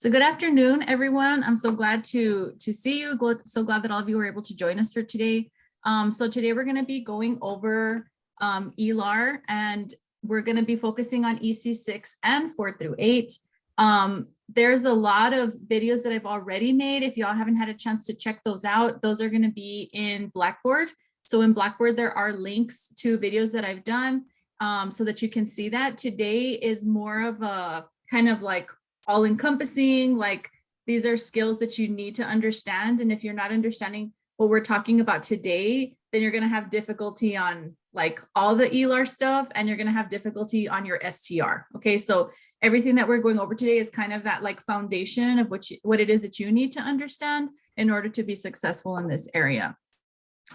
So good afternoon, everyone. I'm so glad to see you. So glad that all of you were able to join us for today. So today we're going to be going over ELAR, and we're going to be focusing on EC-6 and 4 through 8. There's a lot of videos that I've already made. If y'all haven't had a chance to check those out, those are going to be in Blackboard. So in Blackboard, there are links to videos that I've done so that you can see that. Today is more of a kind of like all-encompassing, like these are skills that you need to understand. And if you're not understanding what we're talking about today, then you're going to have difficulty on like all the ELAR stuff, and you're going to have difficulty on your STR. Okay, so everything that we're going over today is kind of that like foundation of what it is that you need to understand in order to be successful in this area.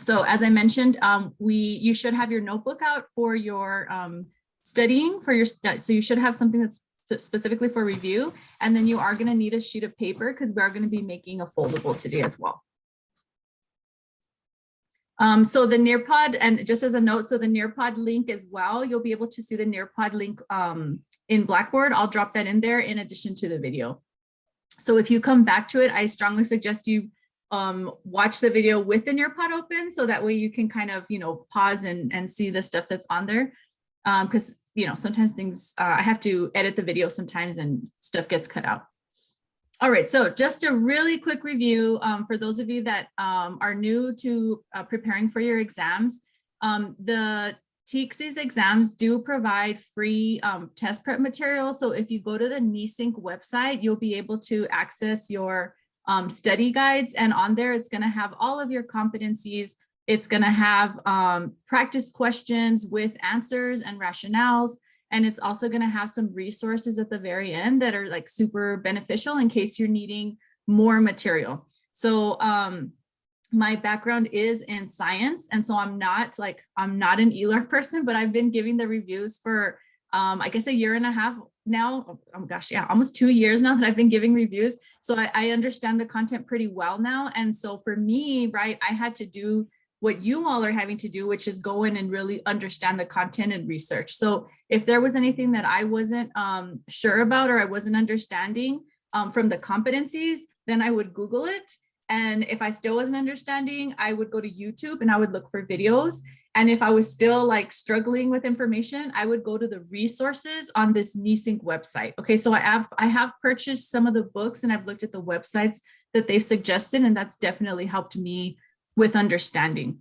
So as I mentioned, you should have your notebook out for your studying for your, so you should have something that's specifically for review, and then you are going to need a sheet of paper because we are going to be making a foldable today as well. So the Nearpod, and just as a note, so the Nearpod link as well, you'll be able to see the Nearpod link in Blackboard. I'll drop that in there in addition to the video. So if you come back to it, I strongly suggest you watch the video with the Nearpod open, so that way you can kind of, pause and see the stuff that's on there. Because, sometimes things, I have to edit the video sometimes and stuff gets cut out. All right, so just a really quick review for those of you that are new to preparing for your exams. The TExES exams do provide free test prep material. So if you go to the NESync website, you'll be able to access your study guides, and on there, it's gonna have all of your competencies. It's going to have practice questions with answers and rationales. And it's also going to have some resources at the very end that are like super beneficial in case you're needing more material. So my background is in science. And so I'm not an ELAR person, but I've been giving the reviews for, I guess, a year and a half now. Oh gosh, yeah, almost 2 years now that I've been giving reviews. So I understand the content pretty well now. And so for me, right, I had to do what you all are having to do, which is go in and really understand the content and research. So if there was anything that I wasn't sure about or I wasn't understanding from the competencies, then I would Google it. And if I still wasn't understanding, I would go to YouTube and I would look for videos. And if I was still like struggling with information, I would go to the resources on this NESync website. Okay, so I have purchased some of the books and I've looked at the websites that they've suggested, and that's definitely helped me with understanding.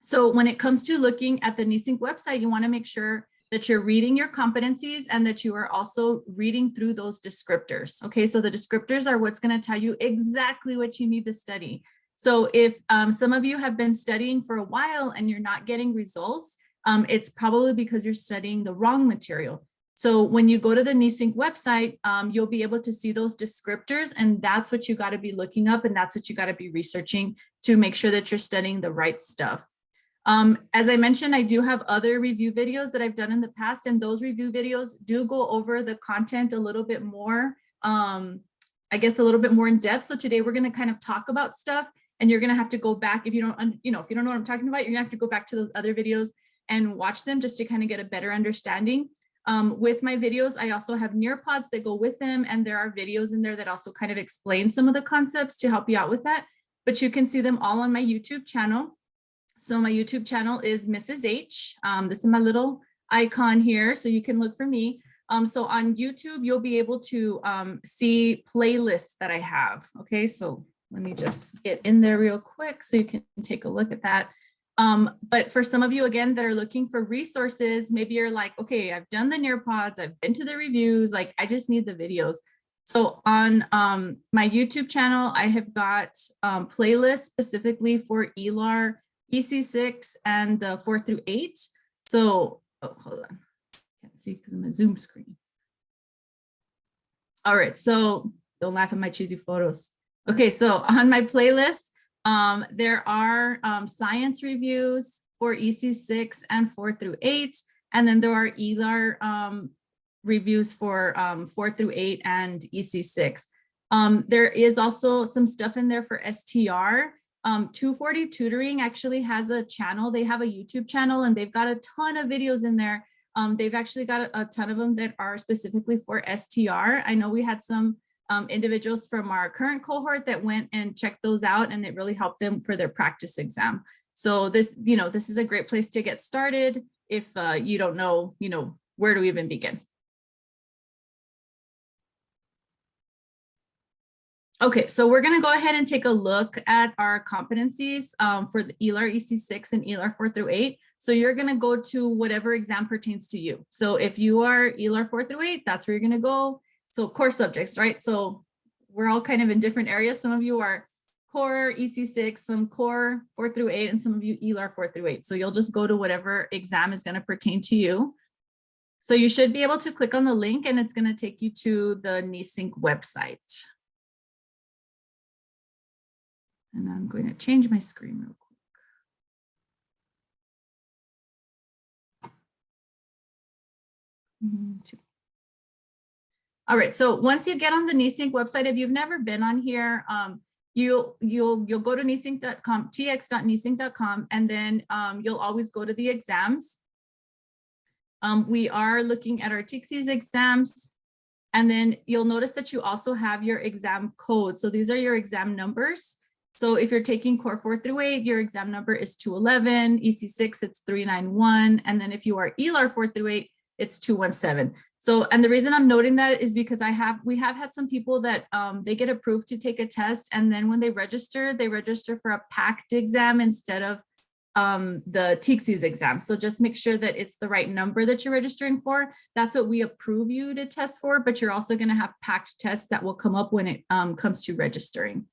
So when it comes to looking at the NESync website, you want to make sure that you're reading your competencies and that you are also reading through those descriptors. Okay, so the descriptors are what's going to tell you exactly what you need to study. So if some of you have been studying for a while and you're not getting results, it's probably because you're studying the wrong material. So when you go to the NESync website, you'll be able to see those descriptors, and that's what you got to be looking up, and that's what you got to be researching to make sure that you're studying the right stuff. As I mentioned, I do have other review videos that I've done in the past, and those review videos do go over the content a little bit more, I guess a little bit more in depth. So today we're going to kind of talk about stuff, and you're going to have to go back if you don't, if you don't know what I'm talking about, you're going to have to go back to those other videos and watch them just to kind of get a better understanding. With my videos, I also have Nearpods that go with them, and there are videos in there that also kind of explain some of the concepts to help you out with that. But you can see them all on my YouTube channel. So my YouTube channel is Mrs. H. This is my little icon here, so you can look for me. So on YouTube, you'll be able to see playlists that I have. Okay, so let me just get in there real quick so you can take a look at that. But for some of you, again, that are looking for resources, maybe you're like, okay, I've done the Nearpods, I've been to the reviews, like I just need the videos. So on my YouTube channel, I have got playlists specifically for ELAR EC-6 and the 4 through 8. So, oh, hold on, can't see because I'm a Zoom screen. All right, so don't laugh at my cheesy photos. Okay, so on my playlist, there are science reviews for EC-6 and 4 through 8, and then there are ELAR reviews for 4 through 8 and EC-6. There is also some stuff in there for STR. 240 Tutoring actually has a channel. They have a YouTube channel, and they've got a ton of videos in there. They've actually got a ton of them that are specifically for STR. I know we had some individuals from our current cohort that went and checked those out, and it really helped them for their practice exam. So this, this is a great place to get started if you don't know, where to even begin. Okay, so we're going to go ahead and take a look at our competencies for the Elar EC-6 and Elar 4 through 8. So you're going to go to whatever exam pertains to you. So if you are Elar 4 through 8, that's where you're going to go. So core subjects, right? So we're all kind of in different areas. Some of you are core EC6, some core 4 through 8, and some of you Elar 4 through 8. So you'll just go to whatever exam is going to pertain to you. So you should be able to click on the link and it's going to take you to the NESync website. And I'm going to change my screen real quick. All right, so once you get on the NESync website, if you've never been on here, you'll go to nesync.com, tx.nesync.com, and then you'll always go to the exams. We are looking at our TExES exams, and then you'll notice that you also have your exam code. So these are your exam numbers. So if you're taking core 4 through 8, your exam number is 211, EC6, it's 391. And then if you are Elar 4 through 8, it's 217. So, and the reason I'm noting that is because we have had some people that they get approved to take a test. And then when they register for a packed exam instead of the TExES exam. So just make sure that it's the right number that you're registering for. That's what we approve you to test for, but you're also going to have packed tests that will come up when it comes to registering.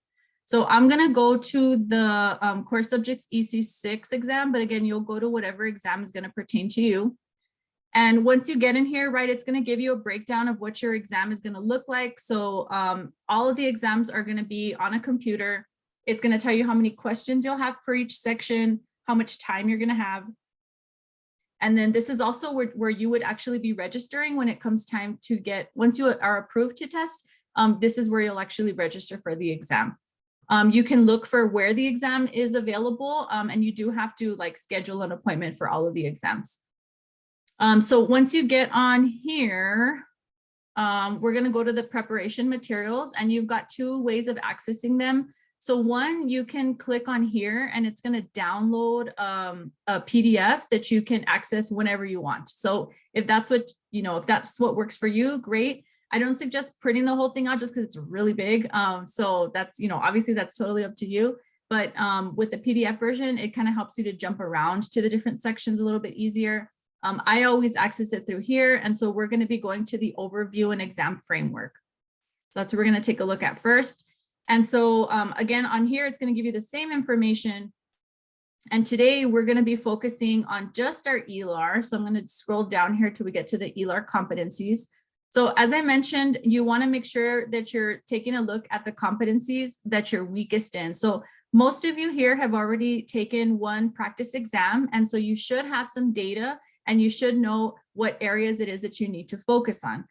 So I'm going to go to the core subjects EC6 exam, but again, you'll go to whatever exam is going to pertain to you. And once you get in here, right, it's going to give you a breakdown of what your exam is going to look like. So all of the exams are going to be on a computer. It's going to tell you how many questions you'll have for each section, how much time you're going to have. And then this is also where you would actually be registering when it comes time to once you are approved to test, this is where you'll actually register for the exam. You can look for where the exam is available, and you do have to schedule an appointment for all of the exams. So once you get on here, we're going to go to the preparation materials, and you've got two ways of accessing them. So one, you can click on here and it's going to download a PDF that you can access whenever you want. So if that's what, if that's what works for you, great. I don't suggest printing the whole thing out just because it's really big. So that's, obviously that's totally up to you. But with the PDF version, it kind of helps you to jump around to the different sections a little bit easier. I always access it through here. And so we're going to be going to the overview and exam framework. So that's what we're going to take a look at first. And so again, on here, it's going to give you the same information. And today we're going to be focusing on just our Elar. So I'm going to scroll down here till we get to the Elar competencies. So as I mentioned, you want to make sure that you're taking a look at the competencies that you're weakest in. So most of you here have already taken one practice exam. And so you should have some data and you should know what areas it is that you need to focus on.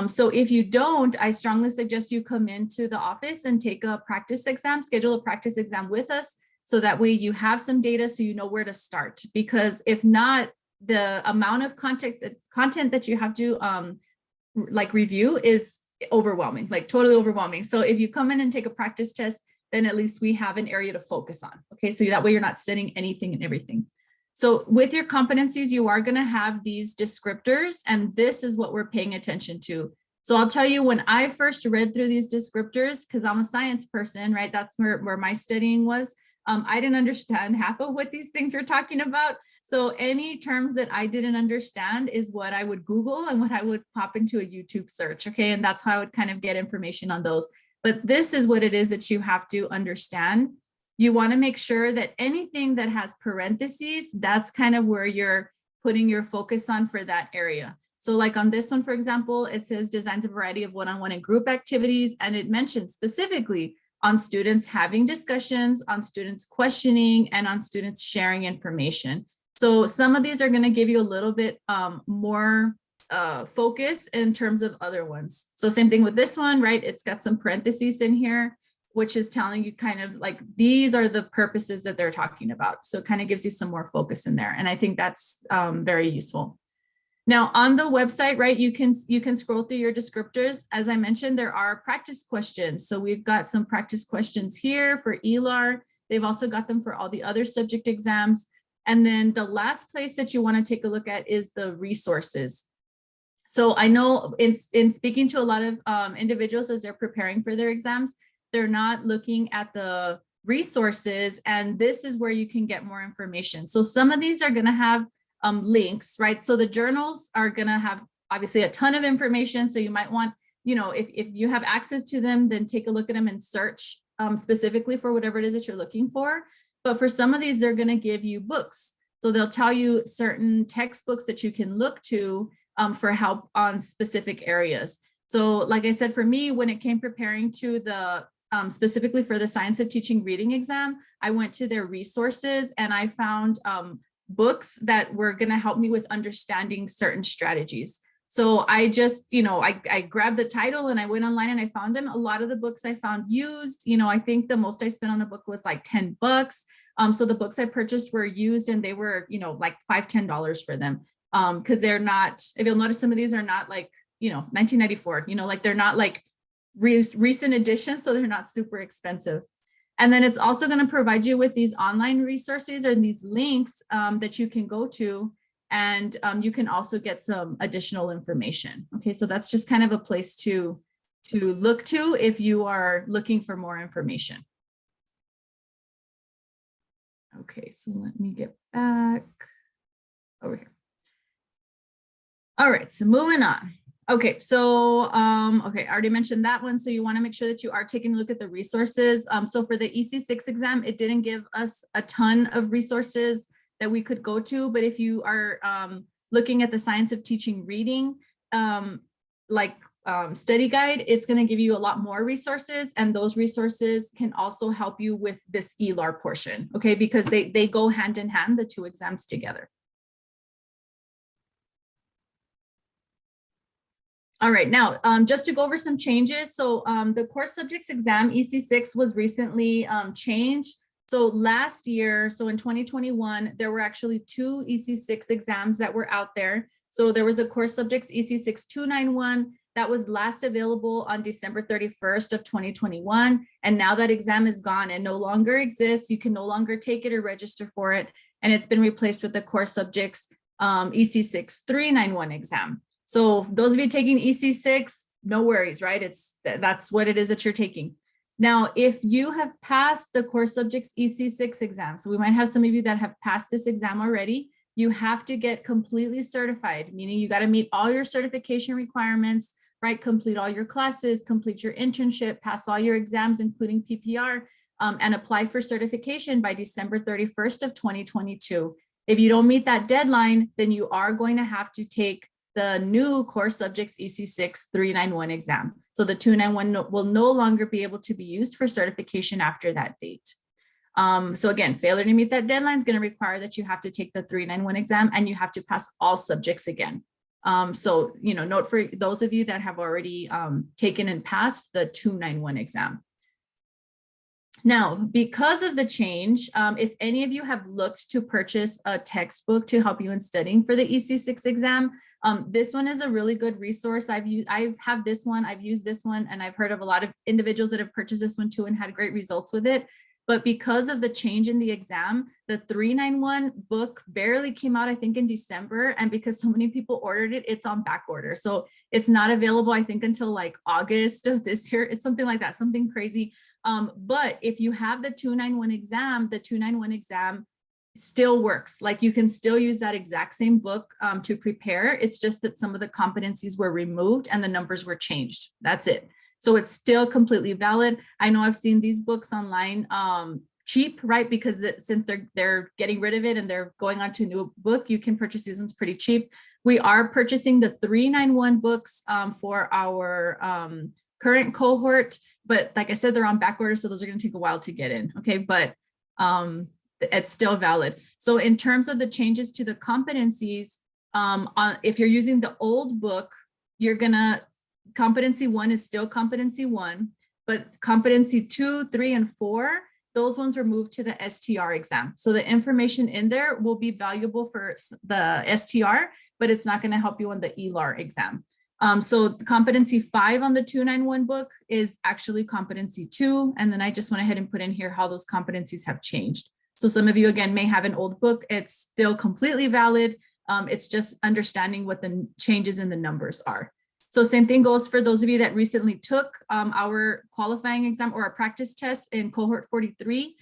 So if you don't, I strongly suggest you come into the office and take a practice exam, schedule a practice exam with us. So that way you have some data so you know where to start. Because if not, the amount of content that you have to review is overwhelming, totally overwhelming. So if you come in and take a practice test, then at least we have an area to focus on. Okay, so that way you're not studying anything and everything. So with your competencies, you are going to have these descriptors, and this is what we're paying attention to. So I'll tell you, when I first read through these descriptors, because I'm a science person, right? That's where my studying was. I didn't understand half of what these things were talking about. So any terms that I didn't understand is what I would Google and what I would pop into a YouTube search. Okay, and that's how I would kind of get information on those. But this is what it is that you have to understand. You want to make sure that anything that has parentheses, that's kind of where you're putting your focus on for that area. So like on this one, for example, it says designs a variety of one-on-one and group activities, and it mentions specifically on students having discussions, on students questioning, and on students sharing information. So some of these are going to give you a little bit more focus in terms of other ones. So same thing with this one, right? It's got some parentheses in here, which is telling you kind of these are the purposes that they're talking about. So it kind of gives you some more focus in there. And I think that's very useful. Now on the website, right, you can scroll through your descriptors. As I mentioned, there are practice questions. So we've got some practice questions here for ELAR. They've also got them for all the other subject exams. And then the last place that you want to take a look at is the resources. So I know in speaking to a lot of individuals as they're preparing for their exams, they're not looking at the resources, and this is where you can get more information. So some of these are going to have links, right? So the journals are going to have obviously a ton of information. So you might want, if you have access to them, then take a look at them and search specifically for whatever it is that you're looking for. But for some of these, they're going to give you books. So they'll tell you certain textbooks that you can look to for help on specific areas. So like I said, for me, when it came preparing to the specifically for the Science of Teaching Reading exam, I went to their resources and I found books that were going to help me with understanding certain strategies. So I just, I grabbed the title and I went online and I found them. A lot of the books I found used, I think the most I spent on a book was like $10. So the books I purchased were used and they were, like $5, $10 for them. Because they're not, if you'll notice, some of these are not like, 1994, like they're not like recent editions, so they're not super expensive. And then it's also going to provide you with these online resources or these links that you can go to, and you can also get some additional information. Okay, so that's just kind of a place to look to if you are looking for more information. Okay, so let me get back over here. All right, so moving on. Okay, so, okay, I already mentioned that one. So you want to make sure that you are taking a look at the resources. So for the EC6 exam, it didn't give us a ton of resources that we could go to. But if you are looking at the Science of Teaching Reading, study guide, it's going to give you a lot more resources. And those resources can also help you with this ELAR portion, okay, because they go hand in hand, the two exams together. All right, now, just to go over some changes. So the core subjects exam, EC6, was recently changed. So last year, so in 2021, there were actually 2 EC6 exams that were out there. So there was a core subjects EC6 291 that was last available on December 31st of 2021. And now that exam is gone and no longer exists. You can no longer take it or register for it. And it's been replaced with the core subjects EC6 391 exam. So those of you taking EC6, no worries, right? That's what it is that you're taking. Now, if you have passed the core subjects EC6 exam, so we might have some of you that have passed this exam already, you have to get completely certified, meaning you got to meet all your certification requirements, right? Complete all your classes, complete your internship, pass all your exams, including PPR, and apply for certification by December 31st of 2022. If you don't meet that deadline, then you are going to have to take the new core subjects EC6 391 exam. So the 291 will no longer be able to be used for certification after that date. So again, failure to meet that deadline is going to require that you have to take the 391 exam and you have to pass all subjects again. So, note for those of you that have already taken and passed the 291 exam. Now, because of the change, if any of you have looked to purchase a textbook to help you in studying for the EC6 exam, this one is a really good resource. I have this one, I've used this one, and I've heard of a lot of individuals that have purchased this one too and had great results with it. But because of the change in the exam, the 391 book barely came out, I think, in December. And because so many people ordered it, it's on back order. So it's not available, I think, until like August of this year. It's something like that, something crazy. But if you have the 291 exam, the 291 exam still works. Like you can still use that exact same book to prepare. It's just that some of the competencies were removed and the numbers were changed. That's it. So it's still completely valid. I know I've seen these books online cheap, right? Because since they're getting rid of it and they're going on to a new book, you can purchase these ones pretty cheap. We are purchasing the 391 books for our current cohort, but like I said, they're on back order, so those are going to take a while to get in. Okay, but it's still valid. So in terms of the changes to the competencies, if you're using the old book, you're gonna, competency 1 is still competency 1, but competency 2, 3, and 4, those ones were moved to the STR exam. So the information in there will be valuable for the STR, but it's not going to help you on the ELAR exam. So the competency 5 on the 291 book is actually competency 2. And then I just went ahead and put in here how those competencies have changed. So some of you, again, may have an old book. It's still completely valid. It's just understanding what the changes in the numbers are. So same thing goes for those of you that recently took our qualifying exam or a practice test in cohort 43.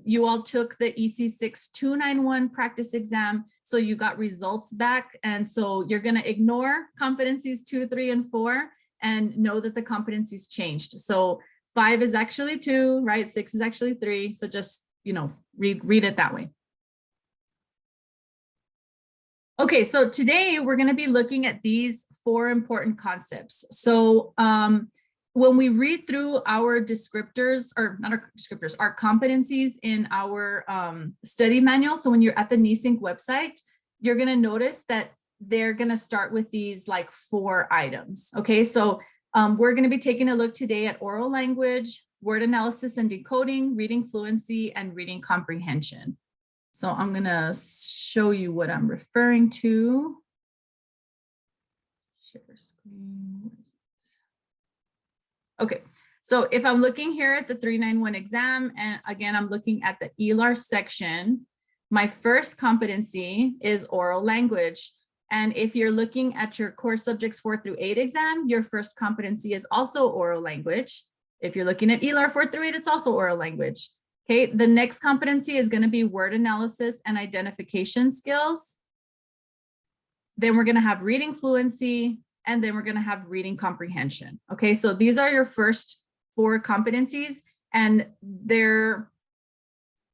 You all took the EC-6 291 practice exam, so you got results back. And so you're going to ignore competencies 2, 3, and 4 and know that the competencies changed. So 5 is actually 2, right? 6 is actually 3. So just, you know, read it that way. Okay, so today we're going to be looking at these 4 important concepts. So when we read through our descriptors, or not our descriptors, our competencies in our study manual. So when you're at the NESYNC website, you're going to notice that they're going to start with these like 4 items. Okay, so we're going to be taking a look today at oral language, word analysis and decoding, reading fluency, and reading comprehension. So I'm going to show you what I'm referring to. Share screen. Okay, so if I'm looking here at the 391 exam, and again, I'm looking at the ELAR section, my first competency is oral language. And if you're looking at your core subjects 4 through 8 exam, your first competency is also oral language. If you're looking at ELAR 4 through 8, it's also oral language. Okay, the next competency is going to be word analysis and identification skills. Then we're going to have reading fluency, and then we're going to have reading comprehension. Okay, so these are your first 4 competencies, and they're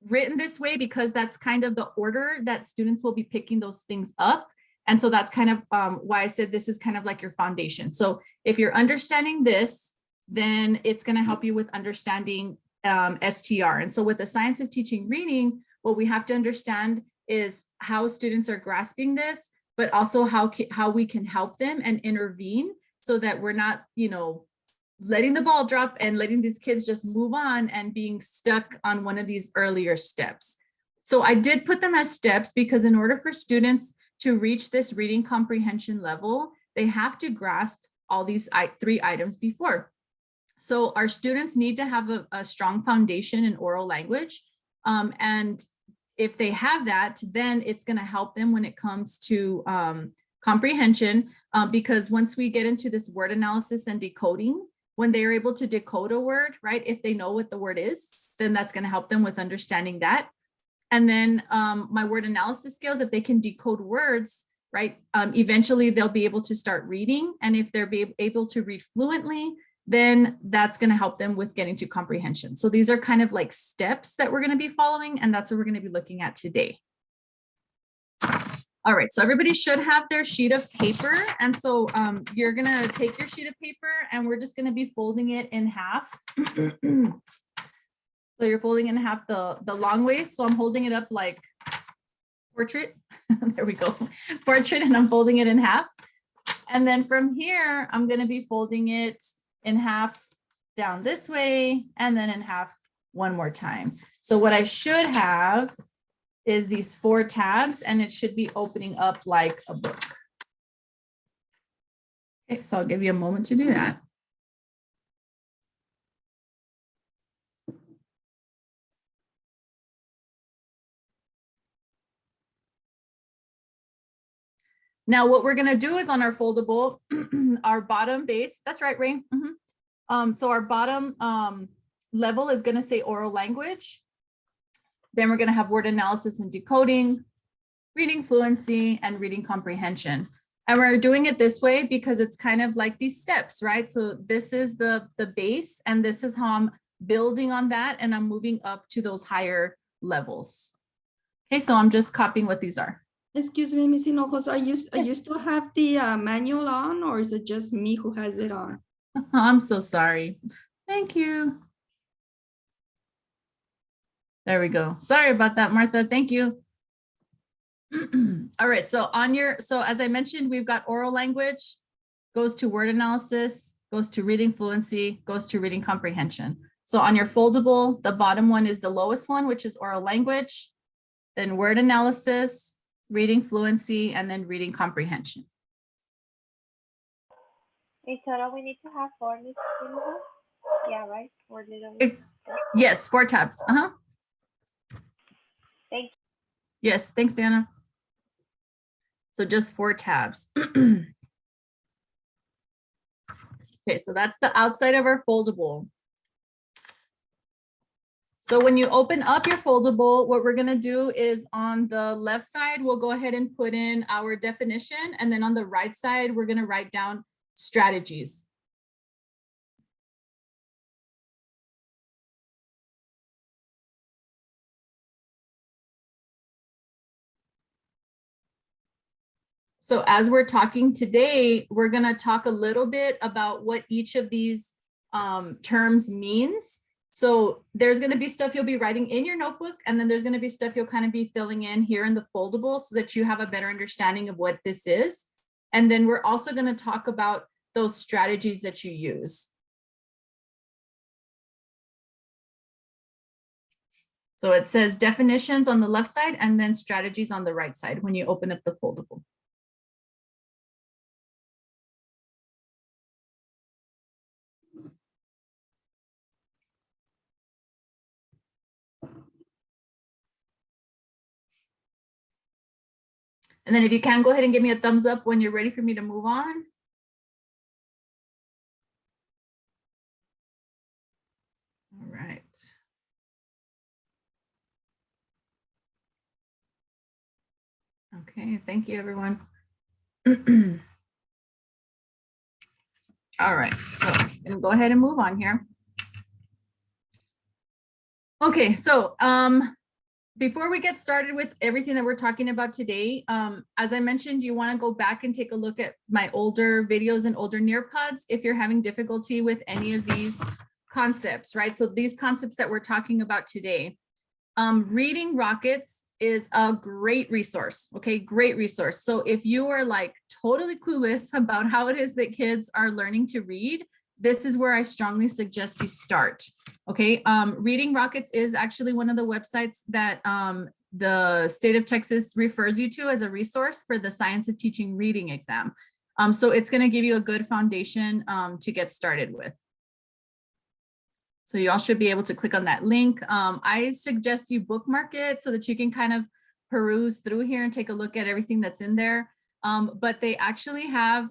written this way because that's kind of the order that students will be picking those things up. And so that's kind of why I said this is kind of like your foundation. So if you're understanding this, then it's going to help you with understanding STR. And so with the science of teaching reading, what we have to understand is how students are grasping this, but also how we can help them and intervene so that we're not, you know, letting the ball drop and letting these kids just move on and being stuck on one of these earlier steps. So I did put them as steps because in order for students to reach this reading comprehension level, they have to grasp all these 3 items before. So our students need to have a strong foundation in oral language. And if they have that, then it's going to help them when it comes to comprehension, because once we get into this word analysis and decoding, when they're able to decode a word, right, if they know what the word is, then that's going to help them with understanding that. And then my word analysis skills, if they can decode words, right, eventually they'll be able to start reading. And if they're able to read fluently, then that's going to help them with getting to comprehension. So these are kind of like steps that we're going to be following, and that's what we're going to be looking at today. All right, so everybody should have their sheet of paper. And so you're going to take your sheet of paper and we're just going to be folding it in half. So you're folding in half the long ways. So I'm holding it up like portrait. There we go, portrait, and I'm folding it in half. And then from here, I'm going to be folding it in half down this way, and then in half one more time. So what I should have is these 4 tabs, and it should be opening up like a book. Okay, so I'll give you a moment to do that. Now, what we're going to do is on our foldable, our bottom base, that's right, Ray. So our bottom level is going to say oral language. Then we're going to have word analysis and decoding, reading fluency, and reading comprehension. And we're doing it this way because it's kind of like these steps, right? So this is the base, and this is how I'm building on that, and I'm moving up to those higher levels. Okay, so I'm just copying what these are. Excuse me, Ms. Hinojos, are you still have the manual on, or is it just me who has it on? I'm so sorry. Thank you. There we go. Sorry about that, Martha. Thank you. All right, so as I mentioned, we've got oral language, goes to word analysis, goes to reading fluency, goes to reading comprehension. So on your foldable, the bottom one is the lowest one, which is oral language, then word analysis, reading fluency, and then reading comprehension. In total, we need to have 4 little. Yeah, right? 4 little. Yes, 4 tabs. Thank you. Yes, thanks, Dana. So just 4 tabs. Okay, so that's the outside of our foldable. So when you open up your foldable, what we're going to do is on the left side, we'll go ahead and put in our definition. And then on the right side, we're going to write down strategies. So as we're talking today, we're going to talk a little bit about what each of these terms means. So there's going to be stuff you'll be writing in your notebook, and then there's going to be stuff you'll kind of be filling in here in the foldable so that you have a better understanding of what this is. And then we're also going to talk about those strategies that you use. So it says definitions on the left side and then strategies on the right side when you open up the foldable. And then if you can, go ahead and give me a thumbs up when you're ready for me to move on. All right. Okay, thank you, everyone. All right, so I'm gonna go ahead and move on here. Okay, so before we get started with everything that we're talking about today, as I mentioned, you want to go back and take a look at my older videos and older Nearpods if you're having difficulty with any of these concepts, right? So these concepts that we're talking about today. Reading Rockets is a great resource, okay? Great resource. So if you are like totally clueless about how it is that kids are learning to read, this is where I strongly suggest you start, okay? Reading Rockets is actually one of the websites that the state of Texas refers you to as a resource for the Science of Teaching Reading exam. So it's gonna give you a good foundation to get started with. So you all should be able to click on that link. I suggest you bookmark it so that you can kind of peruse through here and take a look at everything that's in there. But they actually have,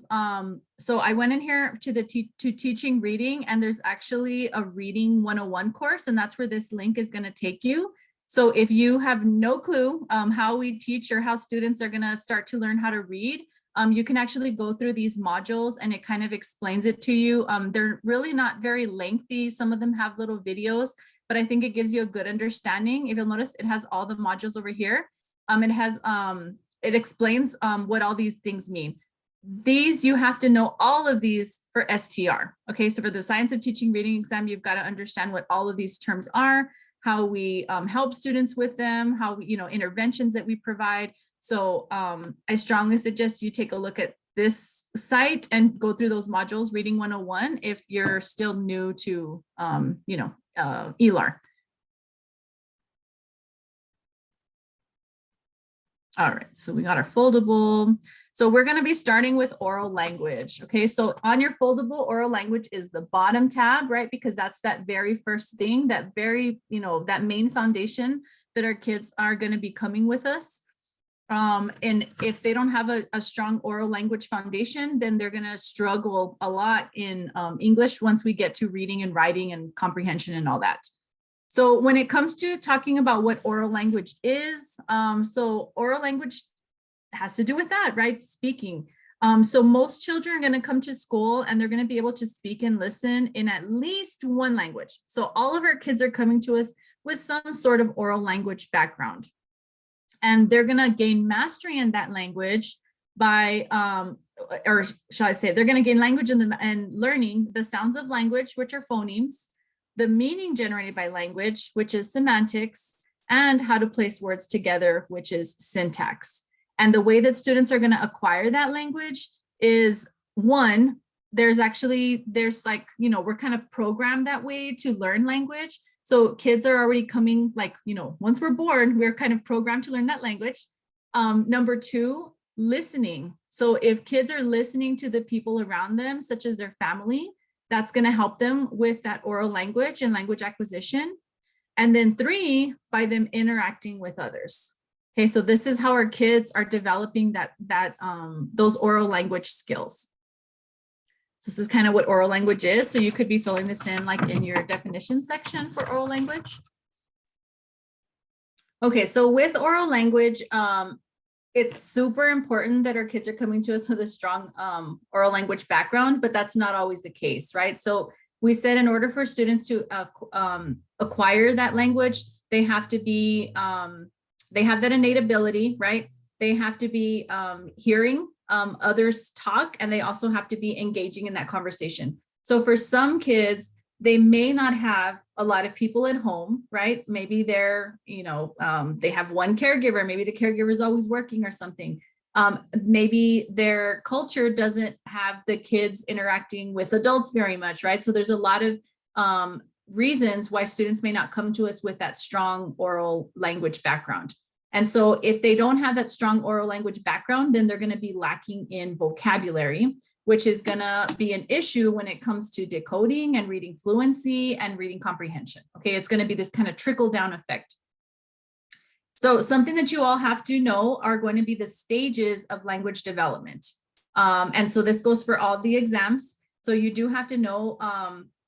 so I went in here to the teaching reading, and there's actually a reading 101 course, and that's where this link is going to take you. So if you have no clue how we teach or how students are going to start to learn how to read, you can actually go through these modules and it kind of explains it to you. They're really not very lengthy. Some of them have little videos, but I think it gives you a good understanding. If you'll notice, it has all the modules over here. It explains what all these things mean. These, you have to know all of these for STR. Okay, so for the Science of Teaching Reading exam, you've got to understand what all of these terms are, how we help students with them, how we, interventions that we provide. So I strongly suggest you take a look at this site and go through those modules, Reading 101, if you're still new to, ELAR. All right, so we got our foldable. So we're going to be starting with oral language. Okay, so on your foldable, oral language is the bottom tab, right? Because that's that very first thing, that very, that main foundation that our kids are going to be coming with us. And if they don't have a strong oral language foundation, then they're going to struggle a lot in English once we get to reading and writing and comprehension and all that. So when it comes to talking about what oral language is, so oral language has to do with that, right? Speaking. So most children are going to come to school and they're going to be able to speak and listen in at least one language. So all of our kids are coming to us with some sort of oral language background. And they're going to gain mastery in that language by, or shall I say, they're going to gain language and learning the sounds of language, which are phonemes, the meaning generated by language, which is semantics, and how to place words together, which is syntax. And the way that students are going to acquire that language is, one, there's like, we're kind of programmed that way to learn language. So kids are already coming, like, once we're born, we're kind of programmed to learn that language. Number two, listening. So if kids are listening to the people around them, such as their family, that's going to help them with that oral language and language acquisition. And then three, by them interacting with others. Okay, so this is how our kids are developing those oral language skills. So this is kind of what oral language is. So you could be filling this in like in your definition section for oral language. Okay, so with oral language, it's super important that our kids are coming to us with a strong oral language background, but that's not always the case, right? So we said in order for students to acquire that language, they have to be, they have that innate ability, right? They have to be hearing others talk, and they also have to be engaging in that conversation. So for some kids, they may not have a lot of people at home, right? Maybe they're, they have one caregiver, maybe the caregiver is always working or something. Maybe their culture doesn't have the kids interacting with adults very much, right? So there's a lot of reasons why students may not come to us with that strong oral language background. And so if they don't have that strong oral language background, then they're going to be lacking in vocabulary, which is going to be an issue when it comes to decoding and reading fluency and reading comprehension. Okay, it's going to be this kind of trickle down effect. So something that you all have to know are going to be the stages of language development. And so this goes for all the exams. So you do have to know,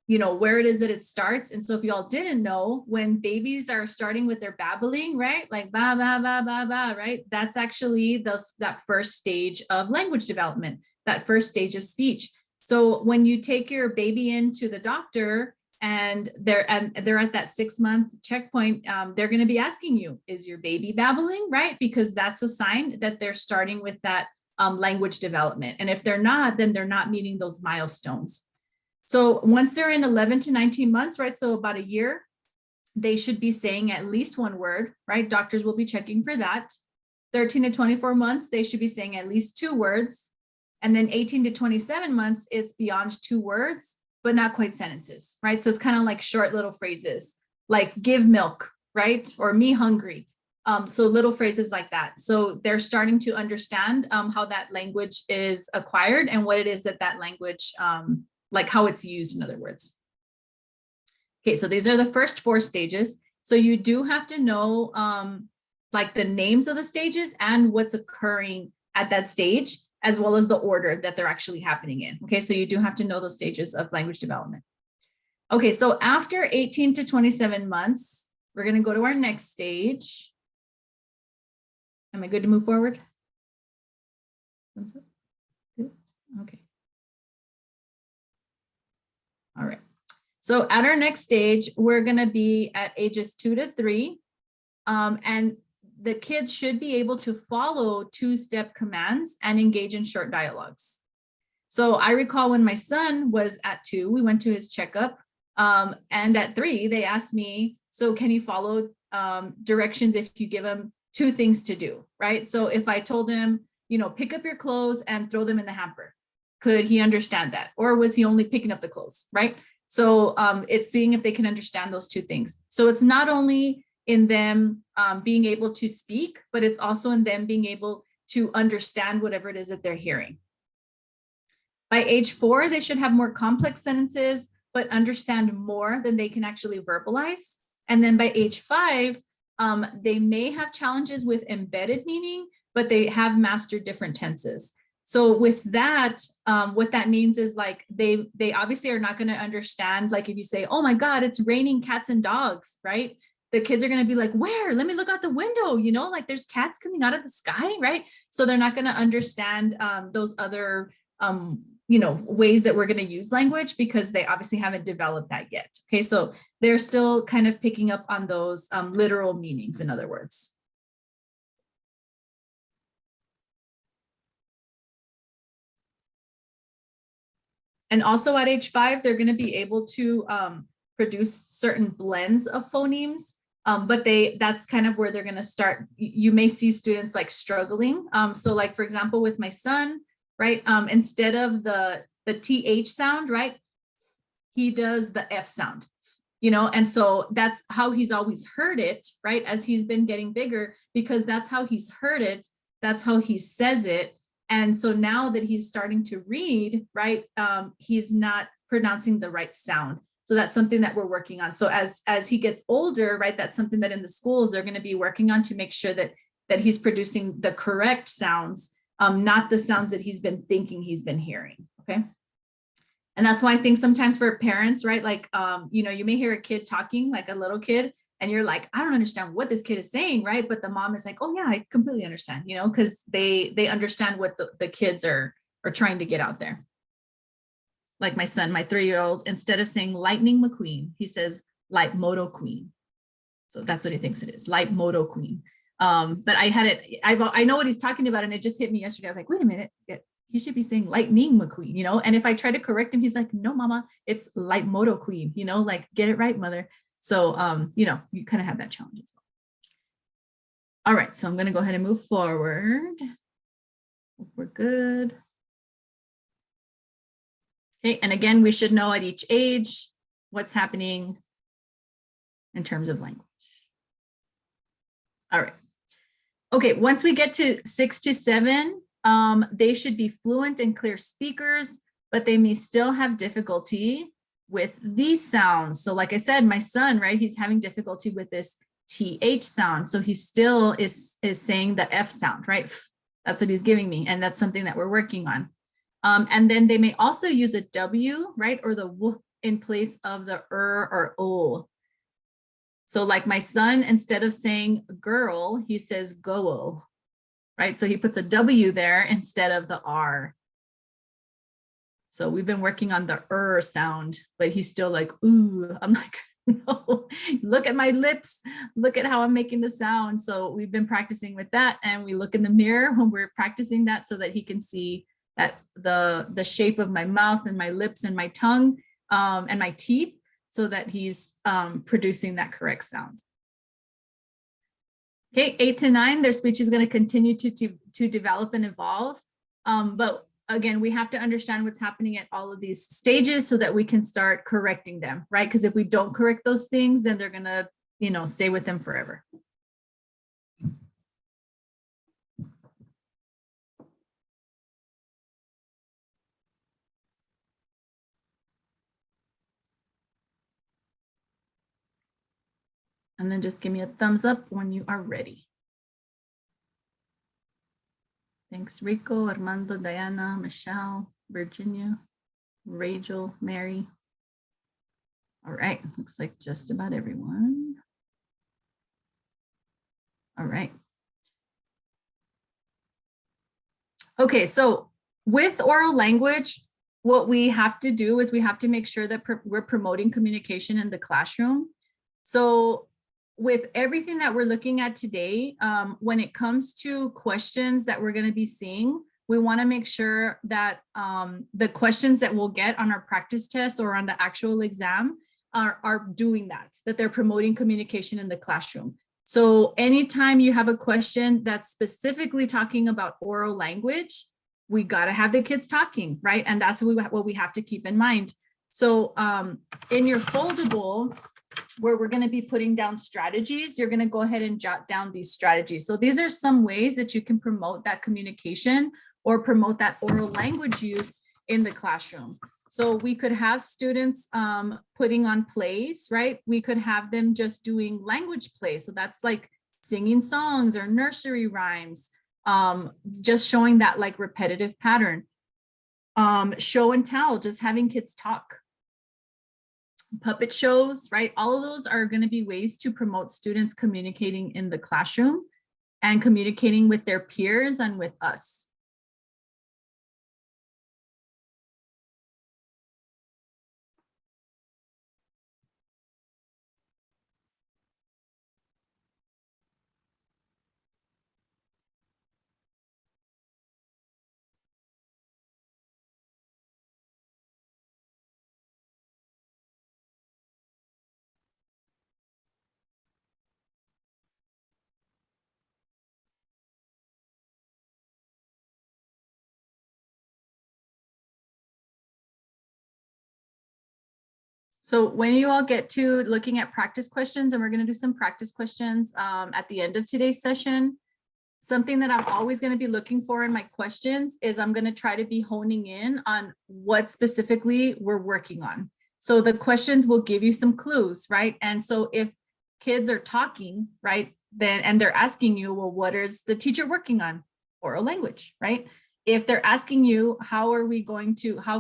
where it is that it starts. And so if you all didn't know, when babies are starting with their babbling, right? Like ba, ba, ba, ba, ba, right? That's actually that first stage of language development, that first stage of speech. So when you take your baby into the doctor and they're at that 6-month checkpoint, they're going to be asking you, is your baby babbling, right? Because that's a sign that they're starting with that language development. And if they're not, then they're not meeting those milestones. So once they're in 11 to 19 months, right? So about a year, they should be saying at least one word, right? Doctors will be checking for that. 13 to 24 months, they should be saying at least 2 words. And then 18 to 27 months, it's beyond 2 words, but not quite sentences, right? So it's kind of like short little phrases, like give milk, right? Or me hungry. So little phrases like that. So they're starting to understand how that language is acquired and what it is that language, like how it's used, in other words. Okay, so these are the first 4 stages. So you do have to know like the names of the stages and what's occurring at that stage, as well as the order that they're actually happening in. Okay, so you do have to know those stages of language development. Okay, so after 18 to 27 months, we're going to go to our next stage. Am I good to move forward? Okay. All right. So at our next stage, we're going to be at ages 2 to 3. And the kids should be able to follow 2-step commands and engage in short dialogues. So I recall when my son was at 2, we went to his checkup. And at 3, they asked me, so can he follow directions if you give him 2 things to do, right? So if I told him, pick up your clothes and throw them in the hamper, could he understand that? Or was he only picking up the clothes, right? So it's seeing if they can understand those 2 things. So it's not only in them being able to speak, but it's also in them being able to understand whatever it is that they're hearing. By age 4, they should have more complex sentences, but understand more than they can actually verbalize. And then by age 5, they may have challenges with embedded meaning, but they have mastered different tenses. So with that, what that means is like they obviously are not going to understand, like if you say, oh my God, it's raining cats and dogs, right? The kids are going to be like, where? Let me look out the window, like there's cats coming out of the sky, right? So they're not going to understand those other, ways that we're going to use language because they obviously haven't developed that yet. Okay, so they're still kind of picking up on those literal meanings, in other words. And also at age 5, they're going to be able to produce certain blends of phonemes, but that's kind of where they're going to start. You may see students like struggling. So like, for example, with my son, right, instead of the TH sound, right, he does the F sound, and so that's how he's always heard it, right, as he's been getting bigger, because that's how he's heard it That's how he says it. And so now that he's starting to read, right, he's not pronouncing the right sound. So that's something that we're working on. So as he gets older, right, that's something that in the schools they're going to be working on to make sure that he's producing the correct sounds, not the sounds that he's been thinking he's been hearing. Okay. And that's why I think sometimes for parents, right, like, you know, you may hear a kid talking, like a little kid, and you're like, I don't understand what this kid is saying, right? But the mom is like, oh yeah, I completely understand, you know, because they understand what the kids are trying to get out there. Like my son, my 3-year-old, instead of saying Lightning McQueen, he says Light Moto Queen. So that's what he thinks it is, Light Moto Queen. But I had it, I know what he's talking about, and it just hit me yesterday. I was like, wait a minute, he should be saying Lightning McQueen, you know? And if I try to correct him, he's like, no, mama, it's Light Moto Queen, you know, like, get it right, mother. So, you know, you kind of have that challenge as well. All right, so I'm going to go ahead and move forward. We're good. Okay, and again, we should know at each age what's happening in terms of language. All right. Okay, once we get to 6 to 7, they should be fluent and clear speakers, but they may still have difficulty with these sounds. So like I said, my son, right, he's having difficulty with this TH sound. So he still is saying the F sound, right? That's what he's giving me. And that's something that we're working on. And then they may also use a W, right? Or the W in place of the or O. So like my son, instead of saying girl, he says go, right? So he puts a W there instead of the R. So we've been working on the sound, but he's still like, ooh, I'm like, no, look at my lips, look at how I'm making the sound. So we've been practicing with that, and we look in the mirror when we're practicing that so that he can see that the shape of my mouth and my lips and my tongue and my teeth, so that he's producing that correct sound. Okay, 8 to 9, their speech is going to continue to develop and evolve. But again, we have to understand what's happening at all of these stages so that we can start correcting them, right? Because if we don't correct those things, then they're going to, you know, stay with them forever. And then just give me a thumbs up when you are ready. Thanks, Rico, Armando, Diana, Michelle, Virginia, Rachel, Mary. All right, looks like just about everyone. All right. Okay, so with oral language, what we have to do is we have to make sure that we're promoting communication in the classroom. So with everything that we're looking at today, when it comes to questions that we're going to be seeing, we want to make sure that the questions that we'll get on our practice tests or on the actual exam are doing that they're promoting communication in the classroom. So anytime you have a question that's specifically talking about oral language, we got to have the kids talking, right? And that's what we have to keep in mind. So in your foldable, where we're going to be putting down strategies, you're going to go ahead and jot down these strategies. So these are some ways that you can promote that communication or promote that oral language use in the classroom. So we could have students putting on plays, right? We could have them just doing language plays. So that's like singing songs or nursery rhymes, just showing that like repetitive pattern. Show and tell, just having kids talk. Puppet shows, right? All of those are going to be ways to promote students communicating in the classroom and communicating with their peers and with us. So when you all get to looking at practice questions, and we're going to do some practice questions at the end of today's session, something that I'm always going to be looking for in my questions is I'm going to try to be honing in on what specifically we're working on. So the questions will give you some clues, right? And so if kids are talking, right, then, and they're asking you, well, what is the teacher working on? Oral language, right? If they're asking you, how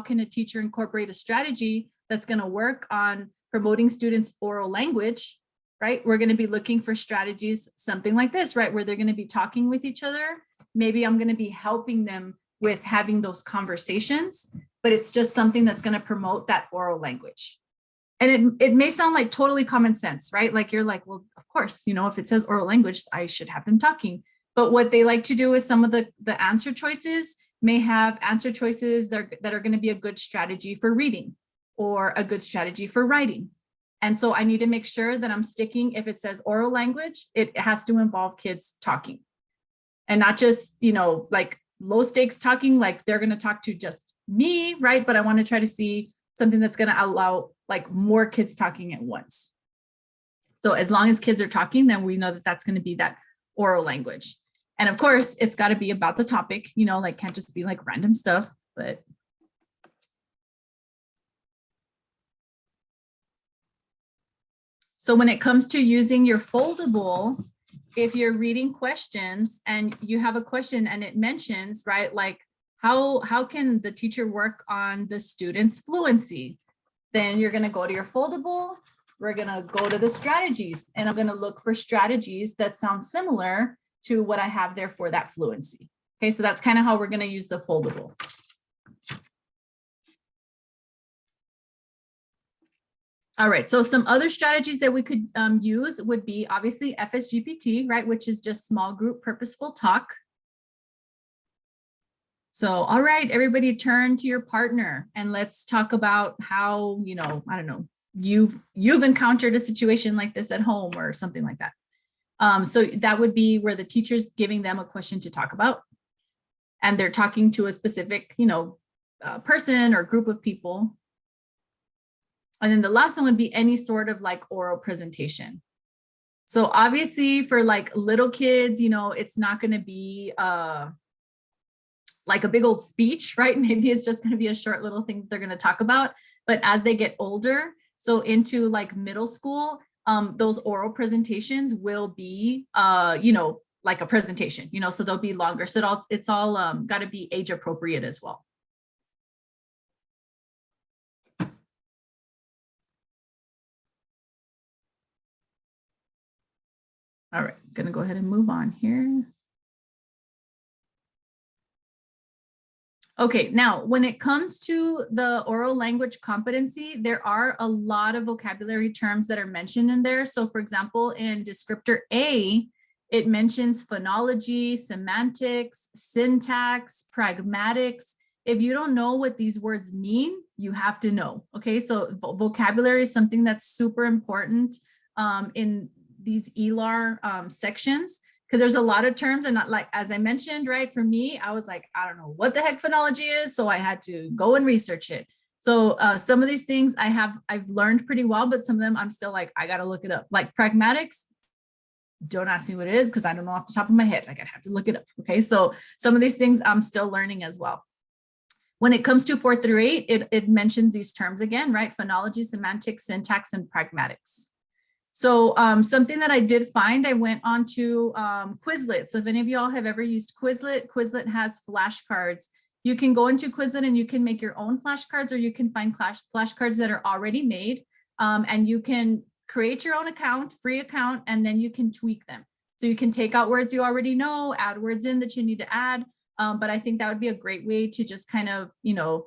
can a teacher incorporate a strategy that's going to work on promoting students' oral language, right? We're going to be looking for strategies, something like this, right? Where they're going to be talking with each other. Maybe I'm going to be helping them with having those conversations, but it's just something that's going to promote that oral language. And it may sound like totally common sense, right? Like you're like, well, of course, you know, if it says oral language, I should have them talking. But what they like to do is some of the answer choices may have answer choices that are going to be a good strategy for reading or a good strategy for writing. And so I need to make sure that I'm sticking, if it says oral language, it has to involve kids talking and not just, you know, like low stakes talking, like they're going to talk to just me, right? But I want to try to see something that's going to allow like more kids talking at once. So as long as kids are talking, then we know that that's going to be that oral language. And of course, it's got to be about the topic, you know, like can't just be like random stuff, but. So when it comes to using your foldable, if you're reading questions and you have a question and it mentions, right, like how can the teacher work on the student's fluency? Then you're going to go to your foldable. We're going to go to the strategies and I'm going to look for strategies that sound similar to what I have there for that fluency. Okay, so that's kind of how we're going to use the foldable. All right, so some other strategies that we could use would be obviously FSGPT, right, which is just small group purposeful talk. So, all right, everybody turn to your partner and let's talk about how, you know, I don't know, you've encountered a situation like this at home or something like that. So that would be where the teacher's giving them a question to talk about and they're talking to a specific, you know, person or group of people. And then the last one would be any sort of like oral presentation. So obviously for like little kids, you know, it's not going to be like a big old speech, right? Maybe it's just going to be a short little thing they're going to talk about. But as they get older, so into like middle school, those oral presentations will be, you know, like a presentation, you know, so they'll be longer. So it's all got to be age appropriate as well. All right, I'm gonna go ahead and move on here. Okay, now when it comes to the oral language competency, there are a lot of vocabulary terms that are mentioned in there. So for example, in descriptor A, it mentions phonology, semantics, syntax, pragmatics. If you don't know what these words mean, you have to know, okay? So vocabulary is something that's super important in these ELAR sections, because there's a lot of terms and not like, as I mentioned, right, for me, I was like, I don't know what the heck phonology is. So I had to go and research it. So some of these things I've learned pretty well, but some of them I'm still like, I got to look it up. Like pragmatics, don't ask me what it is because I don't know off the top of my head. Like I'd have to look it up. Okay, so some of these things I'm still learning as well. When it comes to 4 through 8, it mentions these terms again, right? Phonology, semantics, syntax, and pragmatics. So something that I did find, I went on to Quizlet. So if any of y'all have ever used Quizlet, Quizlet has flashcards. You can go into Quizlet and you can make your own flashcards, or you can find flashcards that are already made. And you can create your own account, free account, and then you can tweak them. So you can take out words you already know, add words in that you need to add. But I think that would be a great way to just kind of, you know,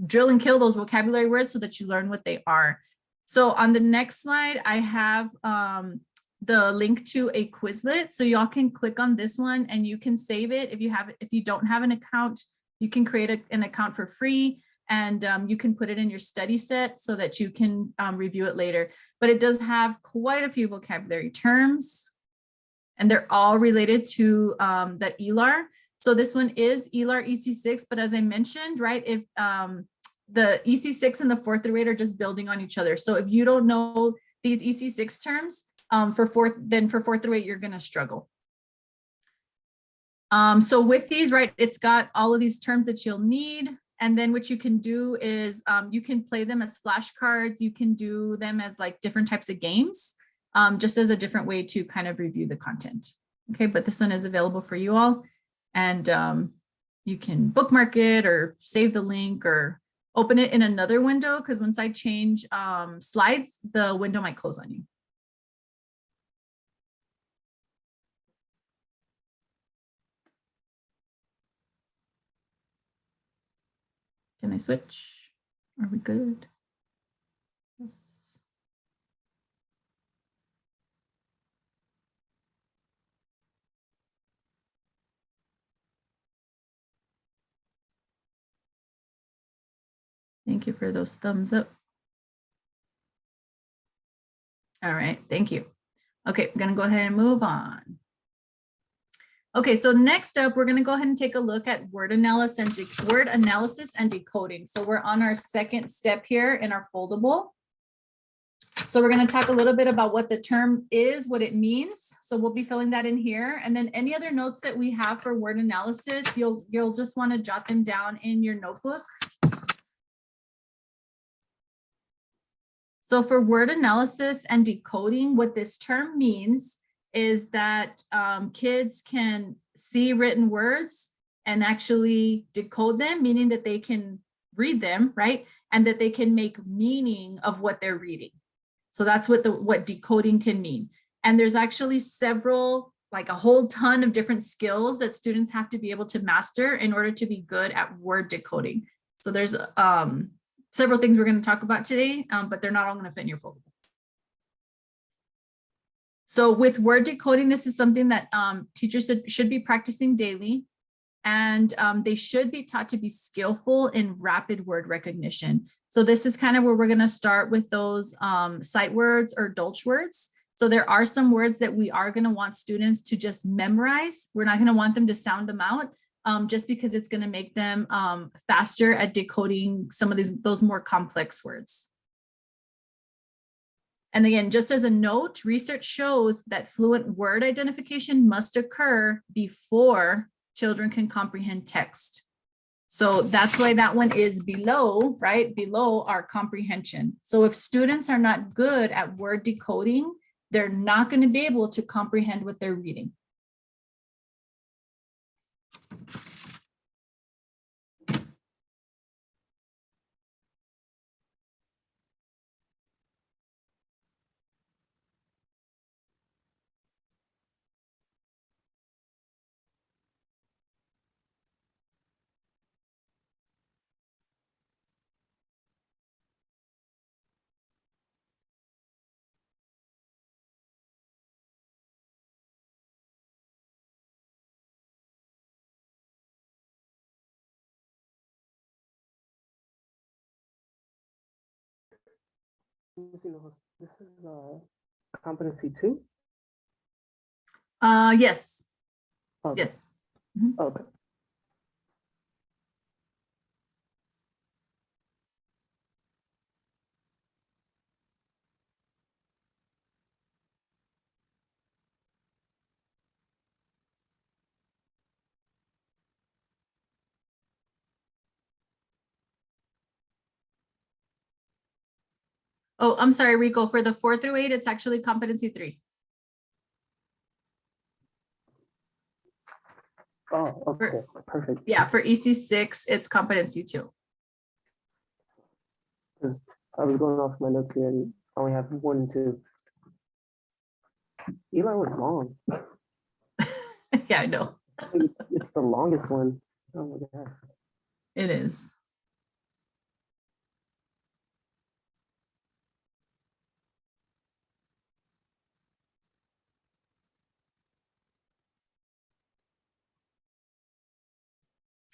drill and kill those vocabulary words so that you learn what they are. So on the next slide, I have the link to a Quizlet. So y'all can click on this one and you can save it. If you don't have an account, you can create an account for free, and you can put it in your study set so that you can review it later. But it does have quite a few vocabulary terms, and they're all related to the ELAR. So this one is Elar EC-6, but as I mentioned, right, if the EC-6 and the 4 through 8 are just building on each other. So if you don't know these EC-6 terms for 4 through 8, you're going to struggle. So with these, right, it's got all of these terms that you'll need. And then what you can do is you can play them as flashcards. You can do them as like different types of games, just as a different way to kind of review the content. Okay, but this one is available for you all. And you can bookmark it or save the link or open it in another window, because once I change slides, the window might close on you. Can I switch? Are we good? Yes. Thank you for those thumbs up. All right, thank you. Okay, I'm gonna go ahead and move on. Okay, so next up, we're gonna go ahead and take a look at word analysis and decoding. So we're on our second step here in our foldable. So we're gonna talk a little bit about what the term is, what it means. So we'll be filling that in here. And then any other notes that we have for word analysis, you'll just wanna jot them down in your notebook. So for word analysis and decoding, what this term means is that kids can see written words and actually decode them, meaning that they can read them, right? And that they can make meaning of what they're reading. So that's what decoding can mean. And there's actually several, like a whole ton of different skills that students have to be able to master in order to be good at word decoding. So there's several things we're going to talk about today, but they're not all going to fit in your folder. So with word decoding, this is something that teachers should be practicing daily, and they should be taught to be skillful in rapid word recognition. So this is kind of where we're going to start with those sight words or dolch words. So there are some words that we are going to want students to just memorize. We're not going to want them to sound them out. Just because it's going to make them faster at decoding some of those more complex words. And again, just as a note, research shows that fluent word identification must occur before children can comprehend text. So that's why that one is below, right? Below our comprehension. So if students are not good at word decoding, they're not going to be able to comprehend what they're reading. This is competency 2? Yes. Okay. Yes. Mm-hmm. Okay. Oh, I'm sorry, Rico, for the 4 through 8, it's actually competency 3. Oh, okay, perfect. Yeah, for EC6, it's competency 2. Because I was going off my notes here and I only have 1 and 2. Elar was long. Yeah, I know. It's the longest one. Oh my God. It is.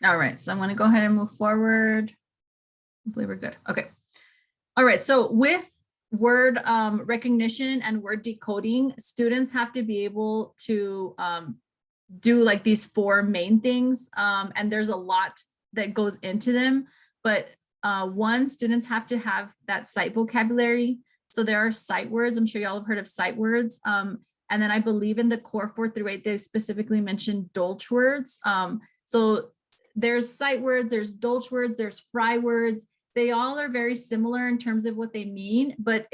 All right, so I'm going to go ahead and move forward. Hopefully we're good. Okay. All right, so with word recognition and word decoding, students have to be able to do like these 4 main things. And there's a lot that goes into them. But one, students have to have that sight vocabulary. So there are sight words. I'm sure y'all have heard of sight words. And And then I believe in the core 4 through 8, they specifically mentioned dolch words. So there's sight words, there's dolch words, there's fry words. They all are very similar in terms of what they mean, but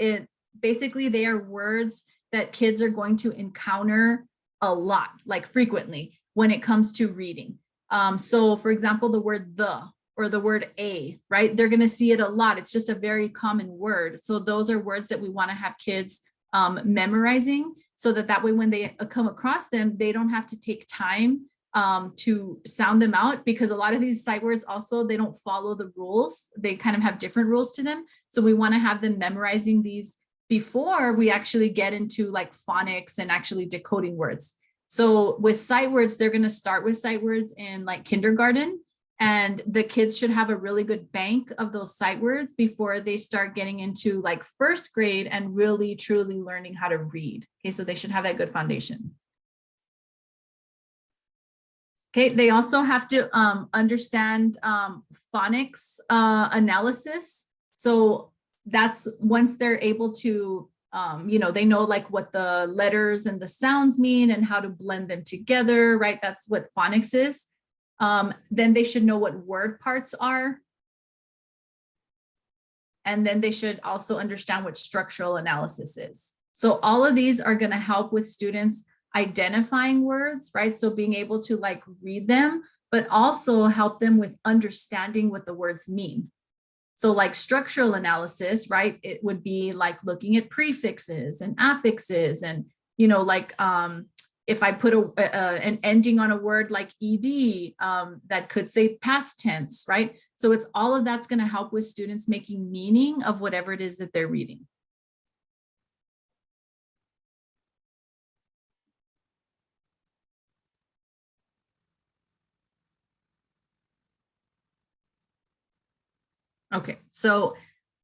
basically they are words that kids are going to encounter a lot, like frequently when it comes to reading. So for example, the word the or the word a, right? They're going to see it a lot. It's just a very common word. So those are words that we want to have kids memorizing, so that way when they come across them, they don't have to take time to sound them out, because a lot of these sight words also, they don't follow the rules. They kind of have different rules to them. So we want to have them memorizing these before we actually get into like phonics and actually decoding words. So with sight words, they're going to start with sight words in like kindergarten, and the kids should have a really good bank of those sight words before they start getting into like first grade and really truly learning how to read. Okay, so they should have that good foundation. Okay, they also have to understand phonics analysis. So that's once they're able to, they know like what the letters and the sounds mean and how to blend them together, right? That's what phonics is. Then they should know what word parts are. And then they should also understand what structural analysis is. So all of these are going to help with students identifying words, right? So being able to like read them, but also help them with understanding what the words mean. So like structural analysis, right? It would be like looking at prefixes and affixes and, like if I put an ending on a word like ed, that could say past tense, right? So it's all of that's going to help with students making meaning of whatever it is that they're reading. Okay, so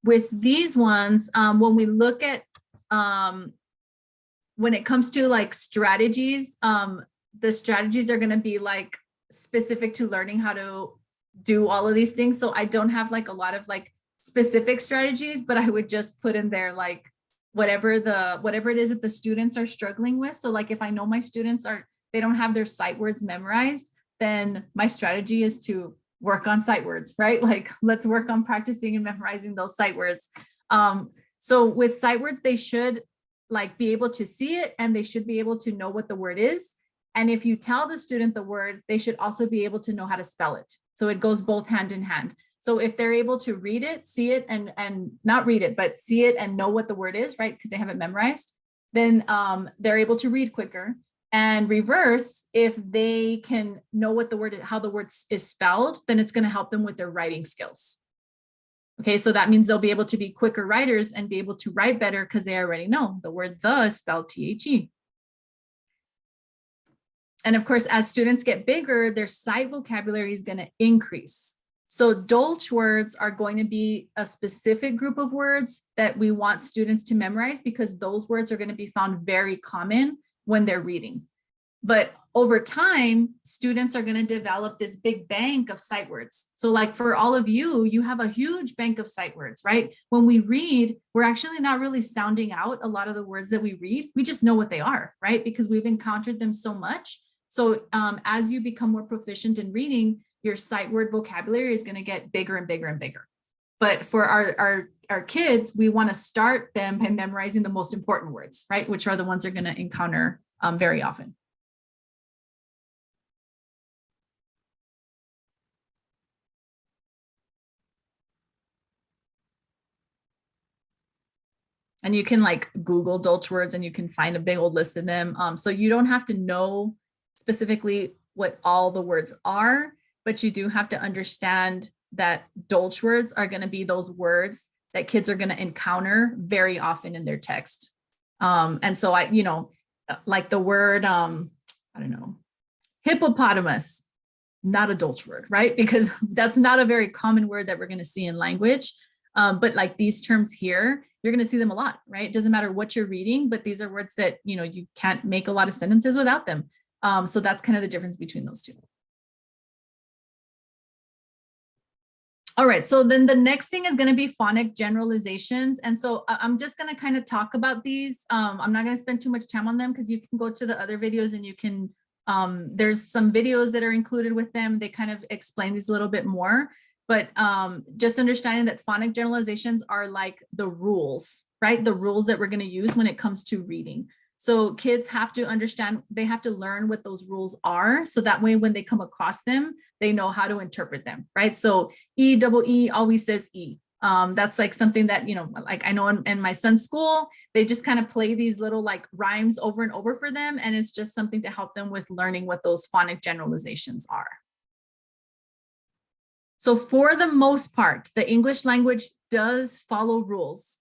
with these ones, when we look at, when it comes to like strategies, the strategies are going to be like specific to learning how to do all of these things. So I don't have like a lot of like specific strategies, but I would just put in there like whatever it is that the students are struggling with. So like if I know my students they don't have their sight words memorized, then my strategy is to work on sight words, right? Like let's work on practicing and memorizing those sight words. So with sight words, they should like be able to see it, and they should be able to know what the word is. And if you tell the student the word, they should also be able to know how to spell it. So it goes both hand in hand. So if they're able to read it, see it, and not read it, but see it and know what the word is, right? Because they have it memorized, then they're able to read quicker. And reverse, if they can know what the word, how the word is spelled, then it's going to help them with their writing skills. Okay, so that means they'll be able to be quicker writers and be able to write better because they already know the word the is spelled T-H-E. And of course, as students get bigger, their sight vocabulary is going to increase. So dolch words are going to be a specific group of words that we want students to memorize, because those words are going to be found very common when they're reading. But over time, students are going to develop this big bank of sight words. So like for all of you, you have a huge bank of sight words, right? When we read, we're actually not really sounding out a lot of the words that we read. We just know what they are, right? Because we've encountered them so much. So as you become more proficient in reading, your sight word vocabulary is going to get bigger and bigger and bigger. But for our kids, we want to start them by memorizing the most important words, right? Which are the ones they're going to encounter very often. And you can like Google dolch words and you can find a big old list of them. So you don't have to know specifically what all the words are, but you do have to understand that dolch words are going to be those words that kids are going to encounter very often in their text. And so like the word, I don't know, hippopotamus, not a dolch word, right? Because that's not a very common word that we're going to see in language. But like these terms here, you're going to see them a lot, right? It doesn't matter what you're reading, but these are words that, you can't make a lot of sentences without them. So that's kind of the difference between those two. All right, so then the next thing is going to be phonic generalizations. And so I'm just going to kind of talk about these. I'm not going to spend too much time on them because you can go to the other videos and you can, there's some videos that are included with them. They kind of explain these a little bit more, but just understanding that phonic generalizations are like the rules, right? The rules that we're going to use when it comes to reading. So kids have to understand, they have to learn what those rules are. So that way, when they come across them, they know how to interpret them, right? So E always says E. That's like something that, you know, like I know in my son's school, they just kind of play these little like rhymes over and over for them. And it's just something to help them with learning what those phonic generalizations are. So for the most part, the English language does follow rules,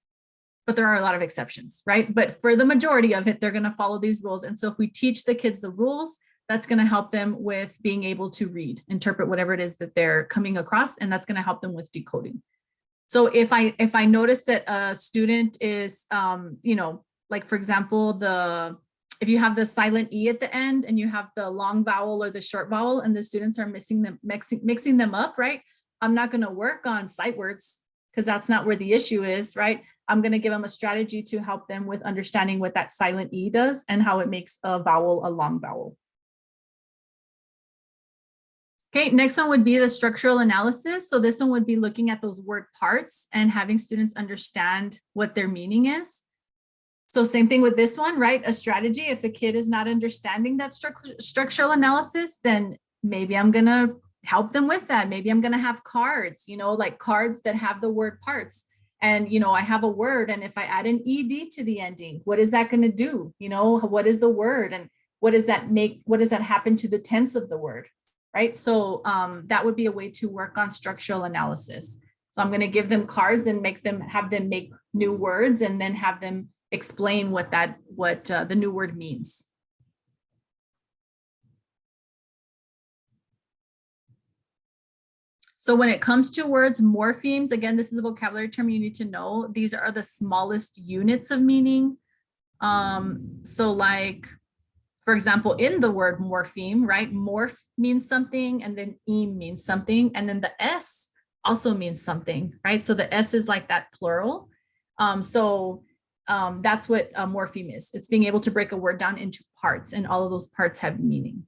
but there are a lot of exceptions, right? But for the majority of it, they're going to follow these rules. And so if we teach the kids the rules, that's going to help them with being able to read, interpret whatever it is that they're coming across, and that's going to help them with decoding. So if I notice that a student is, you know, like for example, if you have the silent E at the end and you have the long vowel or the short vowel, and the students are mixing them up, right? I'm not going to work on sight words because that's not where the issue is, right? I'm going to give them a strategy to help them with understanding what that silent E does and how it makes a vowel a long vowel. Okay, next one would be the structural analysis. So this one would be looking at those word parts and having students understand what their meaning is. So same thing with this one, right? A strategy, if a kid is not understanding that structural analysis, then maybe I'm going to help them with that. Maybe I'm going to have cards, you know, like cards that have the word parts. And, you know, I have a word, and if I add an ED to the ending, what is that going to do? You know, what is the word, and what does that make, what does that happen to the tense of the word, right? So that would be a way to work on structural analysis. So I'm going to give them cards and have them make new words, and then have them explain what the new word means. So when it comes to words, morphemes, again, this is a vocabulary term you need to know. These are the smallest units of meaning. So like, for example, in the word morpheme, right? Morph means something, and then eme means something. And then the S also means something, right? So the S is like that plural. That's what a morpheme is. It's being able to break a word down into parts, and all of those parts have meaning.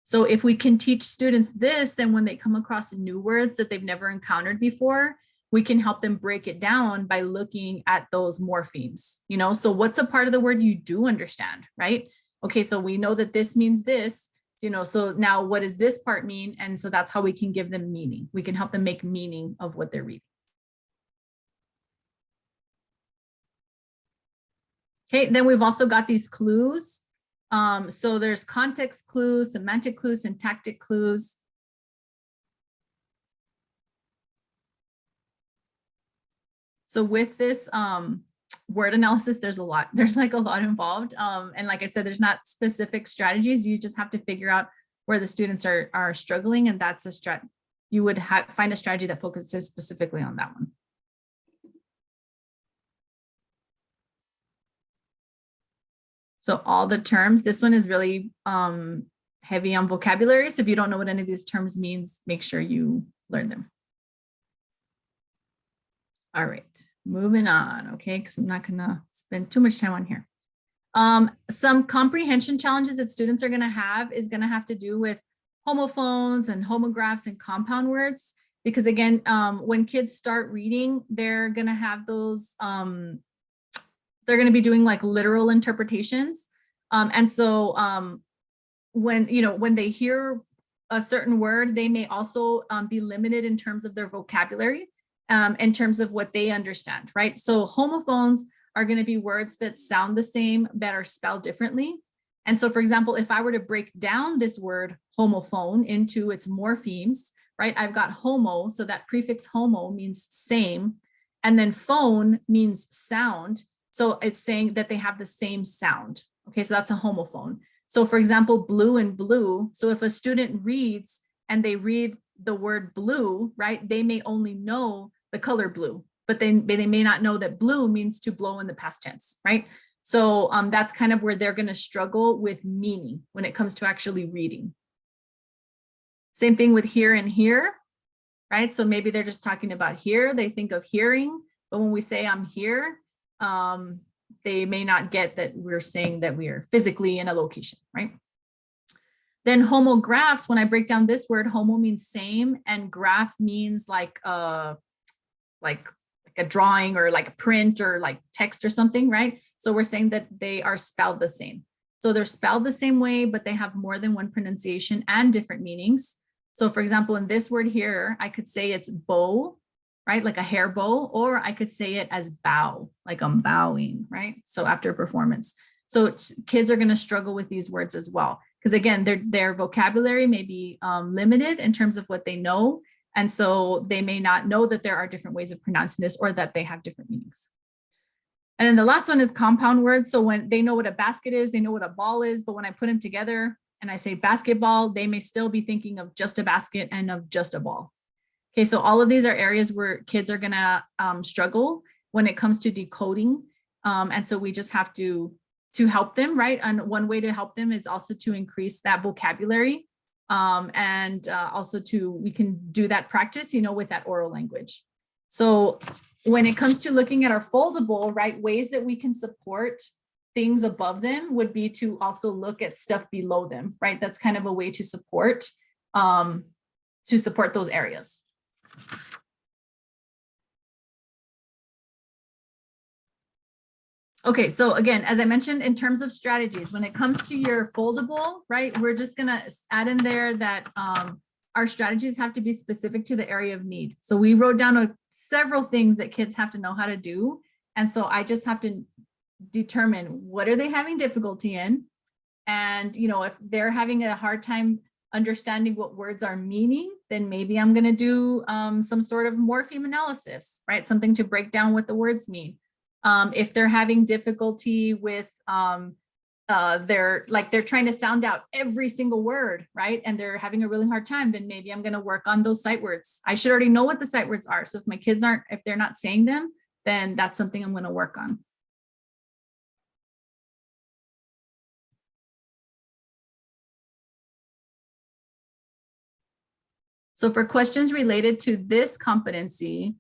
So if we can teach students this, then when they come across new words that they've never encountered before, we can help them break it down by looking at those morphemes, you know? So what's a part of the word you do understand, right? Okay, so we know that this means this, you know, so now what does this part mean? And so that's how we can give them meaning. We can help them make meaning of what they're reading. Okay, then we've also got these clues. So there's context clues, semantic clues, syntactic clues. So with this word analysis, there's like a lot involved. And like I said, there's not specific strategies. You just have to figure out where the students are struggling, and that's a strat. You would find a strategy that focuses specifically on that one. So all the terms, this one is really heavy on vocabulary. So if you don't know what any of these terms means, make sure you learn them. All right, moving on, okay, because I'm not gonna spend too much time on here. Some comprehension challenges that students are gonna have is gonna have to do with homophones and homographs and compound words, because again, when kids start reading, they're gonna have those, they're going to be doing like literal interpretations. And so when they hear a certain word, they may also be limited in terms of their vocabulary, in terms of what they understand, right? So homophones are going to be words that sound the same, but are spelled differently. And so, for example, if I were to break down this word homophone into its morphemes, right? I've got homo, so that prefix homo means same, and then phone means sound. So it's saying that they have the same sound. Okay, so that's a homophone. So for example, blue and blue. So if a student reads and they read the word blue, right, they may only know the color blue, but they may not know that blue means to blow in the past tense, right? So that's kind of where they're going to struggle with meaning when it comes to actually reading. Same thing with here and here, right? So maybe they're just talking about here. They think of hearing, but when we say I'm here, they may not get that we're saying that we are physically in a location, right? Then homographs, when I break down this word, homo means same and graph means like a drawing or like a print or like text or something, right? So we're saying that they are spelled the same. So they're spelled the same way, but they have more than one pronunciation and different meanings. So for example, in this word here, I could say it's bow, right? Like a hair bow, or I could say it as bow, like I'm bowing, right? So after a performance. So kids are going to struggle with these words as well. Because again, their vocabulary may be limited in terms of what they know. And so they may not know that there are different ways of pronouncing this or that they have different meanings. And then the last one is compound words. So when they know what a basket is, they know what a ball is, but when I put them together and I say basketball, they may still be thinking of just a basket and of just a ball. Okay, so all of these are areas where kids are gonna struggle when it comes to decoding. And so we just have to help them, right? And one way to help them is also to increase that vocabulary. And also we can do that practice, with that oral language. So when it comes to looking at our foldable, right, ways that we can support things above them would be to also look at stuff below them, right? That's kind of a way to support those areas. Okay, so again, as I mentioned, in terms of strategies, when it comes to your foldable, right, we're just gonna add in there that our strategies have to be specific to the area of need. So we wrote down several things that kids have to know how to do. And so I just have to determine what are they having difficulty in? And, if they're having a hard time understanding what words are meaning, then maybe I'm gonna do some sort of morpheme analysis, right? Something to break down what the words mean. If they're having difficulty with they're trying to sound out every single word, right? And they're having a really hard time, then maybe I'm going to work on those sight words. I should already know what the sight words are. So if my kids if they're not saying them, then that's something I'm going to work on. So for questions related to this competency,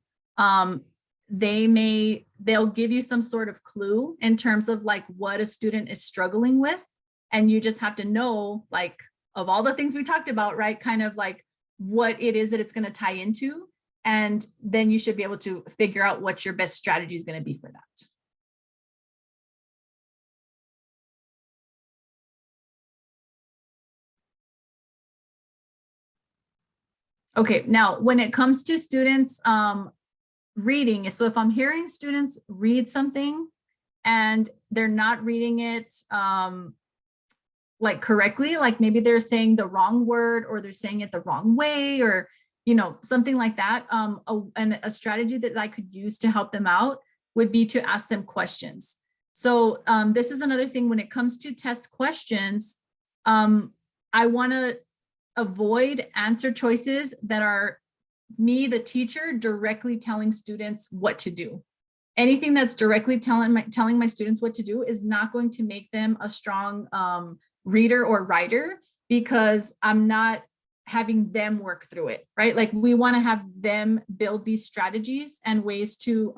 they'll give you some sort of clue in terms of like what a student is struggling with. And you just have to know, like, of all the things we talked about, right, kind of like what it is that it's going to tie into. And then you should be able to figure out what your best strategy is going to be for that. Okay, now when it comes to students reading, so if I'm hearing students read something and they're not reading it like correctly, like maybe they're saying the wrong word or they're saying it the wrong way or something like that, and a strategy that I could use to help them out would be to ask them questions. So this is another thing when it comes to test questions, I want to avoid answer choices that are me, the teacher, directly telling students what to do. Anything that's directly telling my students what to do is not going to make them a strong reader or writer, because I'm not having them work through it, right? Like we want to have them build these strategies and ways to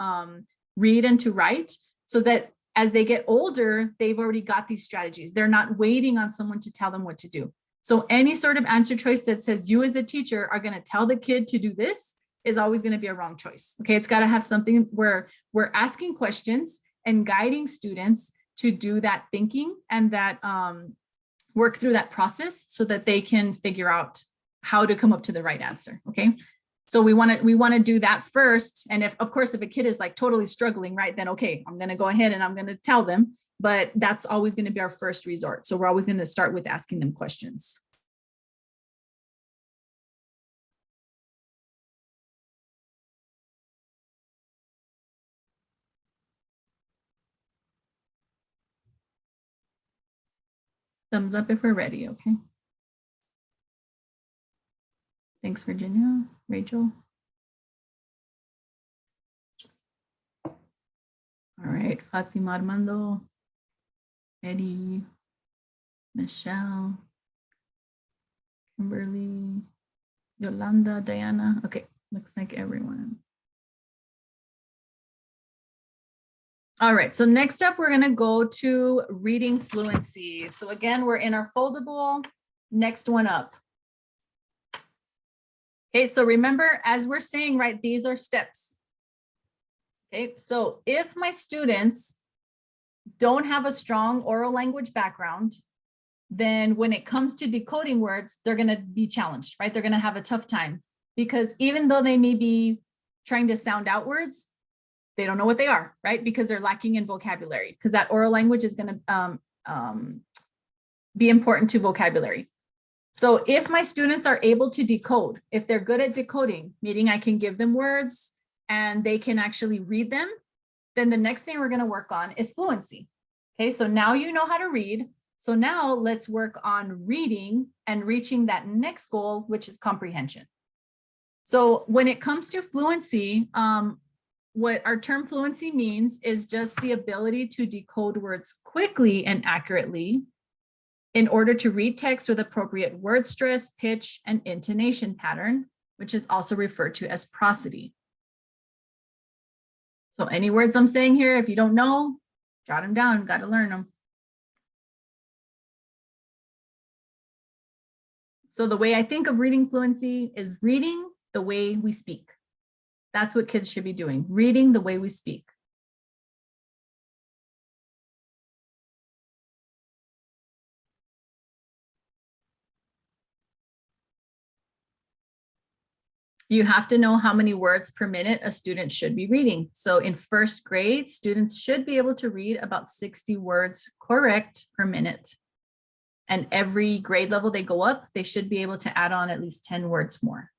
read and to write so that as they get older, they've already got these strategies. They're not waiting on someone to tell them what to do. So any sort of answer choice that says you as a teacher are going to tell the kid to do this is always going to be a wrong choice. Okay, it's got to have something where we're asking questions and guiding students to do that thinking and that work through that process so that they can figure out how to come up to the right answer. Okay, so we want to do that first. And if, of course, if a kid is like totally struggling, right, then okay, I'm going to go ahead and I'm going to tell them. But that's always going to be our first resort. So we're always going to start with asking them questions. Thumbs up if we're ready, okay? Thanks, Virginia. Rachel. All right, Fatima Armando, Eddie, Michelle, Kimberly, Yolanda, Diana. Okay, looks like everyone. All right, so next up, we're gonna go to reading fluency. So again, we're in our foldable, next one up. Okay, so remember, as we're saying, right, these are steps. Okay, so if my students don't have a strong oral language background, then when it comes to decoding words, they're gonna be challenged, right? They're gonna have a tough time because even though they may be trying to sound out words, they don't know what they are, right? Because they're lacking in vocabulary, because that oral language is going to be important to vocabulary. So if my students are able to decode, if they're good at decoding, meaning I can give them words and they can actually read them, then the next thing we're going to work on is fluency. Okay, so now you know how to read. So now let's work on reading and reaching that next goal, which is comprehension. So when it comes to fluency, what our term fluency means is just the ability to decode words quickly and accurately in order to read text with appropriate word stress, pitch, and intonation pattern, which is also referred to as prosody. So any words I'm saying here, if you don't know, jot them down, got to learn them. So the way I think of reading fluency is reading the way we speak. That's what kids should be doing, reading the way we speak. You have to know how many words per minute a student should be reading. So in first grade, students should be able to read about 60 words correct per minute. And every grade level they go up, they should be able to add on at least 10 words more.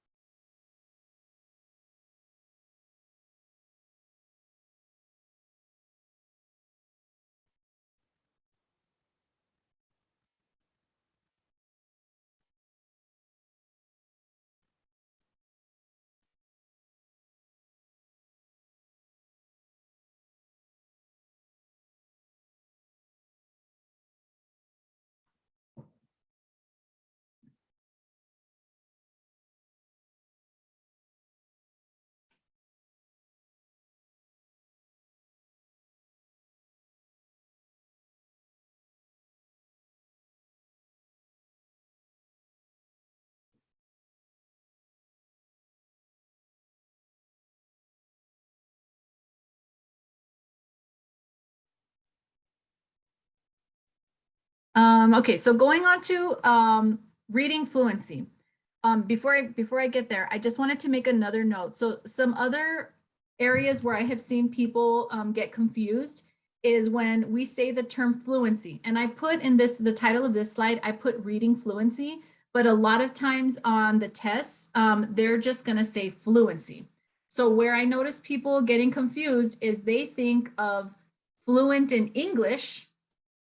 Okay, so going on to reading fluency. Before I get there, I just wanted to make another note. So some other areas where I have seen people get confused is when we say the term fluency. And I put in this, the title of this slide, I put reading fluency, but a lot of times on the tests, they're just gonna say fluency. So where I notice people getting confused is they think of fluent in English,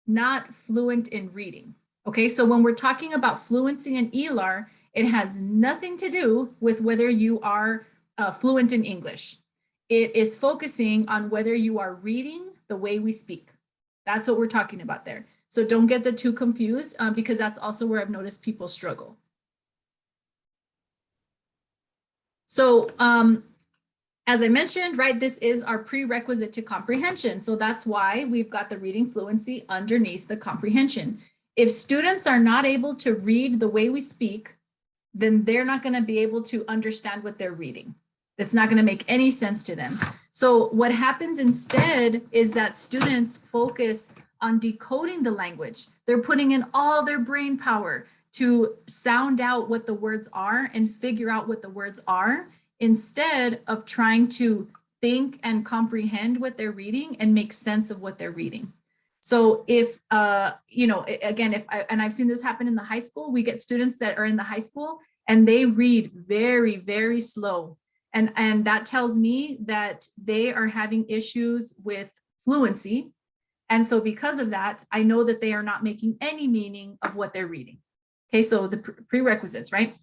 not fluent in reading. Okay, so when we're talking about fluency in ELAR, it has nothing to do with whether you are fluent in English. It is focusing on whether you are reading the way we speak. That's what we're talking about there. So don't get the two confused because that's also where I've noticed people struggle. So as I mentioned, right, this is our prerequisite to comprehension. So that's why we've got the reading fluency underneath the comprehension. If students are not able to read the way we speak, then they're not going to be able to understand what they're reading. It's not going to make any sense to them. So what happens instead is that students focus on decoding the language. They're putting in all their brain power to sound out what the words are and figure out what the words are, instead of trying to think and comprehend what they're reading and make sense of what they're reading. So if, you know, again, and I've seen this happen in the high school, we get students that are in the high school and they read very, very slow. And that tells me that they are having issues with fluency. And so because of that, I know that they are not making any meaning of what they're reading. Okay, so the prerequisites, right?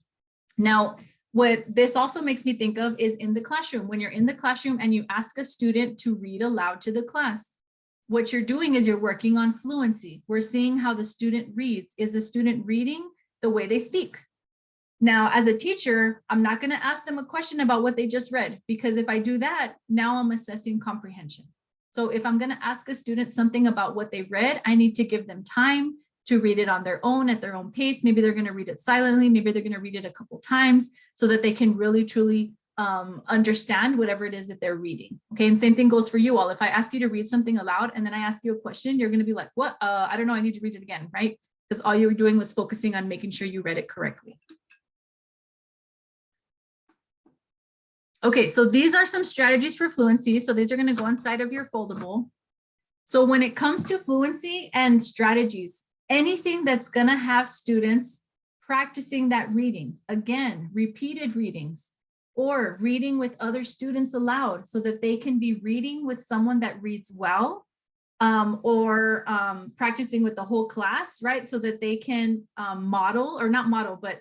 Now, what this also makes me think of is in the classroom. When you're in the classroom and you ask a student to read aloud to the class, what you're doing is you're working on fluency. We're seeing how the student reads. Is the student reading the way they speak? Now, as a teacher, I'm not going to ask them a question about what they just read, because if I do that, now I'm assessing comprehension. So if I'm going to ask a student something about what they read, I need to give them time to read it on their own at their own pace. Maybe they're going to read it silently. Maybe they're going to read it a couple times so that they can really, truly understand whatever it is that they're reading. Okay, and same thing goes for you all. If I ask you to read something aloud and then I ask you a question, you're going to be like, what? I don't know, I need to read it again, right? Because all you were doing was focusing on making sure you read it correctly. Okay, so these are some strategies for fluency. So these are going to go inside of your foldable. So when it comes to fluency and strategies, anything that's going to have students practicing that reading, again, repeated readings, or reading with other students aloud so that they can be reading with someone that reads well, or practicing with the whole class, right? So that they can model, or not model, but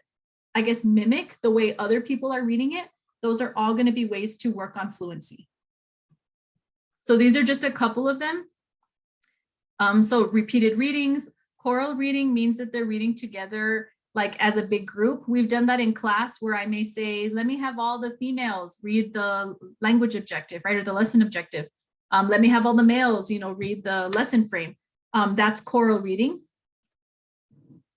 I guess mimic the way other people are reading it. Those are all going to be ways to work on fluency. So these are just a couple of them. So repeated readings, choral reading means that they're reading together like as a big group. We've done that in class where I may say, let me have all the females read the language objective, right? Or the lesson objective. Let me have all the males, read the lesson frame. That's choral reading.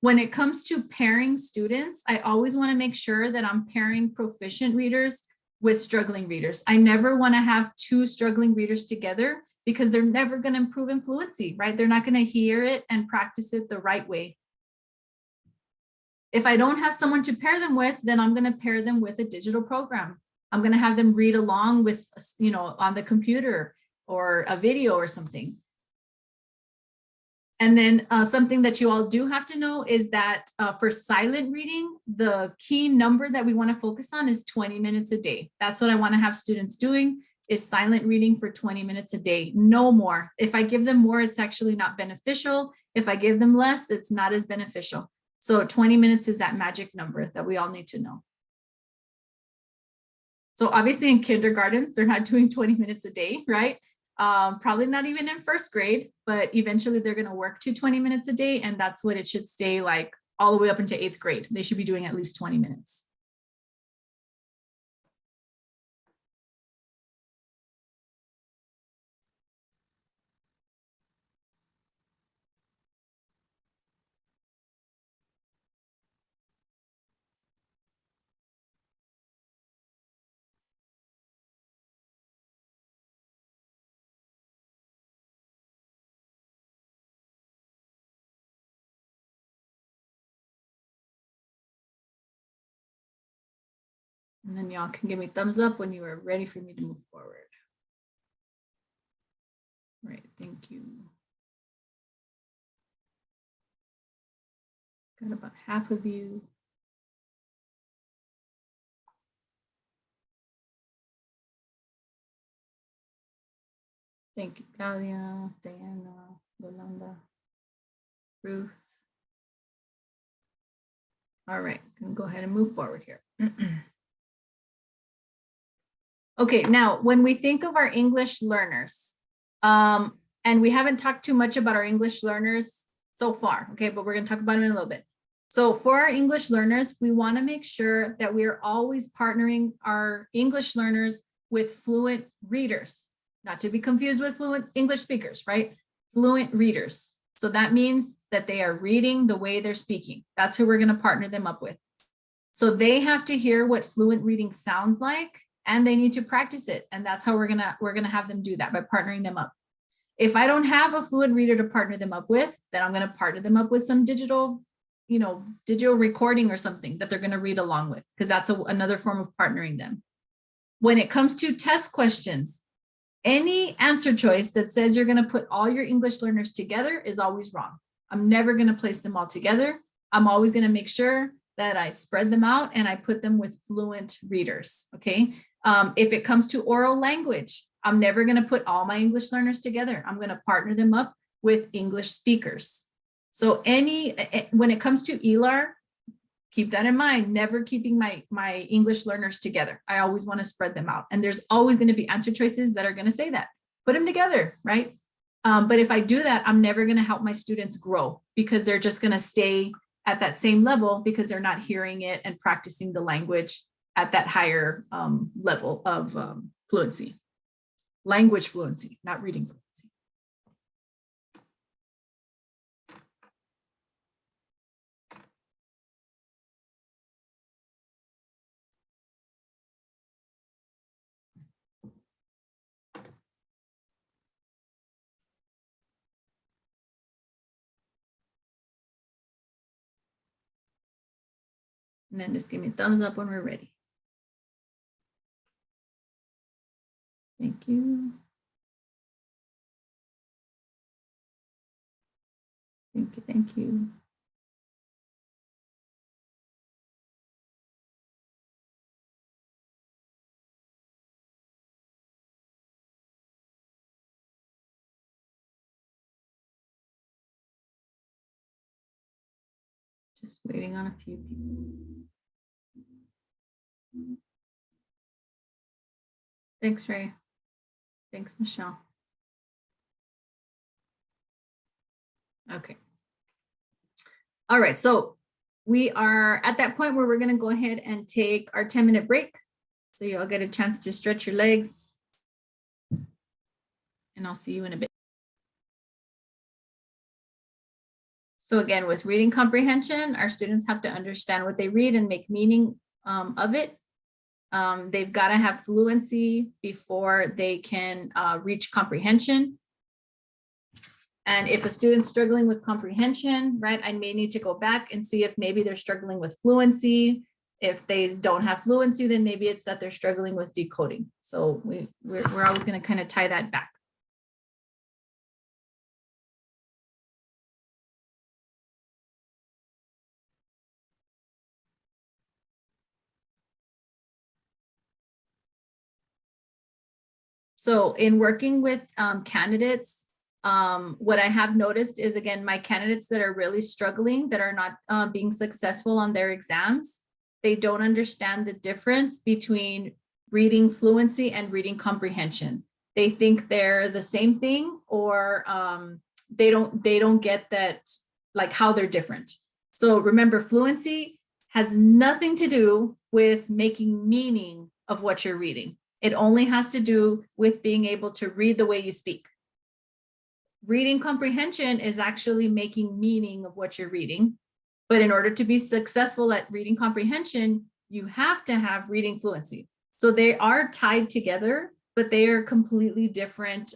When it comes to pairing students, I always want to make sure that I'm pairing proficient readers with struggling readers. I never want to have two struggling readers together because they're never going to improve in fluency, right? They're not going to hear it and practice it the right way. If I don't have someone to pair them with, then I'm going to pair them with a digital program. I'm going to have them read along with, on the computer or a video or something. And then something that you all do have to know is that for silent reading, the key number that we want to focus on is 20 minutes a day. That's what I want to have students doing, is silent reading for 20 minutes a day, no more. If I give them more, it's actually not beneficial. If I give them less, it's not as beneficial. So 20 minutes is that magic number that we all need to know. So obviously in kindergarten, they're not doing 20 minutes a day, right? Probably not even in first grade, but eventually they're going to work to 20 minutes a day. And that's what it should stay like all the way up into 8th grade. They should be doing at least 20 minutes. And then y'all can give me thumbs up when you are ready for me to move forward. Right, thank you. Got about half of you. Thank you, Galia, Diana, Yolanda, Ruth. All right, can go ahead and move forward here. Okay, now when we think of our English learners, and we haven't talked too much about our English learners so far, okay, but we're going to talk about it in a little bit. So for our English learners, we want to make sure that we are always partnering our English learners with fluent readers, not to be confused with fluent English speakers, right? Fluent readers. So that means that they are reading the way they're speaking. That's who we're going to partner them up with. So they have to hear what fluent reading sounds like, and they need to practice it. And that's how we're gonna have them do that, by partnering them up. If I don't have a fluent reader to partner them up with, then I'm going to partner them up with some digital, digital recording or something that they're going to read along with, because that's another form of partnering them. When it comes to test questions, any answer choice that says you're going to put all your English learners together is always wrong. I'm never going to place them all together. I'm always going to make sure that I spread them out and I put them with fluent readers, okay? If it comes to oral language, I'm never going to put all my English learners together. I'm going to partner them up with English speakers. So when it comes to ELAR, keep that in mind, never keeping my English learners together. I always want to spread them out. And there's always going to be answer choices that are going to say that. Put them together, right? But if I do that, I'm never going to help my students grow, because they're just going to stay at that same level because they're not hearing it and practicing the language at that higher level of fluency. Language fluency, not reading fluency. And then just give me a thumbs up when we're ready. Thank you. Thank you, thank you. Just waiting on a few people. Thanks, Ray. Thanks, Michelle. Okay. All right, so we are at that point where we're going to go ahead and take our 10-minute break. So you'll get a chance to stretch your legs. And I'll see you in a bit. So again, with reading comprehension, our students have to understand what they read and make meaning of it. They've got to have fluency before they can reach comprehension. And if a student's struggling with comprehension, right, I may need to go back and see if maybe they're struggling with fluency. If they don't have fluency, then maybe it's that they're struggling with decoding. So we're always going to kind of tie that back. So in working with candidates, what I have noticed is, again, my candidates that are really struggling, that are not being successful on their exams, they don't understand the difference between reading fluency and reading comprehension. They think they're the same thing, or they don't get that, like how they're different. So remember, fluency has nothing to do with making meaning of what you're reading. It only has to do with being able to read the way you speak. Reading comprehension is actually making meaning of what you're reading. But in order to be successful at reading comprehension, you have to have reading fluency. So they are tied together, but they are completely different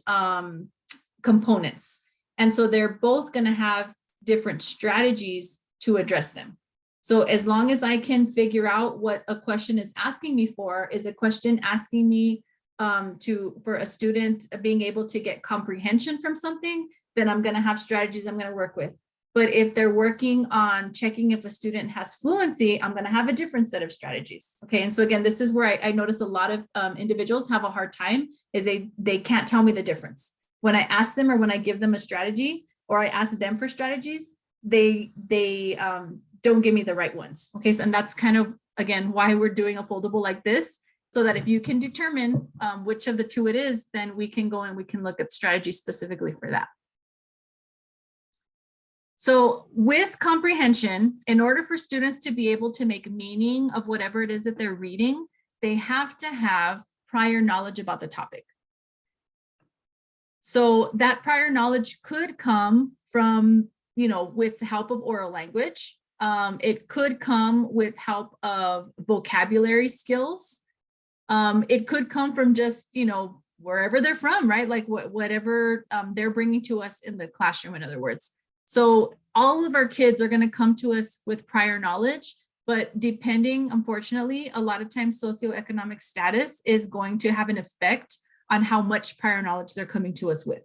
components. And so they're both going to have different strategies to address them. So as long as I can figure out what a question is asking me for, is a question asking me for a student being able to get comprehension from something, then I'm going to have strategies I'm going to work with. But if they're working on checking if a student has fluency, I'm going to have a different set of strategies. Okay. And so again, this is where I notice a lot of individuals have a hard time, is they can't tell me the difference. When I ask them, or when I give them a strategy, or I ask them for strategies, they don't give me the right ones. Okay. So, and that's kind of, again, why we're doing a foldable like this, so that if you can determine which of the two it is, then we can go and we can look at strategy specifically for that. So with comprehension, in order for students to be able to make meaning of whatever it is that they're reading, they have to have prior knowledge about the topic. So that prior knowledge could come from, with the help of oral language. It could come with help of vocabulary skills. It could come from just, wherever they're from, right? Like whatever they're bringing to us in the classroom, in other words. So all of our kids are going to come to us with prior knowledge, but depending, unfortunately, a lot of times socioeconomic status is going to have an effect on how much prior knowledge they're coming to us with.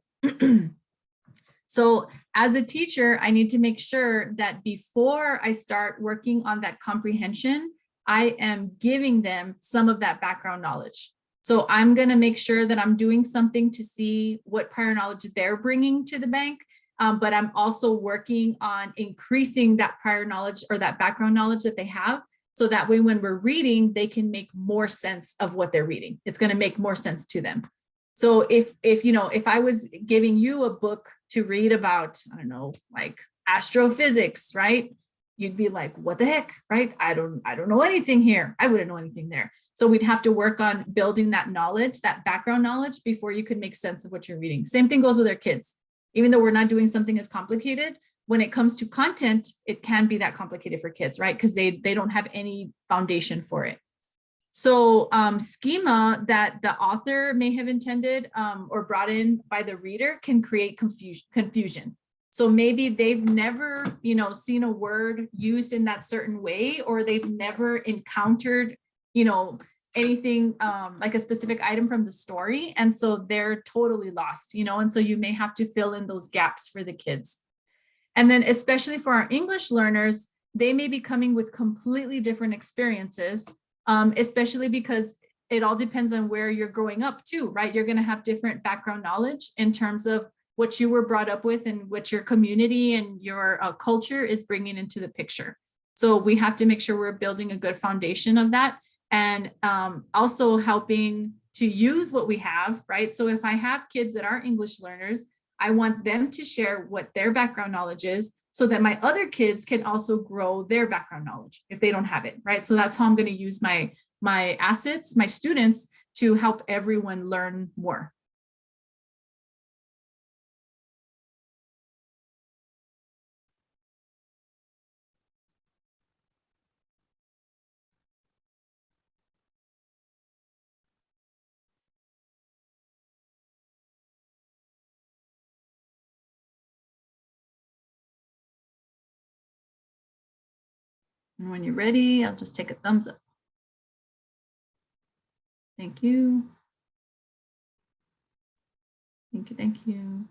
So as a teacher, I need to make sure that before I start working on that comprehension, I am giving them some of that background knowledge. So I'm going to make sure that I'm doing something to see what prior knowledge they're bringing to the bank. But I'm also working on increasing that prior knowledge, or that background knowledge that they have. So that way, when we're reading, they can make more sense of what they're reading. It's going to make more sense to them. So if I was giving you a book to read about, I don't know, like astrophysics, right? you'd be like, what the heck, right? I don't know anything here. I wouldn't know anything there. So we'd have to work on building that knowledge, that background knowledge, before you could make sense of what you're reading. Same thing goes with our kids. Even though we're not doing something as complicated, when it comes to content, it can be that complicated for kids, right? Because they don't have any foundation for it. So schema that the author may have intended or brought in by the reader can create confusion. So maybe they've never, seen a word used in that certain way, or they've never encountered, anything like a specific item from the story. And so they're totally lost, and so you may have to fill in those gaps for the kids. And then especially for our English learners, they may be coming with completely different experiences, especially because it all depends on where you're growing up too, right? You're going to have different background knowledge in terms of what you were brought up with and what your community and your culture is bringing into the picture. So we have to make sure we're building a good foundation of that, and also helping to use what we have, right? So if I have kids that are English learners, I want them to share what their background knowledge is so that my other kids can also grow their background knowledge if they don't have it, right? So that's how I'm going to use my assets, my students, to help everyone learn more. And when you're ready, I'll just take a thumbs up. Thank you. Thank you, thank you.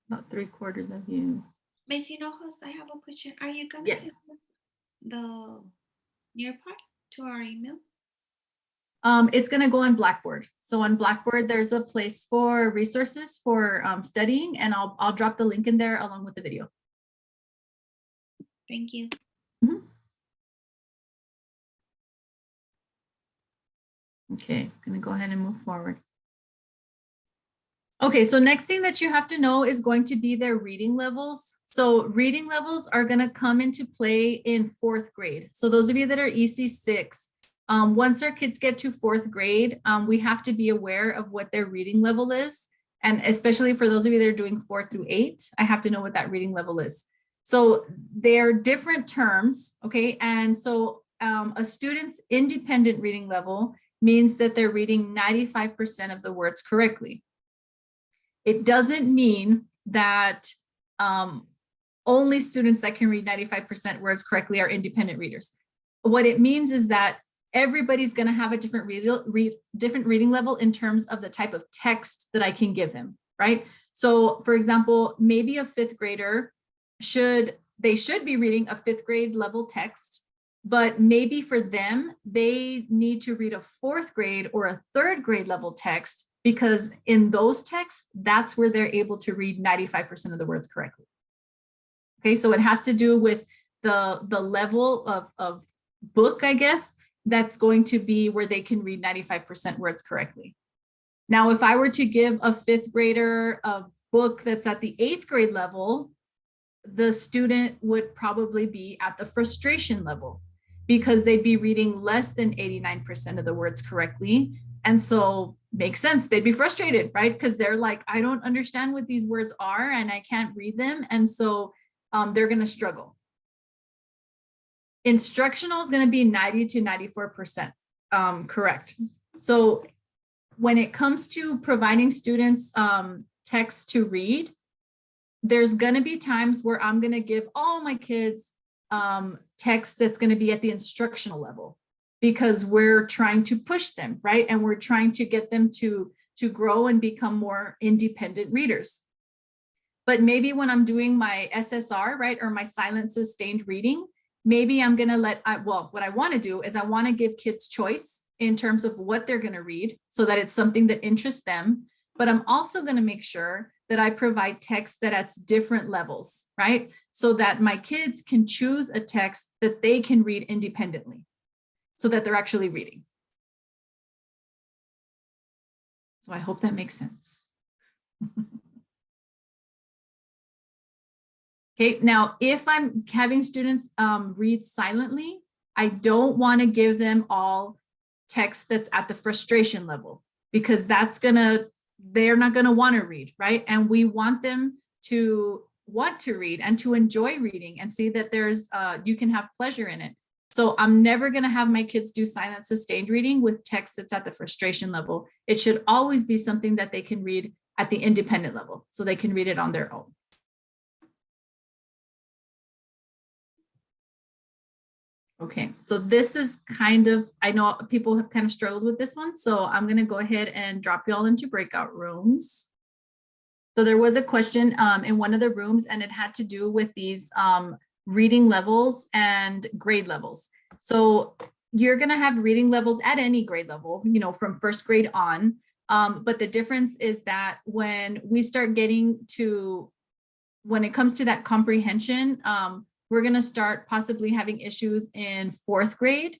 About 3/4 of you. Miss Hinojos, I have a question. Are you gonna Yes. send us the Nearpod to our email? It's going to go on Blackboard. So on Blackboard, there's a place for resources for studying, and I'll drop the link in there along with the video. Thank you. Okay, going to go ahead and move forward. Okay, so next thing that you have to know is going to be their reading levels. So reading levels are going to come into play in 4th grade. So those of you that are EC-6, once our kids get to 4th grade, we have to be aware of what their reading level is. And especially for those of you that are doing 4 through 8, I have to know what that reading level is. So they're different terms, okay? And so a student's independent reading level means that they're reading 95% of the words correctly. It doesn't mean that only students that can read 95% words correctly are independent readers. What it means is that everybody's going to have a different reading level in terms of the type of text that I can give them, right? So for example, maybe a 5th grader should be reading a 5th grade level text, but maybe for them, they need to read a 4th grade or a 3rd grade level text, because in those texts, that's where they're able to read 95% of the words correctly. Okay, so it has to do with the level of book, I guess, that's going to be where they can read 95% words correctly. Now, if I were to give a 5th grader a book that's at the 8th grade level, the student would probably be at the frustration level, because they'd be reading less than 89% of the words correctly. And so makes sense, they'd be frustrated, right? Because they're like, I don't understand what these words are and I can't read them. And so they're going to struggle. Instructional is going to be 90 to 94% correct. So when it comes to providing students text to read, there's going to be times where I'm going to give all my kids text that's going to be at the instructional level, because we're trying to push them, right? And we're trying to get them to grow and become more independent readers. But maybe when I'm doing my SSR, right, or my silent sustained reading, maybe I'm going to what I want to do is I want to give kids choice in terms of what they're going to read so that it's something that interests them. But I'm also going to make sure that I provide text that at different levels, right? So that my kids can choose a text that they can read independently, so that they're actually reading. So I hope that makes sense. Okay, now if I'm having students read silently, I don't want to give them all text that's at the frustration level, because they're not gonna want to read, right? And we want them to want to read and to enjoy reading and see that you can have pleasure in it. So I'm never gonna have my kids do silent sustained reading with text that's at the frustration level. It should always be something that they can read at the independent level, so they can read it on their own. Okay, so this is kind of, I know people have kind of struggled with this one, so I'm going to go ahead and drop you all into breakout rooms. So there was a question in one of the rooms, and it had to do with these reading levels and grade levels. So you're going to have reading levels at any grade level, you know, from first grade on. But the difference is that when we start getting to, when it comes to that comprehension, we're going to start possibly having issues in fourth grade,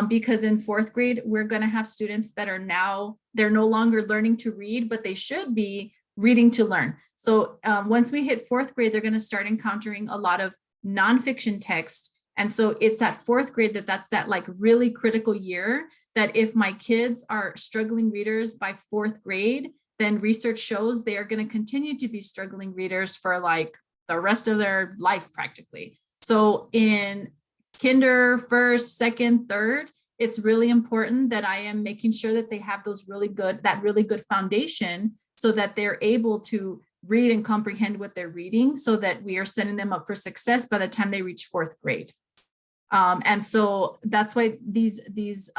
because in fourth grade, we're going to have students that are they're no longer learning to read, but they should be reading to learn. So once we hit fourth grade, they're going to start encountering a lot of nonfiction text. And so it's at fourth grade that's that like really critical year, that if my kids are struggling readers by fourth grade, then research shows they are going to continue to be struggling readers for like the rest of their life practically. So in kinder, first, second, third, it's really important that I am making sure that they have that really good foundation, so that they're able to read and comprehend what they're reading, so that we are setting them up for success by the time they reach fourth grade. And so that's why these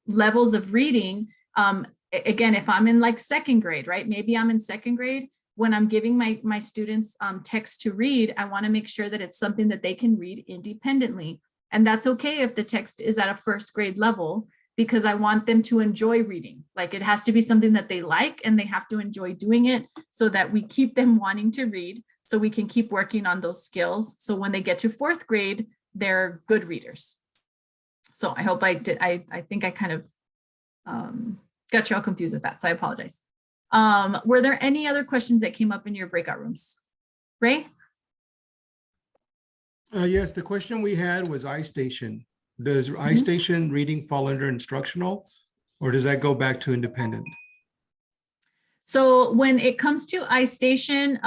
levels of reading, again, if I'm in like second grade, right? Maybe I'm in second grade, when I'm giving my students text to read, I want to make sure that it's something that they can read independently. And that's okay if the text is at a first grade level, because I want them to enjoy reading. Like, it has to be something that they like, and they have to enjoy doing it, so that we keep them wanting to read, so we can keep working on those skills. So when they get to fourth grade, they're good readers. So I hope I did. I think I kind of got you all confused with that, so I apologize. Were there any other questions that came up in your breakout rooms? Ray? Yes, the question we had was Istation. Does Istation reading fall under instructional, or does that go back to independent? So when it comes to Istation,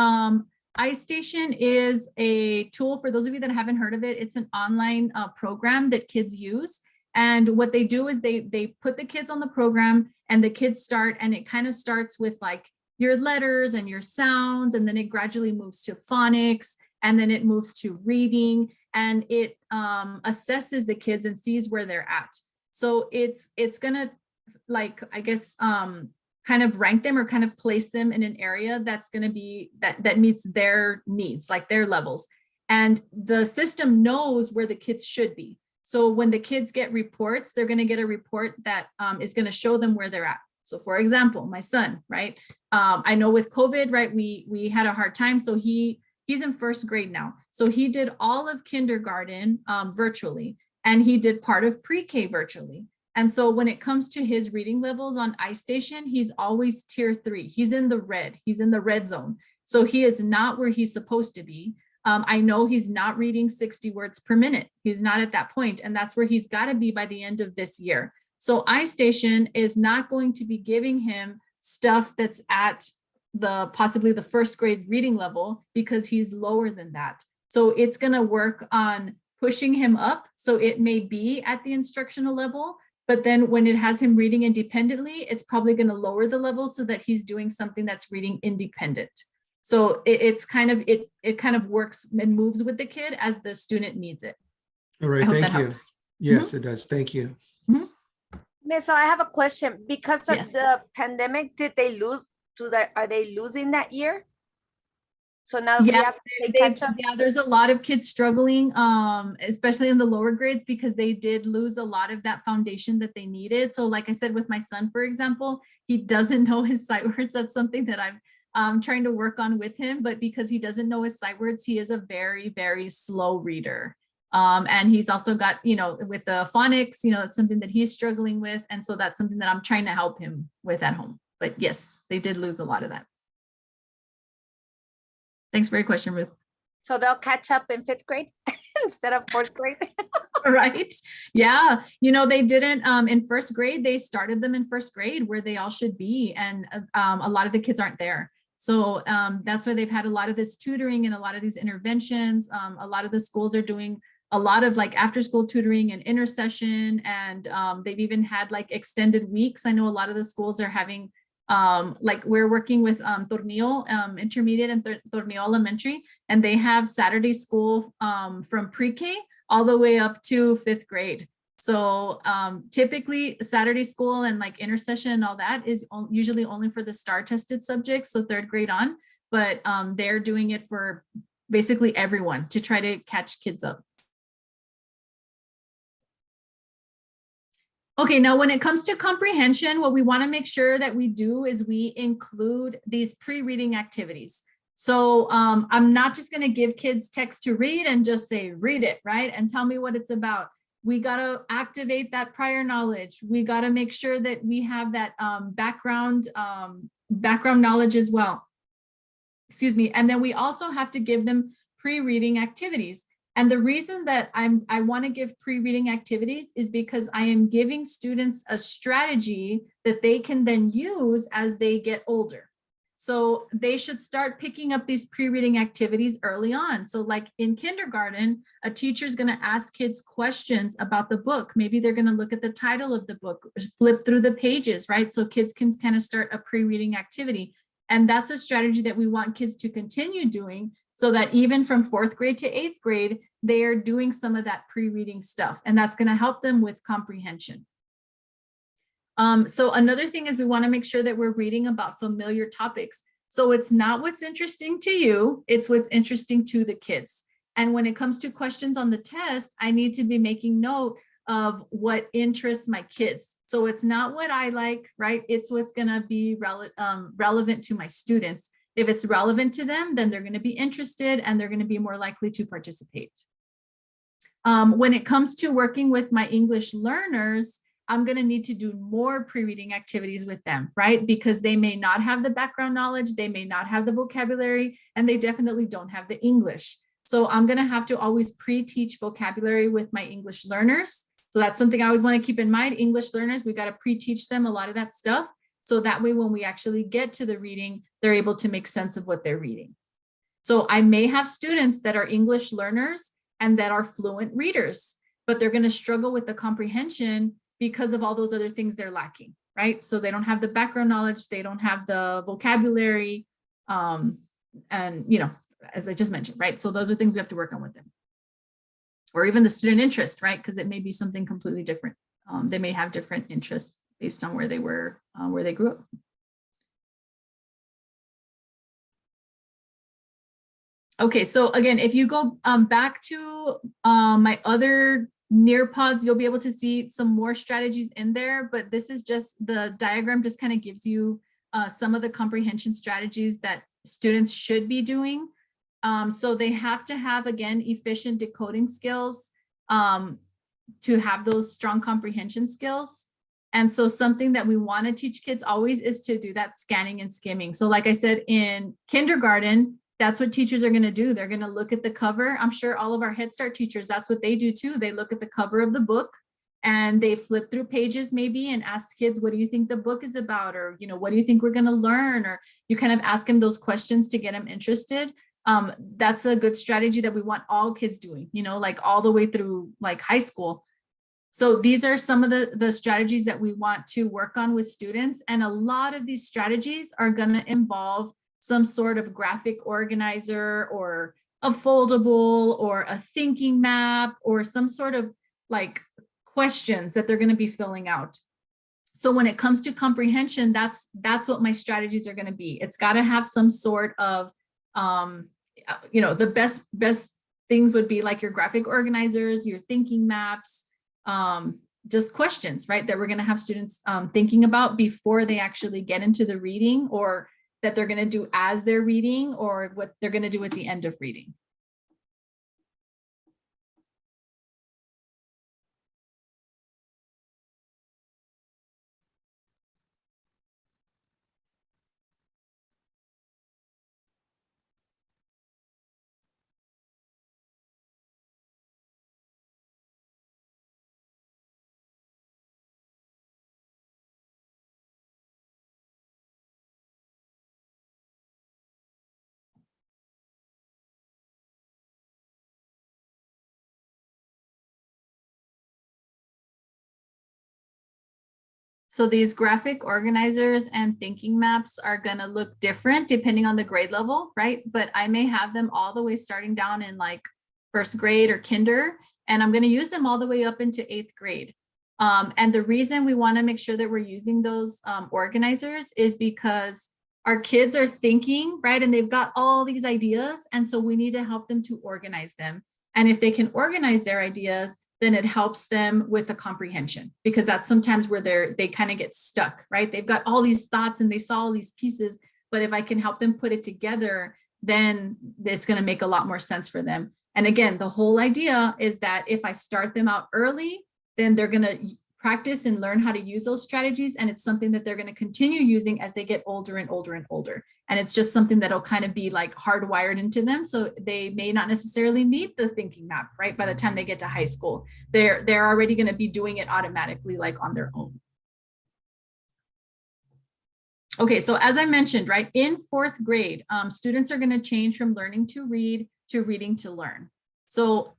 Istation is a tool, for those of you that haven't heard of it. It's an online program that kids use. And what they do is they put the kids on the program, and the kids start, and it kind of starts with like your letters and your sounds, and then it gradually moves to phonics, and then it moves to reading, and it assesses the kids and sees where they're at. So it's gonna, like, I guess, kind of rank them, or kind of place them in an area that's gonna be, that meets their needs, like their levels. And the system knows where the kids should be. So when the kids get reports, they're going to get a report that is going to show them where they're at. So for example, my son, right? I know with COVID, right, we had a hard time. So he's in first grade now. So he did all of kindergarten virtually, and he did part of pre-K virtually. And so when it comes to his reading levels on Istation, he's always tier 3. He's in the red. He's in the red zone. So he is not where he's supposed to be. I know he's not reading 60 words per minute. He's not at that point, and that's where he's got to be by the end of this year. So Istation is not going to be giving him stuff that's at possibly the first grade reading level, because he's lower than that. So it's going to work on pushing him up. So it may be at the instructional level, but then when it has him reading independently, it's probably going to lower the level, so that he's doing something that's reading independent. So it kind of works and moves with the kid as the student needs it. All right, I hope thank that you. helps. Yes, it does. Thank you. Miss, so I have a question. Because of Yes. the pandemic, did they lose are they losing that year? So now we Yeah, have to play catch up? yeah, there's a lot of kids struggling, especially in the lower grades, because they did lose a lot of that foundation that they needed. So like I said, with my son, for example, he doesn't know his sight words. That's something that I'm trying to work on with him, but because he doesn't know his sight words, he is a very, very slow reader. And he's also got, with the phonics, that's something that he's struggling with. And so that's something that I'm trying to help him with at home. But yes, they did lose a lot of that. Thanks for your question, Ruth. So they'll catch up in 5th grade instead of 4th grade. Right. Yeah. You know, they didn't in 1st grade, they started them in 1st grade where they all should be. And a lot of the kids aren't there. So that's why they've had a lot of this tutoring and a lot of these interventions. A lot of the schools are doing a lot of like after school tutoring and intercession. And they've even had like extended weeks. I know a lot of the schools are having like we're working with Tornillo Intermediate and Tornillo Elementary, and they have Saturday school from pre-K all the way up to 5th grade. So typically Saturday school and like intercession and all that is usually only for the STAR tested subjects, so 3rd grade on, but they're doing it for basically everyone to try to catch kids up. Okay, now when it comes to comprehension, what we want to make sure that we do is we include these pre-reading activities. So I'm not just going to give kids text to read and just say, read it, right? And tell me what it's about. We got to activate that prior knowledge. We got to make sure that we have that background knowledge as well. Excuse me. And then we also have to give them pre-reading activities. And the reason that I want to give pre-reading activities is because I am giving students a strategy that they can then use as they get older. So they should start picking up these pre-reading activities early on. So like in kindergarten, a teacher is going to ask kids questions about the book. Maybe they're going to look at the title of the book, flip through the pages, right? So kids can kind of start a pre-reading activity. And that's a strategy that we want kids to continue doing, so that even from 4th grade to 8th grade, they are doing some of that pre-reading stuff. And that's going to help them with comprehension. So another thing is we want to make sure that we're reading about familiar topics. So it's not what's interesting to you, it's what's interesting to the kids. And when it comes to questions on the test, I need to be making note of what interests my kids. So it's not what I like, right? It's what's going to be relevant to my students. If it's relevant to them, then they're going to be interested and they're going to be more likely to participate. When it comes to working with my English learners, I'm going to need to do more pre-reading activities with them, right? Because they may not have the background knowledge, they may not have the vocabulary, and they definitely don't have the English. So I'm going to have to always pre-teach vocabulary with my English learners. So that's something I always want to keep in mind. English learners, we got to pre-teach them a lot of that stuff. So that way, when we actually get to the reading, they're able to make sense of what they're reading. So I may have students that are English learners and that are fluent readers, but they're going to struggle with the comprehension because of all those other things they're lacking, right? So they don't have the background knowledge, they don't have the vocabulary, and you know, as I just mentioned, right? So those are things we have to work on with them. Or even the student interest, right? Because it may be something completely different. They may have different interests based on where they were, where they grew up. Okay, so again, if you go back to my other Nearpods, you'll be able to see some more strategies in there, but this is just the diagram just kind of gives you some of the comprehension strategies that students should be doing. So they have to have, again, efficient decoding skills to have those strong comprehension skills. And so something that we want to teach kids always is to do that scanning and skimming. So like I said, in kindergarten, that's what teachers are going to do. They're going to look at the cover. I'm sure all of our Head Start teachers, that's what they do too. They look at the cover of the book and they flip through pages maybe and ask kids, what do you think the book is about? Or, you know, what do you think we're going to learn? Or you kind of ask them those questions to get them interested. That's a good strategy that we want all kids doing, you know, like all the way through like high school. So these are some of the strategies that we want to work on with students. And a lot of these strategies are going to involve some sort of graphic organizer or a foldable or a thinking map or some sort of like questions that they're going to be filling out. So when it comes to comprehension, that's what my strategies are going to be. It's got to have some sort of, you know, the best things would be like your graphic organizers, your thinking maps, just questions, right? That we're going to have students thinking about before they actually get into the reading, or that they're going to do as they're reading, or what they're going to do at the end of reading. So these graphic organizers and thinking maps are going to look different depending on the grade level, right? But I may have them all the way starting down in like first grade or kinder, and I'm going to use them all the way up into 8th grade. And the reason we want to make sure that we're using those organizers is because our kids are thinking, right? And they've got all these ideas. And so we need to help them to organize them. And if they can organize their ideas, then it helps them with the comprehension, because that's sometimes where they kind of get stuck, right? They've got all these thoughts and they saw all these pieces, but if I can help them put it together, then it's going to make a lot more sense for them. And again, the whole idea is that if I start them out early, then they're going to practice and learn how to use those strategies. And it's something that they're going to continue using as they get older and older and older. And it's just something that'll kind of be like hardwired into them. So they may not necessarily need the thinking map, right? By the time they get to high school, they're already going to be doing it automatically, like on their own. Okay, so as I mentioned, right, in 4th grade, students are going to change from learning to read to reading to learn. So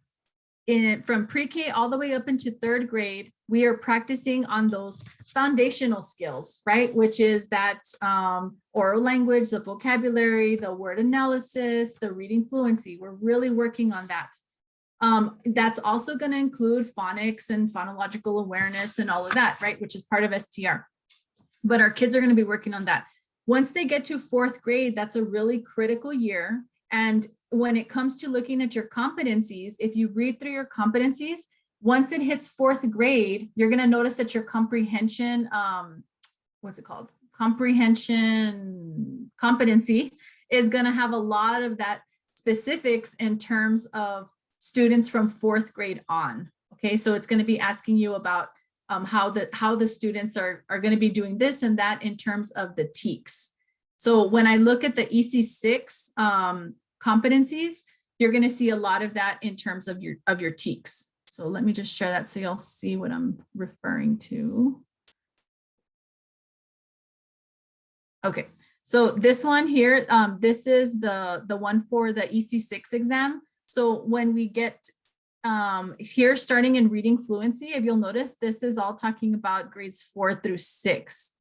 from pre-K all the way up into 3rd grade, we are practicing on those foundational skills, right? Which is that oral language, the vocabulary, the word analysis, the reading fluency. We're really working on that. That's also going to include phonics and phonological awareness and all of that, right? Which is part of STR. But our kids are going to be working on that. Once they get to 4th grade, that's a really critical year. And when it comes to looking at your competencies, if you read through your competencies, once it hits 4th grade, you're going to notice that your comprehension, what's it called? Comprehension competency is going to have a lot of that specifics in terms of students from 4th grade on. Okay, so it's going to be asking you about how the students are going to be doing this and that in terms of the TEXES. So when I look at the EC-6 competencies, you're going to see a lot of that in terms of your TEXES. So let me just share that so you'll see what I'm referring to. Okay, so this one here, this is the one for the EC-6 exam. So when we get here, starting in reading fluency, if you'll notice, this is all talking about grades 4 through 6.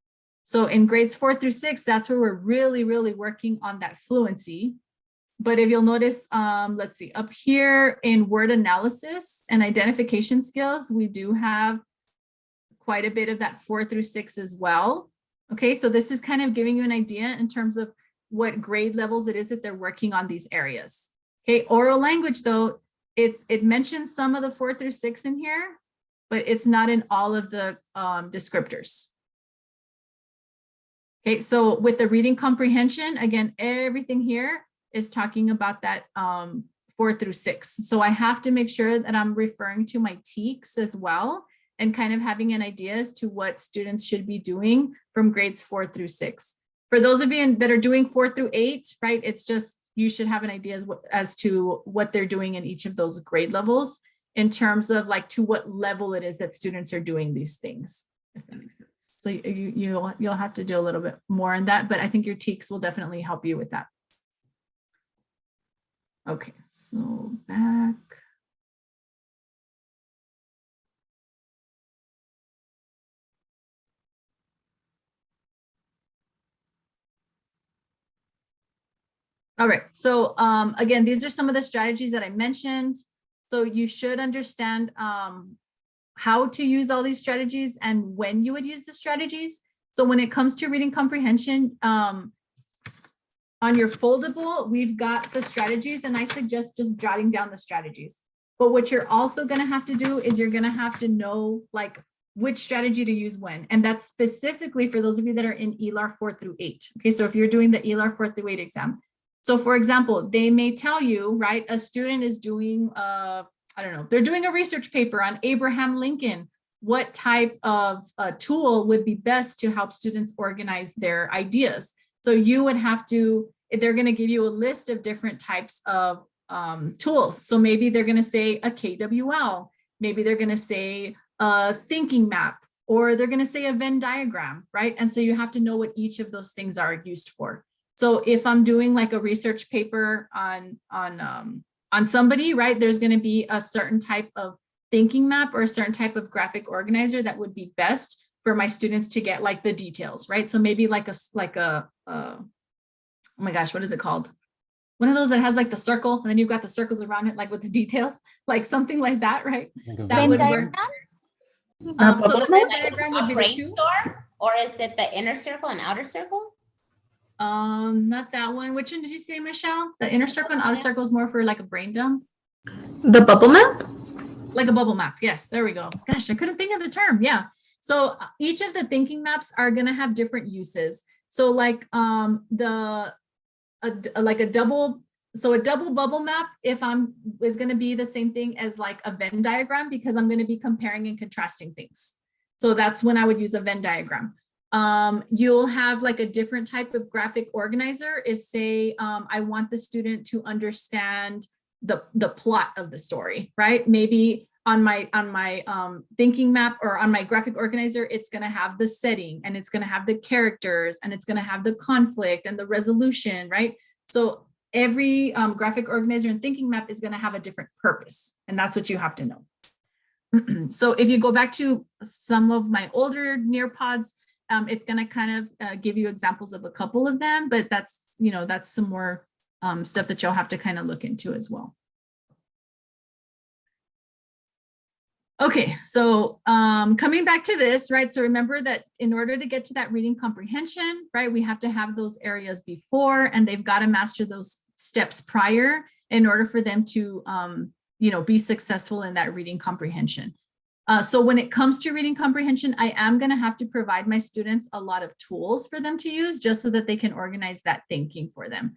So in grades 4 through 6, that's where we're really, really working on that fluency. But if you'll notice, let's see, up here in word analysis and identification skills, we do have quite a bit of that 4 through 6 as well. Okay, so this is kind of giving you an idea in terms of what grade levels it is that they're working on these areas. Okay, oral language though, it mentions some of the 4 through 6 in here, but it's not in all of the descriptors. Okay, so with the reading comprehension, again, everything here is talking about that 4 through 6. So I have to make sure that I'm referring to my TEXES as well and kind of having an idea as to what students should be doing from grades 4 through 6. For those of you that are doing 4 through 8, right, it's just you should have an idea as to what they're doing in each of those grade levels in terms of like to what level it is that students are doing these things, if that makes sense. So you'll have to do a little bit more on that, but I think your TEXES will definitely help you with that. Okay, so back. All right, so again, these are some of the strategies that I mentioned. So you should understand how to use all these strategies and when you would use the strategies. So when it comes to reading comprehension, on your foldable, we've got the strategies, and I suggest just jotting down the strategies. But what you're also going to have to do is you're going to have to know like which strategy to use when. And that's specifically for those of you that are in ELAR 4 through 8. Okay, so if you're doing the ELAR 4 through 8 exam. So for example, they may tell you, right, a student is doing, I don't know, they're doing a research paper on Abraham Lincoln. What type of tool would be best to help students organize their ideas? So you would have to, they're going to give you a list of different types of tools. So maybe they're going to say a KWL, maybe they're going to say a thinking map, or they're going to say a Venn diagram, right? And so you have to know what each of those things are used for. So if I'm doing like a research paper on somebody, right, there's going to be a certain type of thinking map or a certain type of graphic organizer that would be best for my students to get like the details, right? So maybe like oh my gosh, what is it called? One of those that has like the circle and then you've got the circles around it, like with the details, like something like that, right? That Venn would work. diagrams? So the Venn Like diagram a would be the two. brainstorm? Or is it the inner circle and outer circle? Not that one. Which one did you say, Michelle? The inner circle and outer circle is more for like a brain dump. The bubble map? Like a bubble map. Yes, there we go. Gosh, I couldn't think of the term. Yeah. So each of the thinking maps are going to have different uses. So like like a double bubble map, is going to be the same thing as like a Venn diagram, because I'm going to be comparing and contrasting things. So that's when I would use a Venn diagram. You'll have like a different type of graphic organizer if, say, I want the student to understand the plot of the story, right? Maybe on my thinking map or on my graphic organizer, it's going to have the setting and it's going to have the characters and it's going to have the conflict and the resolution, right? So every graphic organizer and thinking map is going to have a different purpose, and that's what you have to know. So if you go back to some of my older Nearpods, it's going to kind of give you examples of a couple of them, but that's some more stuff that you'll have to kind of look into as well. Okay, so coming back to this, right? So remember that in order to get to that reading comprehension, right, we have to have those areas before, and they've got to master those steps prior in order for them to, be successful in that reading comprehension. So when it comes to reading comprehension, I am going to have to provide my students a lot of tools for them to use just so that they can organize that thinking for them.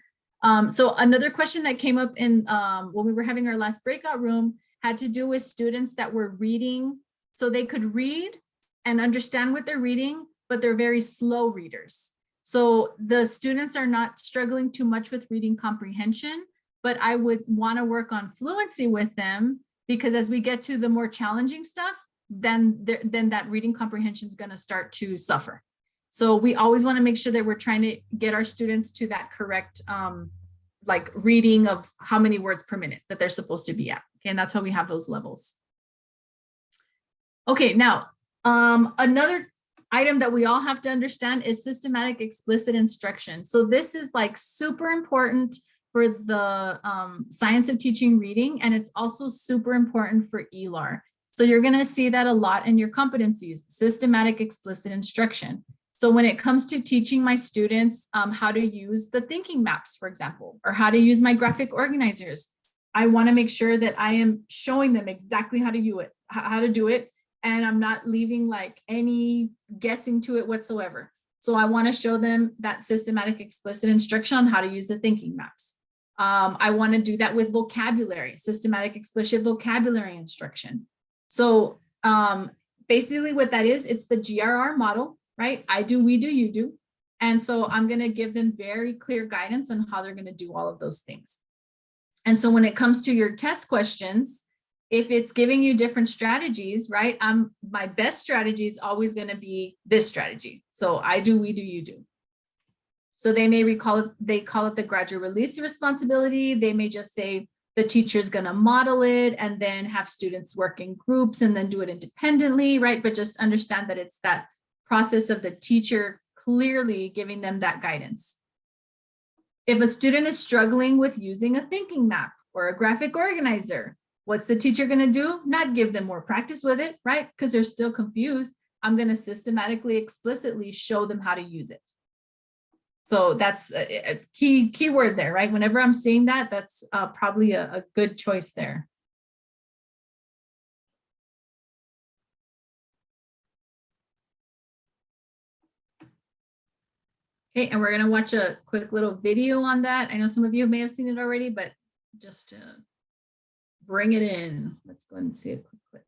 So another question that came up in when we were having our last breakout room had to do with students that were reading. So they could read and understand what they're reading, but they're very slow readers. So the students are not struggling too much with reading comprehension, but I would want to work on fluency with them, because as we get to the more challenging stuff, then that reading comprehension is going to start to suffer. So we always want to make sure that we're trying to get our students to that correct like reading of how many words per minute that they're supposed to be at. Okay, and that's why we have those levels. Okay, now another item that we all have to understand is systematic explicit instruction. So this is like super important for the science of teaching reading, and it's also super important for ELAR. So you're going to see that a lot in your competencies, systematic explicit instruction. So when it comes to teaching my students how to use the thinking maps, for example, or how to use my graphic organizers, I want to make sure that I am showing them exactly how to do it, and I'm not leaving like any guessing to it whatsoever. So I want to show them that systematic explicit instruction on how to use the thinking maps. I want to do that with vocabulary, systematic explicit vocabulary instruction. So basically what that is, it's the GRR model, right? I do, we do, you do. And so I'm going to give them very clear guidance on how they're going to do all of those things. And so when it comes to your test questions, if it's giving you different strategies, right? My best strategy is always going to be this strategy. So I do, we do, you do. So they may call it the gradual release responsibility. They may just say the teacher's going to model it and then have students work in groups and then do it independently, right? But just understand that it's that process of the teacher clearly giving them that guidance. If a student is struggling with using a thinking map or a graphic organizer, what's the teacher going to do? Not give them more practice with it, right? Because they're still confused. I'm going to systematically, explicitly show them how to use it. So that's a key word there, right? Whenever I'm saying that, that's probably a good choice there. Okay, and we're going to watch a quick little video on that. I know some of you may have seen it already, but just to bring it in, let's go ahead and see a quick clip.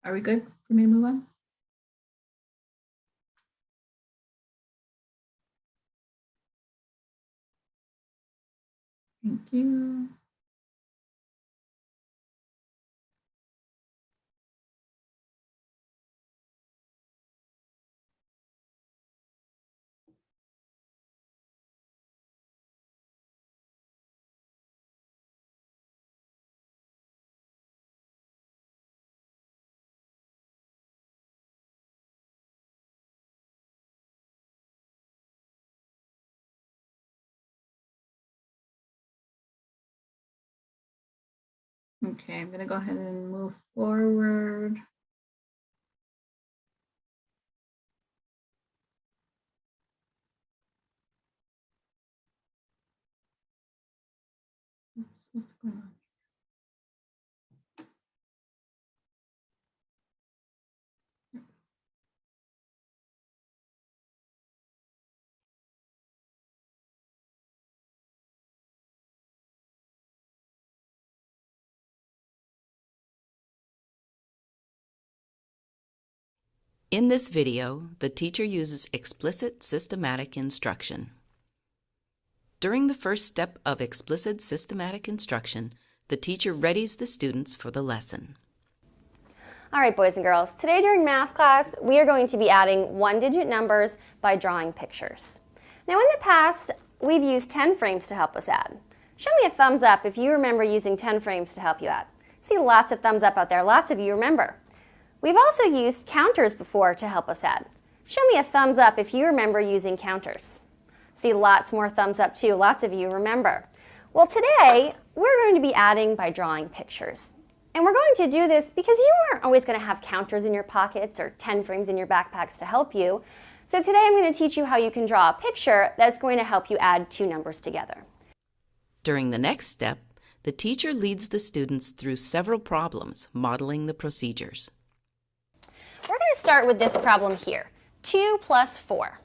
Are we good for me to move on? Thank you. Okay, I'm gonna go ahead and move forward. Oops, what's going on? In this video, the teacher uses explicit systematic instruction. During the first step of explicit systematic instruction, the teacher readies the students for the lesson. All right, boys and girls, today during math class, we are going to be adding one-digit numbers by drawing pictures. Now, in the past, we've used 10 frames to help us add. Show me a thumbs up if you remember using 10 frames to help you add. See lots of thumbs up out there. Lots of you remember. We've also used counters before to help us add. Show me a thumbs up if you remember using counters. See lots more thumbs up too. Lots of you remember. Well, today we're going to be adding by drawing pictures. And we're going to do this because you aren't always going to have counters in your pockets or 10 frames in your backpacks to help you. So today I'm going to teach you how you can draw a picture that's going to help you add two numbers together. During the next step, the teacher leads the students through several problems, modeling the procedures. We're going to start with this problem here, 2 plus 4.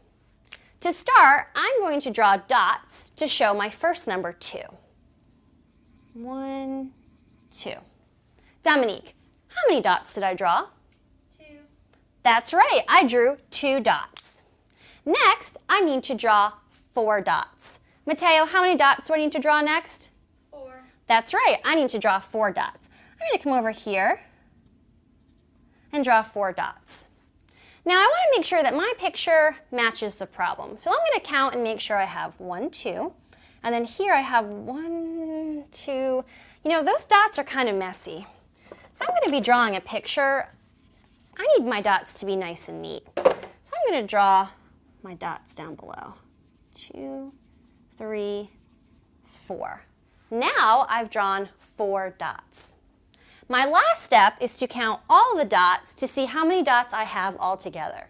To start, I'm going to draw dots to show my first number 2. 1, 2. Dominique, how many dots did I draw? 2. That's right, I drew 2 dots. Next, I need to draw 4 dots. Mateo, how many dots do I need to draw next? 4. That's right, I need to draw 4 dots. I'm going to come over here and draw 4 dots. Now I want to make sure that my picture matches the problem. So I'm going to count and make sure I have 1, 2, and then here I have 1, 2. You know, those dots are kind of messy. If I'm going to be drawing a picture, I need my dots to be nice and neat. So I'm going to draw my dots down below. 2, 3, 4. Now I've drawn 4 dots. My last step is to count all the dots to see how many dots I have altogether.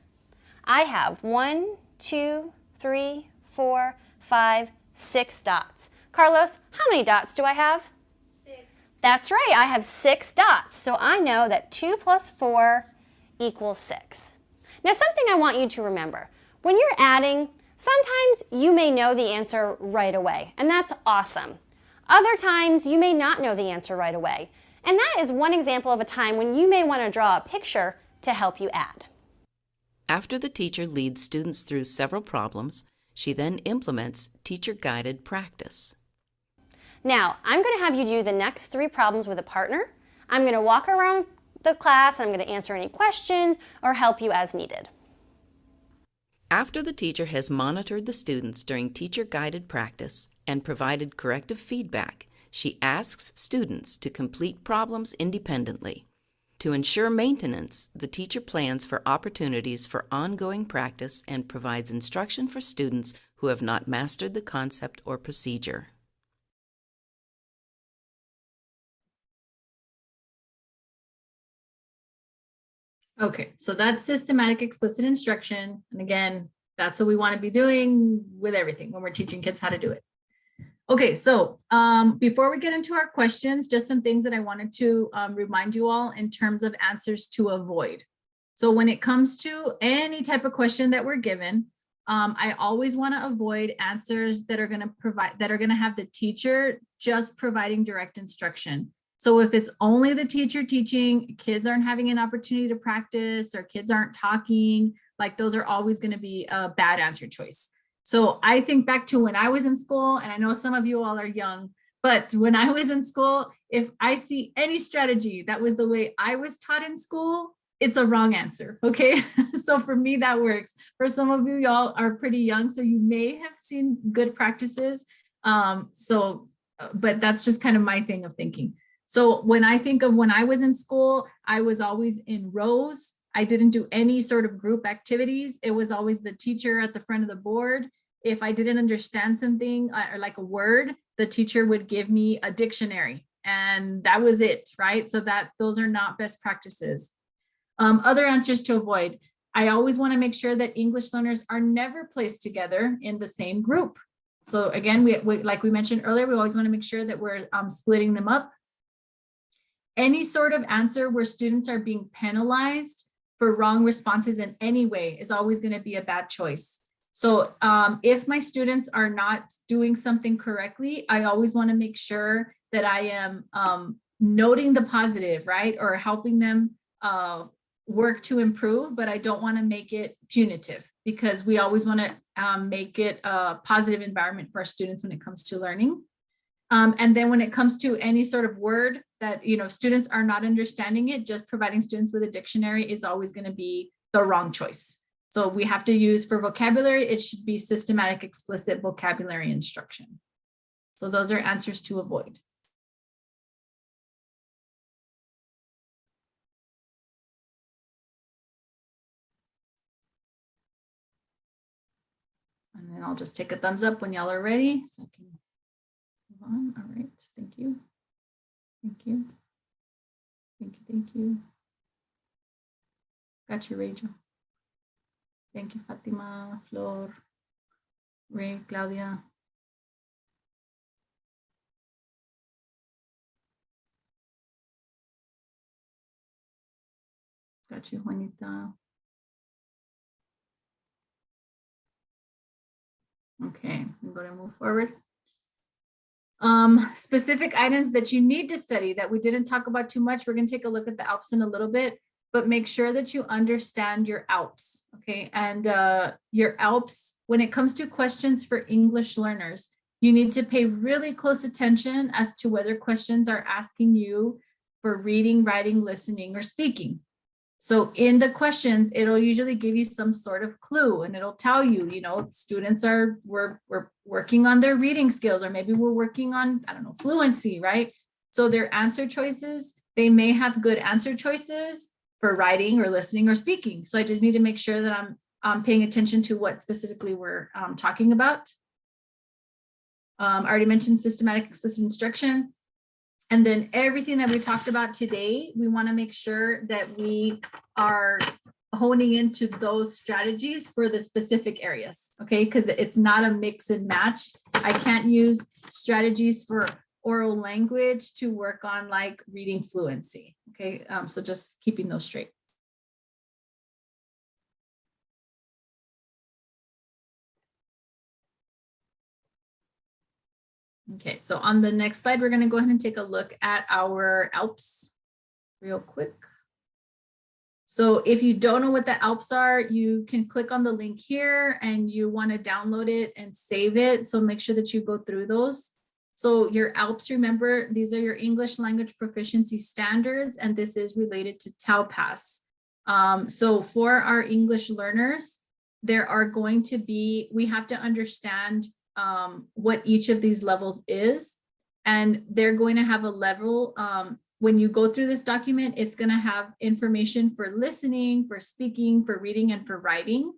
I have 1, 2, 3, 4, 5, 6 dots. Carlos, how many dots do I have? 6. That's right, I have 6 dots. So I know that 2 plus 4 equals 6. Now something I want you to remember. When you're adding, sometimes you may know the answer right away, and that's awesome. Other times you may not know the answer right away. And that is one example of a time when you may want to draw a picture to help you add. After the teacher leads students through several problems, she then implements teacher-guided practice. Now, I'm going to have you do the next 3 problems with a partner. I'm going to walk around the class, and I'm going to answer any questions or help you as needed. After the teacher has monitored the students during teacher-guided practice and provided corrective feedback, she asks students to complete problems independently. To ensure maintenance, the teacher plans for opportunities for ongoing practice and provides instruction for students who have not mastered the concept or procedure. Okay, so that's systematic explicit instruction. And again, that's what we want to be doing with everything when we're teaching kids how to do it. Okay, so before we get into our questions, just some things that I wanted to remind you all in terms of answers to avoid. So when it comes to any type of question that we're given, I always want to avoid answers that are going to have the teacher just providing direct instruction. So if it's only the teacher teaching, kids aren't having an opportunity to practice, or kids aren't talking, like those are always going to be a bad answer choice. So I think back to when I was in school, and I know some of you all are young, but when I was in school, if I see any strategy that was the way I was taught in school, it's a wrong answer, okay? So for me, that works. For some of you, y'all are pretty young, so you may have seen good practices. But that's just kind of my thing of thinking. So when I think of when I was in school, I was always in rows. I didn't do any sort of group activities. It was always the teacher at the front of the board. If I didn't understand something or like a word, the teacher would give me a dictionary and that was it, right? So those are not best practices. Other answers to avoid. I always want to make sure that English learners are never placed together in the same group. So again, we like we mentioned earlier, we always want to make sure that we're splitting them up. Any sort of answer where students are being penalized for wrong responses in any way is always going to be a bad choice. So if my students are not doing something correctly, I always want to make sure that I am noting the positive, right? Or helping them work to improve, but I don't want to make it punitive, because we always want to make it a positive environment for our students when it comes to learning. And then when it comes to any sort of word that, students are not understanding it, just providing students with a dictionary is always going to be the wrong choice. So we have to use, for vocabulary, it should be systematic, explicit vocabulary instruction. So those are answers to avoid. And then I'll just take a thumbs up when y'all are ready, so I can move on. All right, thank you. Thank you. Thank you, thank you. Got you, Rachel. Thank you, Fatima, Flor, Ray, Claudia. Got you, Juanita. Okay, I'm going to move forward. Specific items that you need to study that we didn't talk about too much. We're going to take a look at the ALPS in a little bit, but make sure that you understand your ALPS, okay? And your ALPS, when it comes to questions for English learners, you need to pay really close attention as to whether questions are asking you for reading, writing, listening, or speaking. So in the questions, it'll usually give you some sort of clue, and it'll tell you, students we're working on their reading skills, or maybe we're working on, I don't know, fluency, right? So their answer choices, they may have good answer choices for writing or listening or speaking. So I just need to make sure that I'm paying attention to what specifically we're talking about. I already mentioned systematic explicit instruction. And then everything that we talked about today, we want to make sure that we are honing into those strategies for the specific areas, okay? Because it's not a mix and match. I can't use strategies for oral language to work on like reading fluency, okay? So just keeping those straight. Okay, so on the next slide, we're going to go ahead and take a look at our ALPS real quick. So if you don't know what the ALPS are, you can click on the link here and you want to download it and save it. So make sure that you go through those. So your ALPS, remember, these are your English language proficiency standards, and this is related to TALPAS. So for our English learners, there are going to be, we have to understand what each of these levels is, and they're going to have a level. When you go through this document, it's going to have information for listening, for speaking, for reading, and for writing.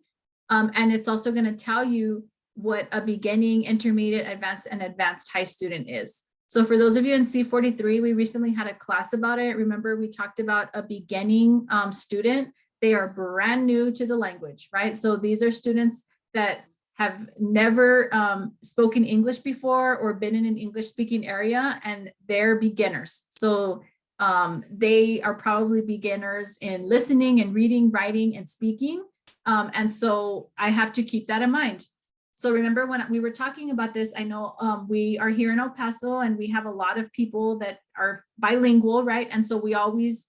And it's also going to tell you what a beginning, intermediate, advanced, and advanced high student is. So for those of you in C43, we recently had a class about it. Remember, we talked about a beginning student. They are brand new to the language, right? So these are students that have never spoken English before or been in an English speaking area, and they're beginners. So they are probably beginners in listening and reading, writing, and speaking. And so I have to keep that in mind. So remember when we were talking about this, I know we are here in El Paso and we have a lot of people that are bilingual, right? And so we always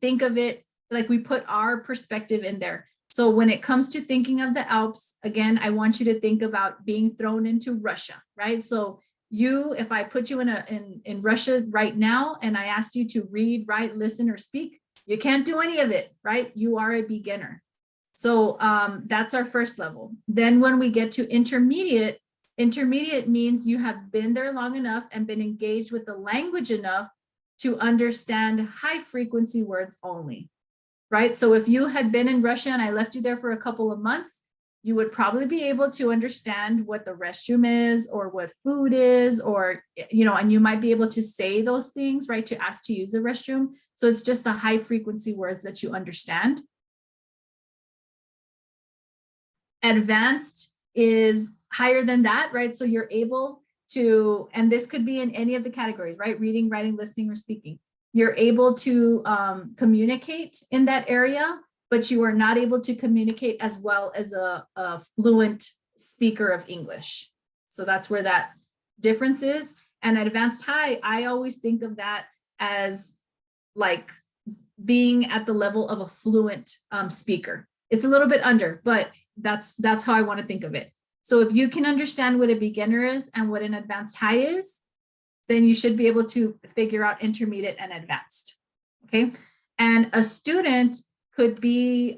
think of it like we put our perspective in there. So when it comes to thinking of the ALPS, again, I want you to think about being thrown into Russia, right? So you, if I put you in Russia right now and I asked you to read, write, listen, or speak, you can't do any of it, right? You are a beginner. So that's our first level. Then when we get to intermediate, intermediate means you have been there long enough and been engaged with the language enough to understand high frequency words only. Right? So if you had been in Russia and I left you there for a couple of months, you would probably be able to understand what the restroom is or what food is, or, and you might be able to say those things, right, to ask to use the restroom. So it's just the high frequency words that you understand. Advanced is higher than that, right? So you're able to, and this could be in any of the categories, right? Reading, writing, listening, or speaking. You're able to communicate in that area, but you are not able to communicate as well as a fluent speaker of English. So that's where that difference is. And advanced high, I always think of that as like being at the level of a fluent speaker. It's a little bit under, but that's how I want to think of it. So if you can understand what a beginner is and what an advanced high is, then you should be able to figure out intermediate and advanced, okay? And a student could be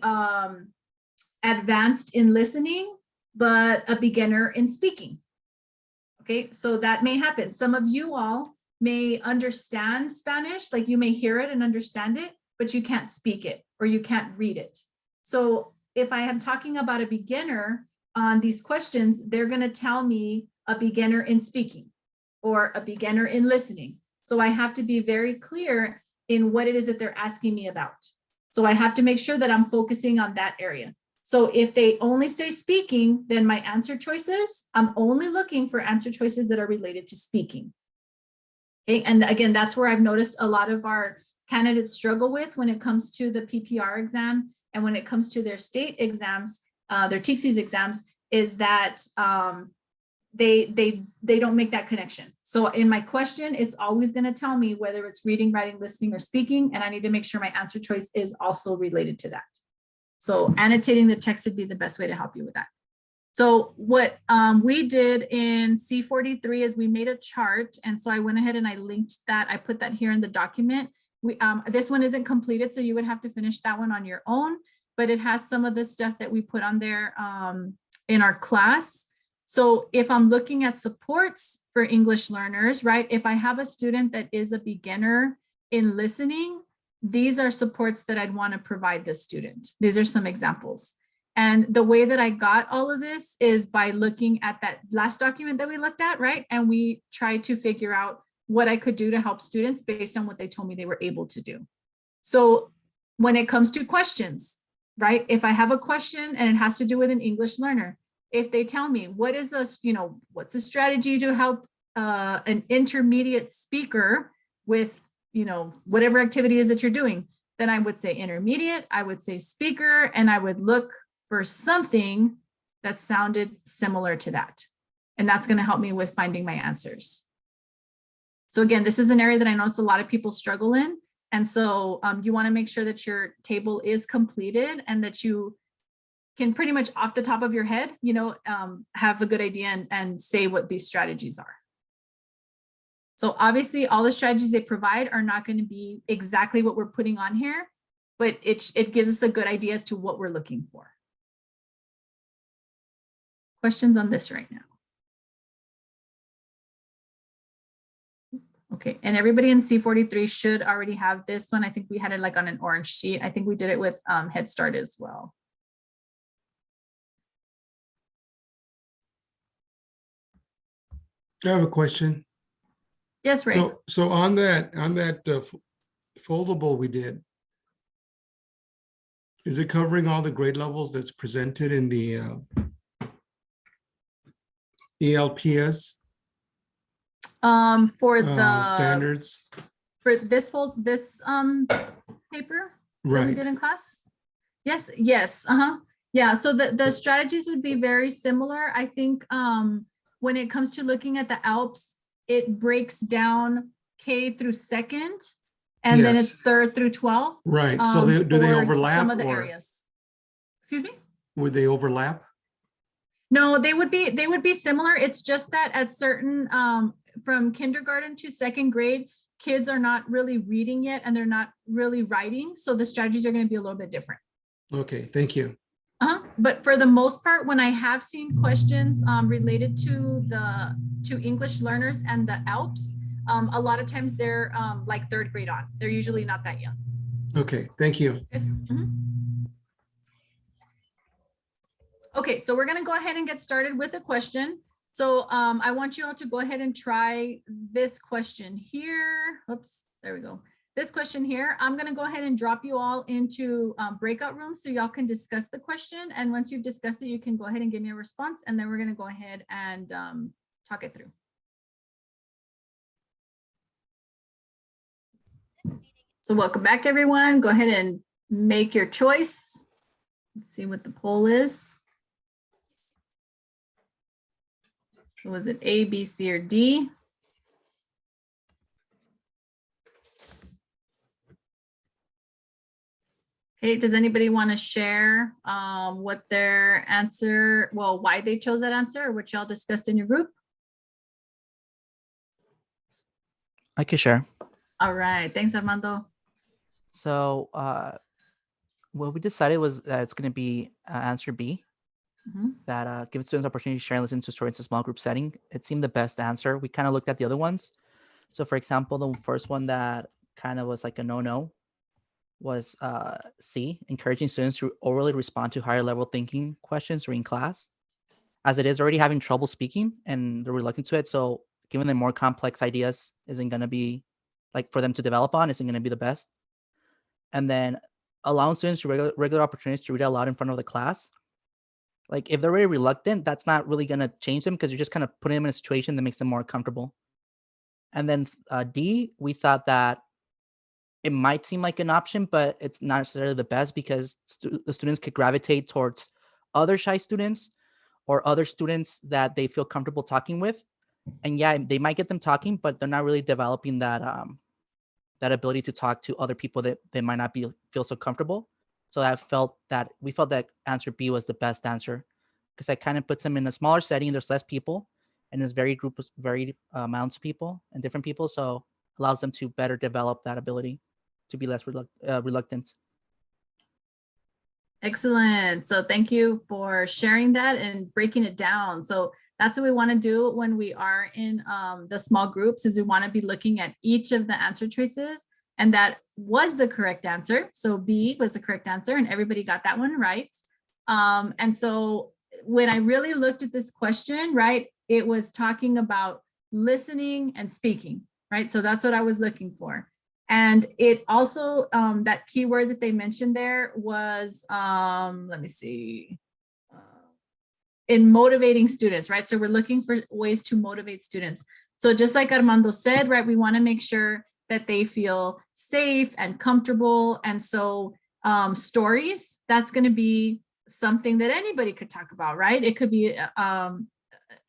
advanced in listening, but a beginner in speaking, okay? So that may happen. Some of you all may understand Spanish, like you may hear it and understand it, but you can't speak it or you can't read it. So if I am talking about a beginner on these questions, they're gonna tell me a beginner in speaking or a beginner in listening. So I have to be very clear in what it is that they're asking me about. So I have to make sure that I'm focusing on that area. So if they only say speaking, then my answer choices, I'm only looking for answer choices that are related to speaking. Okay, and again, that's where I've noticed a lot of our candidates struggle with when it comes to the PPR exam and when it comes to their state exams, their TExES exams, is that they don't make that connection. So in my question, it's always going to tell me whether it's reading, writing, listening, or speaking, and I need to make sure my answer choice is also related to that. So annotating the text would be the best way to help you with that. So what we did in C43 is we made a chart, and so I went ahead and I linked that. I put that here in the document. This one isn't completed, so you would have to finish that one on your own, but it has some of the stuff that we put on there in our class. So if I'm looking at supports for English learners, right, if I have a student that is a beginner in listening, these are supports that I'd want to provide this student. These are some examples. And the way that I got all of this is by looking at that last document that we looked at, right? And we tried to figure out what I could do to help students based on what they told me they were able to do. So when it comes to questions, right? If I have a question and it has to do with an English learner, if they tell me what is what's a strategy to help an intermediate speaker with, whatever activity is that you're doing, then I would say intermediate, I would say speaker, and I would look for something that sounded similar to that. And that's going to help me with finding my answers. So again, this is an area that I notice a lot of people struggle in. And so you want to make sure that your table is completed and that you can pretty much off the top of your head, have a good idea and say what these strategies are. So obviously all the strategies they provide are not going to be exactly what we're putting on here, but it gives us a good idea as to what we're looking for. Questions on this right now? Okay, and everybody in C43 should already have this one. I think we had it like on an orange sheet. I think we did it with Head Start as well. I have a question. Yes, Ray. So on that foldable we did, is it covering all the grade levels that's presented in the ELPS? For the standards, for this paper that we did in class. Yes. Yeah. So the strategies would be very similar. I think when it comes to looking at the ALPS, it breaks down K through second, and then it's 3rd through 12th. Right. So do they overlap? Some of the areas. Excuse me? Would they overlap? No, they would be similar. It's just that at certain from kindergarten to 2nd grade, kids are not really reading yet and they're not really writing. So the strategies are going to be a little bit different. Okay, thank you. But for the most part, when I have seen questions related to English learners and the ALPS, a lot of times they're like 3rd grade on. They're usually not that young. Okay, thank you. Okay, so we're gonna go ahead and get started with a question. So I want you all to go ahead and try this question here. Oops, there we go. This question here, I'm gonna go ahead and drop you all into breakout rooms so y'all can discuss the question. And once you've discussed it, you can go ahead and give me a response, and then we're gonna go ahead and talk it through. So welcome back, everyone. Go ahead and make your choice. Let's see what the poll is. So was it A, B, C, or D? Okay, does anybody want to share what their answer, well, why they chose that answer, or what y'all discussed in your group? I can share. All right, thanks, Armando. So what we decided was that it's going to be answer B, that gives students opportunity to share and listen to stories in a small group setting. It seemed the best answer. We kind of looked at the other ones. So for example, the first one that kind of was like a no-no was C, encouraging students to orally respond to higher level thinking questions during class, as it is already having trouble speaking and they're reluctant to it. So giving them more complex ideas isn't going to be, like, for them to develop on, isn't going to be the best. And then allowing students to regular opportunities to read out loud in front of the class. Like, if they're really reluctant, that's not really going to change them, because you're just kind of putting them in a situation that makes them more comfortable. And then D, we thought that it might seem like an option, but it's not necessarily the best, because the students could gravitate towards other shy students or other students that they feel comfortable talking with. And yeah, they might get them talking, but they're not really developing that that ability to talk to other people that they might not feel so comfortable. So we felt that answer B was the best answer, because that kind of puts them in a smaller setting. There's less people, and there's very amounts of people and different people. So allows them to better develop that ability to be less reluctant. Excellent. So thank you for sharing that and breaking it down. So that's what we want to do when we are in the small groups, is we want to be looking at each of the answer choices, and that was the correct answer. So B was the correct answer, and everybody got that one right. And so when I really looked at this question, right, it was talking about listening and speaking, right? So that's what I was looking for. And it also, that keyword that they mentioned there was, let me see, in motivating students, right? So we're looking for ways to motivate students. So just like Armando said, right, we want to make sure that they feel safe and comfortable. And so stories, that's going to be something that anybody could talk about, right? It could be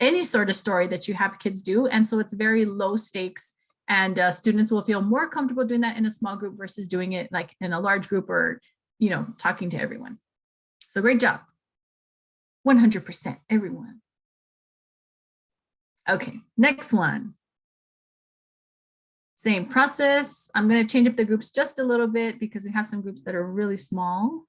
any sort of story that you have kids do. And so it's very low stakes, and students will feel more comfortable doing that in a small group versus doing it like in a large group, or, you know, talking to everyone. So great job. 100%, everyone. Okay, next one. Same process. I'm going to change up the groups just a little bit, because we have some groups that are really small.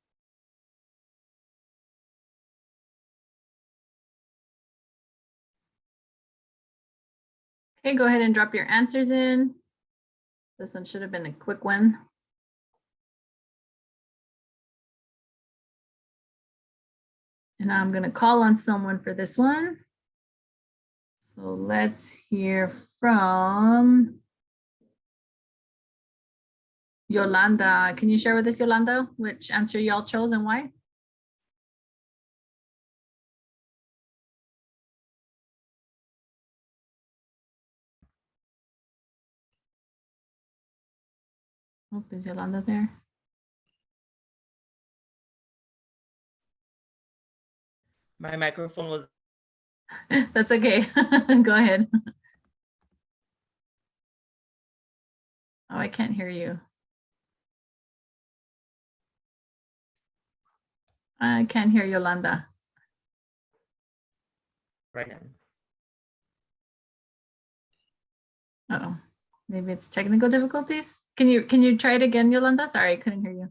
Okay, go ahead and drop your answers in. This one should have been a quick one. And I'm going to call on someone for this one. So let's hear from Yolanda. Can you share with us, Yolanda, which answer y'all chose and why? Oh, is Yolanda there? My microphone was. That's okay. Go ahead. Oh, I can't hear you. I can't hear Yolanda. Right now. Uh-oh, maybe it's technical difficulties. Can you try it again, Yolanda? Sorry, I couldn't hear you.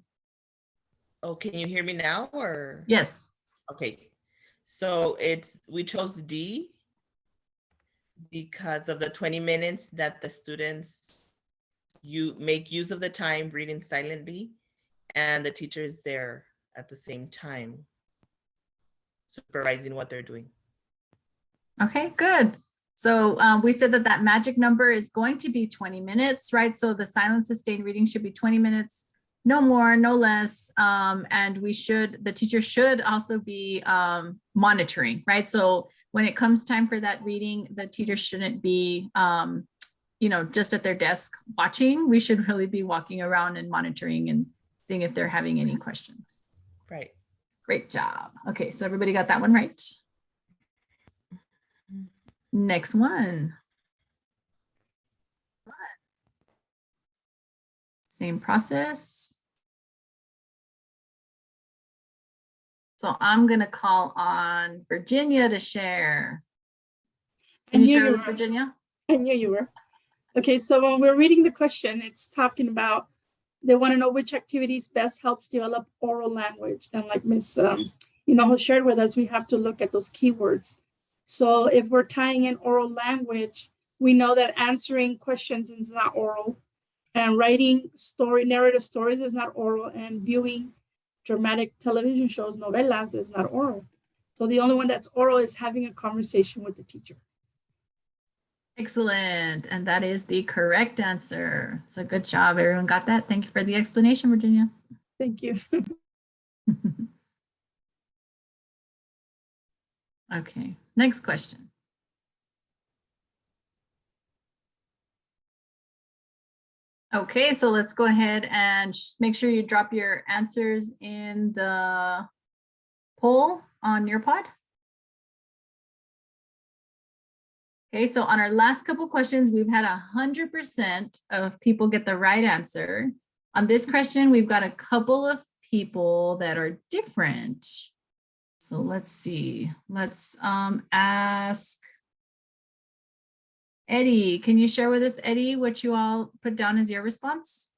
Oh, can you hear me now, or? Yes. Okay. So we chose D because of the 20 minutes that the students make use of the time reading silently, and the teacher is there at the same time. supervising what they're doing. Okay, good. So we said that that magic number is going to be 20 minutes, right? So the silent sustained reading should be 20 minutes, no more, no less. And the teacher should also be monitoring, right? So when it comes time for that reading, the teacher shouldn't be, just at their desk watching. We should really be walking around and monitoring and seeing if they're having any questions. Right. Great job. Okay, so everybody got that one right. Next one. Same process. So I'm going to call on Virginia to share. Can you share with us, Virginia? I knew you were. Okay, so when we're reading the question, it's talking about, they want to know which activities best helps develop oral language. And like Ms. Hinojo shared with us, we have to look at those keywords. So if we're tying in oral language, we know that answering questions is not oral, and writing narrative stories is not oral, and viewing dramatic television shows, novelas, is not oral. So the only one that's oral is having a conversation with the teacher. Excellent. And that is the correct answer. So good job. Everyone got that. Thank you for the explanation, Virginia. Thank you. Okay, next question. Okay, so let's go ahead and make sure you drop your answers in the poll on Nearpod. Okay, so on our last couple questions, we've had 100% of people get the right answer. On this question, we've got a couple of people that are different. So let's see, let's ask Eddie. Can you share with us, Eddie, what you all put down as your response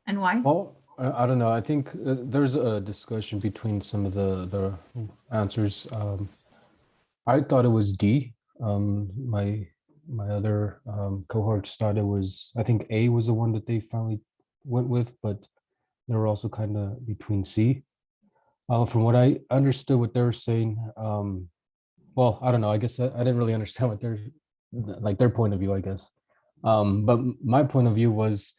and why? Well, I don't know. I think there's a discussion between some of the answers. I thought it was D. My other cohorts thought it was, I think A was the one that they finally went with, but they were also kind of between C. From what I understood what they were saying, well, I don't know. I guess I didn't really understand what their point of view, I guess. But my point of view was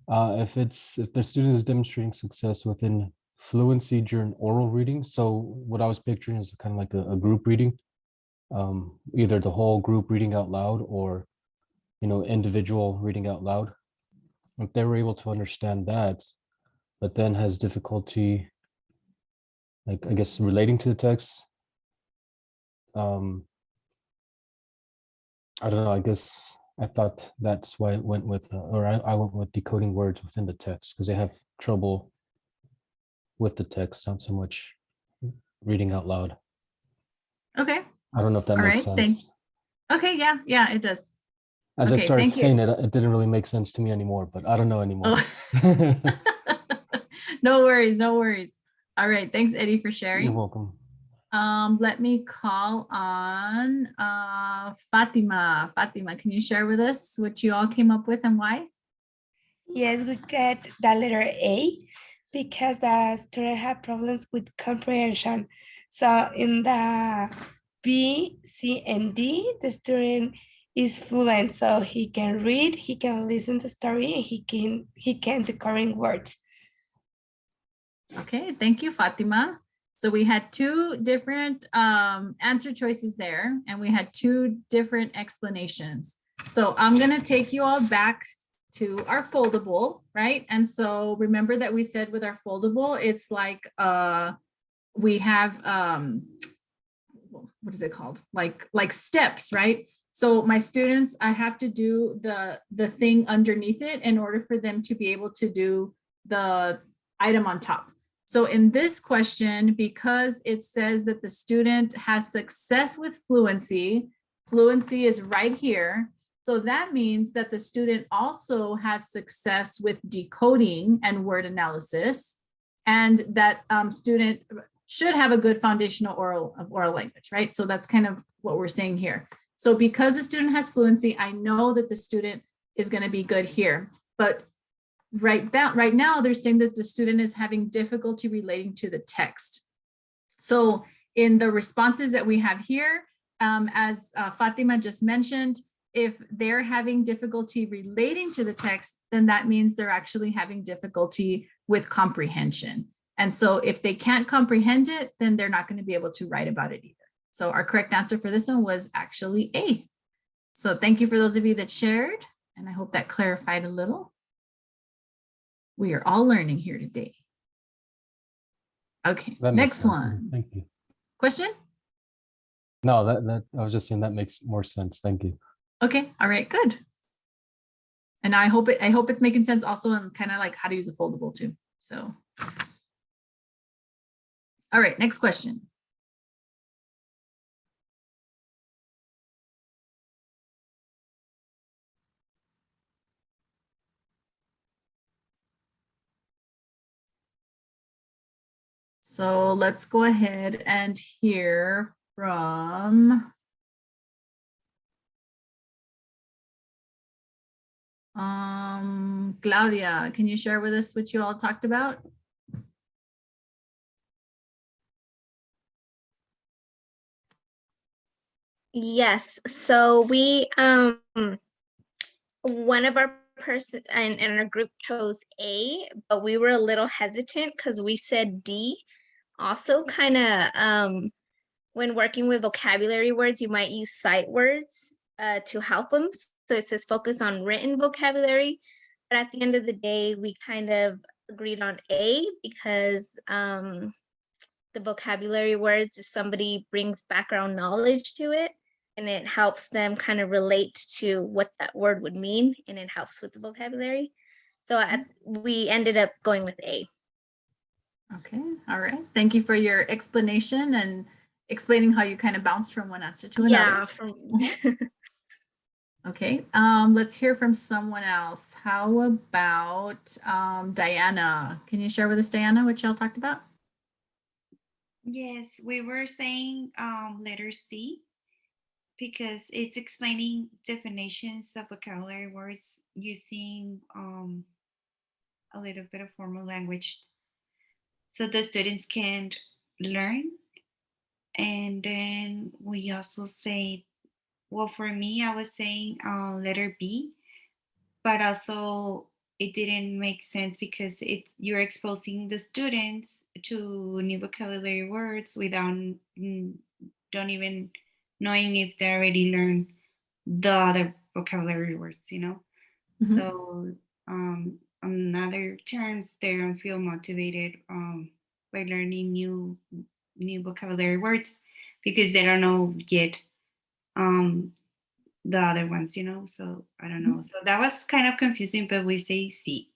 if the student is demonstrating success within fluency during oral reading. So what I was picturing is kind of like a group reading, either the whole group reading out loud or, individual reading out loud. If they were able to understand that, but then has difficulty, like, I guess, relating to the text. I don't know, I guess I thought that's why it went with, I went with decoding words within the text, because they have trouble with the text, not so much reading out loud. Okay. I don't know if that makes sense. Okay, yeah, it does. As I started saying it, it didn't really make sense to me anymore, but I don't know anymore. Oh. No worries. All right, thanks, Eddie, for sharing. You're welcome. Let me call on Fatima. Fatima, can you share with us what you all came up with and why? Yes, we get the letter A because the student have problems with comprehension. So in the B, C, and D, the student is fluent, so he can read, he can listen to story, and he can decoding words. Okay, thank you, Fatima. So we had two different answer choices there, and we had two different explanations. So I'm going to take you all back to our foldable, right? And so remember that we said with our foldable, it's like we have, what is it called? Like steps, right? So my students, I have to do the thing underneath it in order for them to be able to do the item on top. So in this question, because it says that the student has success with fluency, fluency is right here. So that means that the student also has success with decoding and word analysis, and that student should have a good foundational oral language, right? So that's kind of what we're saying here. So because the student has fluency, I know that the student is going to be good here, but right now they're saying that the student is having difficulty relating to the text. So in the responses that we have here, as Fatima just mentioned, if they're having difficulty relating to the text, then that means they're actually having difficulty with comprehension. And so if they can't comprehend it, then they're not going to be able to write about it either. So our correct answer for this one was actually A. So thank you for those of you that shared, and I hope that clarified a little. We are all learning here today. Okay, That makes next sense. one. Thank you. Question? No, that I was just saying that makes more sense. Thank you. Okay, all right, good. And I hope it's making sense also on kind of like how to use a foldable too. So, all right, next question. So let's go ahead and hear from Claudia. Can you share with us what you all talked about? Yes, so we one of our person in our group chose A, but we were a little hesitant because we said D. Also kind of when working with vocabulary words, you might use sight words to help them. So it says focus on written vocabulary, but at the end of the day, we kind of agreed on A because the vocabulary words, if somebody brings background knowledge to it, and it helps them kind of relate to what that word would mean, and it helps with the vocabulary. So we ended up going with A. Okay, all right. Thank you for your explanation and explaining how you kind of bounced from one answer to another. Yeah. Okay, let's hear from someone else. How about Diana? Can you share with us, Diana, what y'all talked about? Yes, we were saying letter C, because it's explaining definitions of vocabulary words using a little bit of formal language so the students can learn. And then we also say, well, for me, I was saying letter B, but also it didn't make sense because you're exposing the students to new vocabulary words without don't even knowing if they already learned the other vocabulary words, you know? Mm-hmm. So on other terms, they don't feel motivated by learning new vocabulary words because they don't know yet the other ones, you know? So I don't know. So that was kind of confusing, but we say C.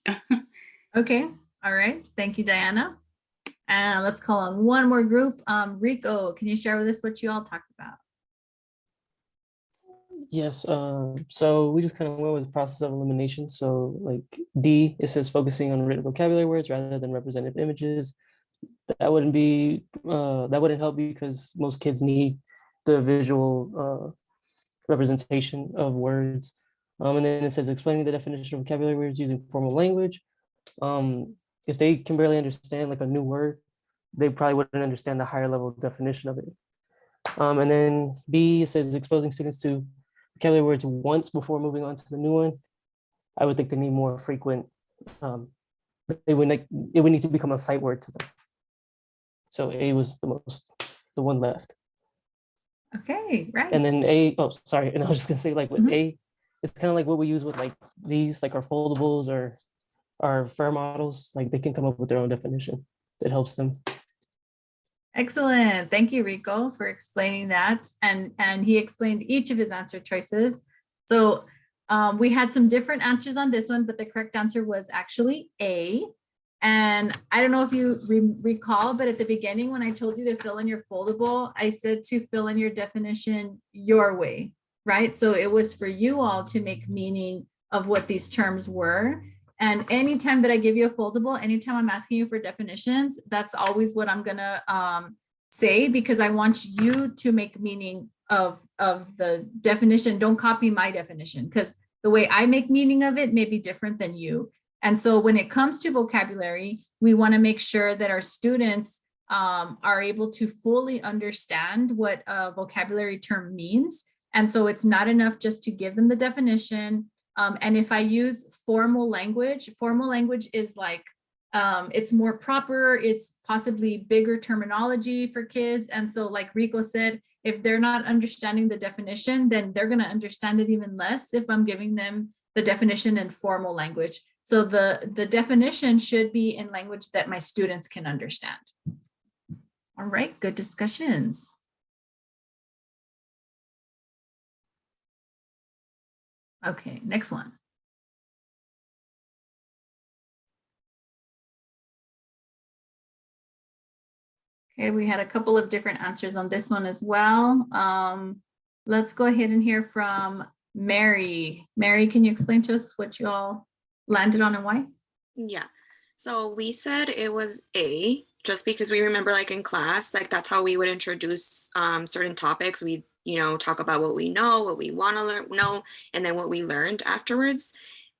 Okay, all right. Thank you, Diana. And let's call on one more group. Rico, can you share with us what you all talked about? Yes, so we just kind of went with the process of elimination. So like D, it says focusing on written vocabulary words rather than representative images. That wouldn't be, that wouldn't help because most kids need the visual representation of words. And then it says explaining the definition of vocabulary words using formal language. If they can barely understand like a new word, they probably wouldn't understand the higher level definition of it. And then B says exposing students to vocabulary words once before moving on to the new one. I would think they need more frequent, it would need to become a sight word to them. So A was the one left. Okay, right. And then A, oh, sorry. And I was just gonna say like with A, it's kind of like what we use with like these, like our foldables or our FAIR models, like they can come up with their own definition that helps them. Excellent. Thank you, Rico, for explaining that. And he explained each of his answer choices. So we had some different answers on this one, but the correct answer was actually A. And I don't know if you recall, but at the beginning, when I told you to fill in your foldable, I said to fill in your definition your way, right? So it was for you all to make meaning of what these terms were. And anytime that I give you a foldable, anytime I'm asking you for definitions, that's always what I'm gonna say, because I want you to make meaning of the definition. Don't copy my definition, because the way I make meaning of it may be different than you. And so when it comes to vocabulary, we want to make sure that our students are able to fully understand what a vocabulary term means. And so it's not enough just to give them the definition. And if I use formal language is like, it's more proper, it's possibly bigger terminology for kids. And so like Rico said, if they're not understanding the definition, then they're going to understand it even less if I'm giving them the definition in formal language. So the definition should be in language that my students can understand. All right, good discussions. Okay, next one. Okay, we had a couple of different answers on this one as well. Let's go ahead and hear from Mary. Mary, can you explain to us what you all landed on and why? Yeah, so we said it was A, just because we remember like in class, like that's how we would introduce certain topics. We, talk about what we know, what we want to know, and then what we learned afterwards.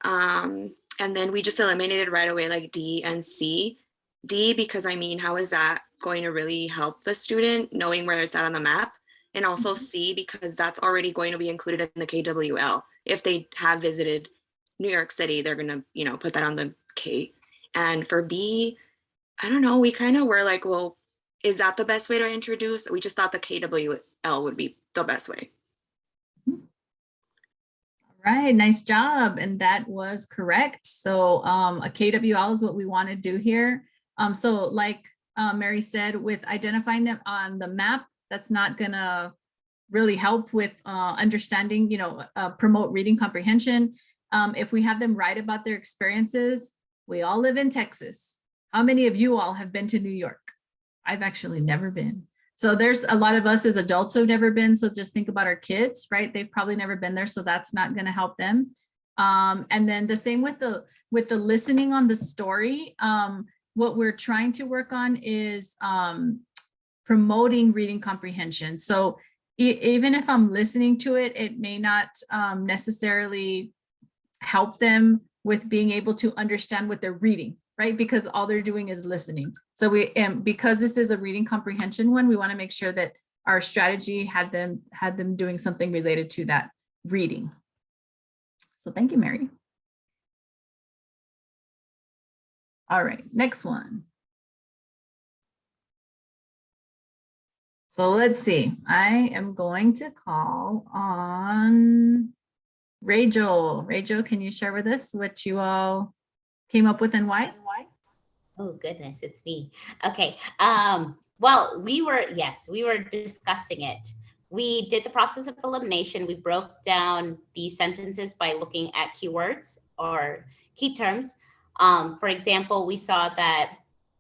And then we just eliminated right away like D and C. D, because how is that going to really help the student knowing where it's at on the map? And also C, because that's already going to be included in the KWL. If they have visited New York City, they're going to, put that on the K. And for B, I don't know, we kind of were like, well, is that the best way to introduce? We just thought the KWL would be the best way. All right, nice job. And that was correct. So a KWL is what we want to do here. So like Mary said, with identifying them on the map, that's not gonna really help with understanding, promote reading comprehension. If we have them write about their experiences, we all live in Texas. How many of you all have been to New York? I've actually never been. So there's a lot of us as adults who have never been. So just think about our kids, right? They've probably never been there. So that's not gonna help them. And then the same with the listening on the story. What we're trying to work on is promoting reading comprehension. So even if I'm listening to it, it may not necessarily help them with being able to understand what they're reading, right? Because all they're doing is listening. So because this is a reading comprehension one, we want to make sure that our strategy had them doing something related to that reading. So thank you, Mary. All right, next one. So let's see. I am going to call on Rachel. Rachel, can you share with us what you all came up with and why? Oh goodness, it's me. Okay. Well, we were discussing it. We did the process of elimination. We broke down the sentences by looking at keywords or key terms. For example, we saw that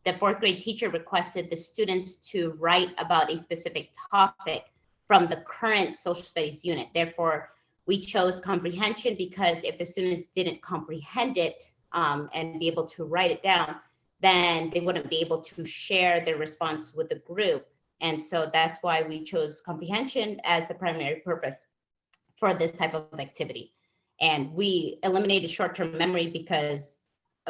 the fourth grade teacher requested the students to write about a specific topic from the current social studies unit. Therefore, we chose comprehension because if the students didn't comprehend it and be able to write it down, then they wouldn't be able to share their response with the group. And so that's why we chose comprehension as the primary purpose for this type of activity. And we eliminated short-term memory because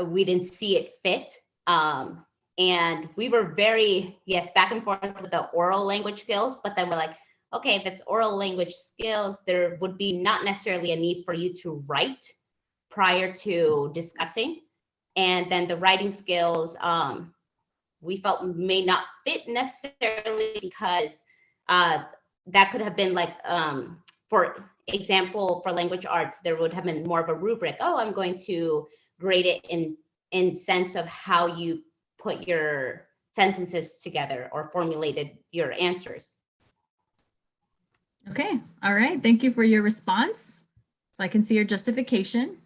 we didn't see it fit. And we were very, back and forth with the oral language skills, but then we're like, okay, if it's oral language skills, there would be not necessarily a need for you to write prior to discussing. And then the writing skills, we felt may not fit necessarily because that could have been like, for example, for language arts, there would have been more of a rubric. Oh, I'm going to grade it in sense of how you put your sentences together or formulated your answers. Okay, all right, thank you for your response. So I can see your justification.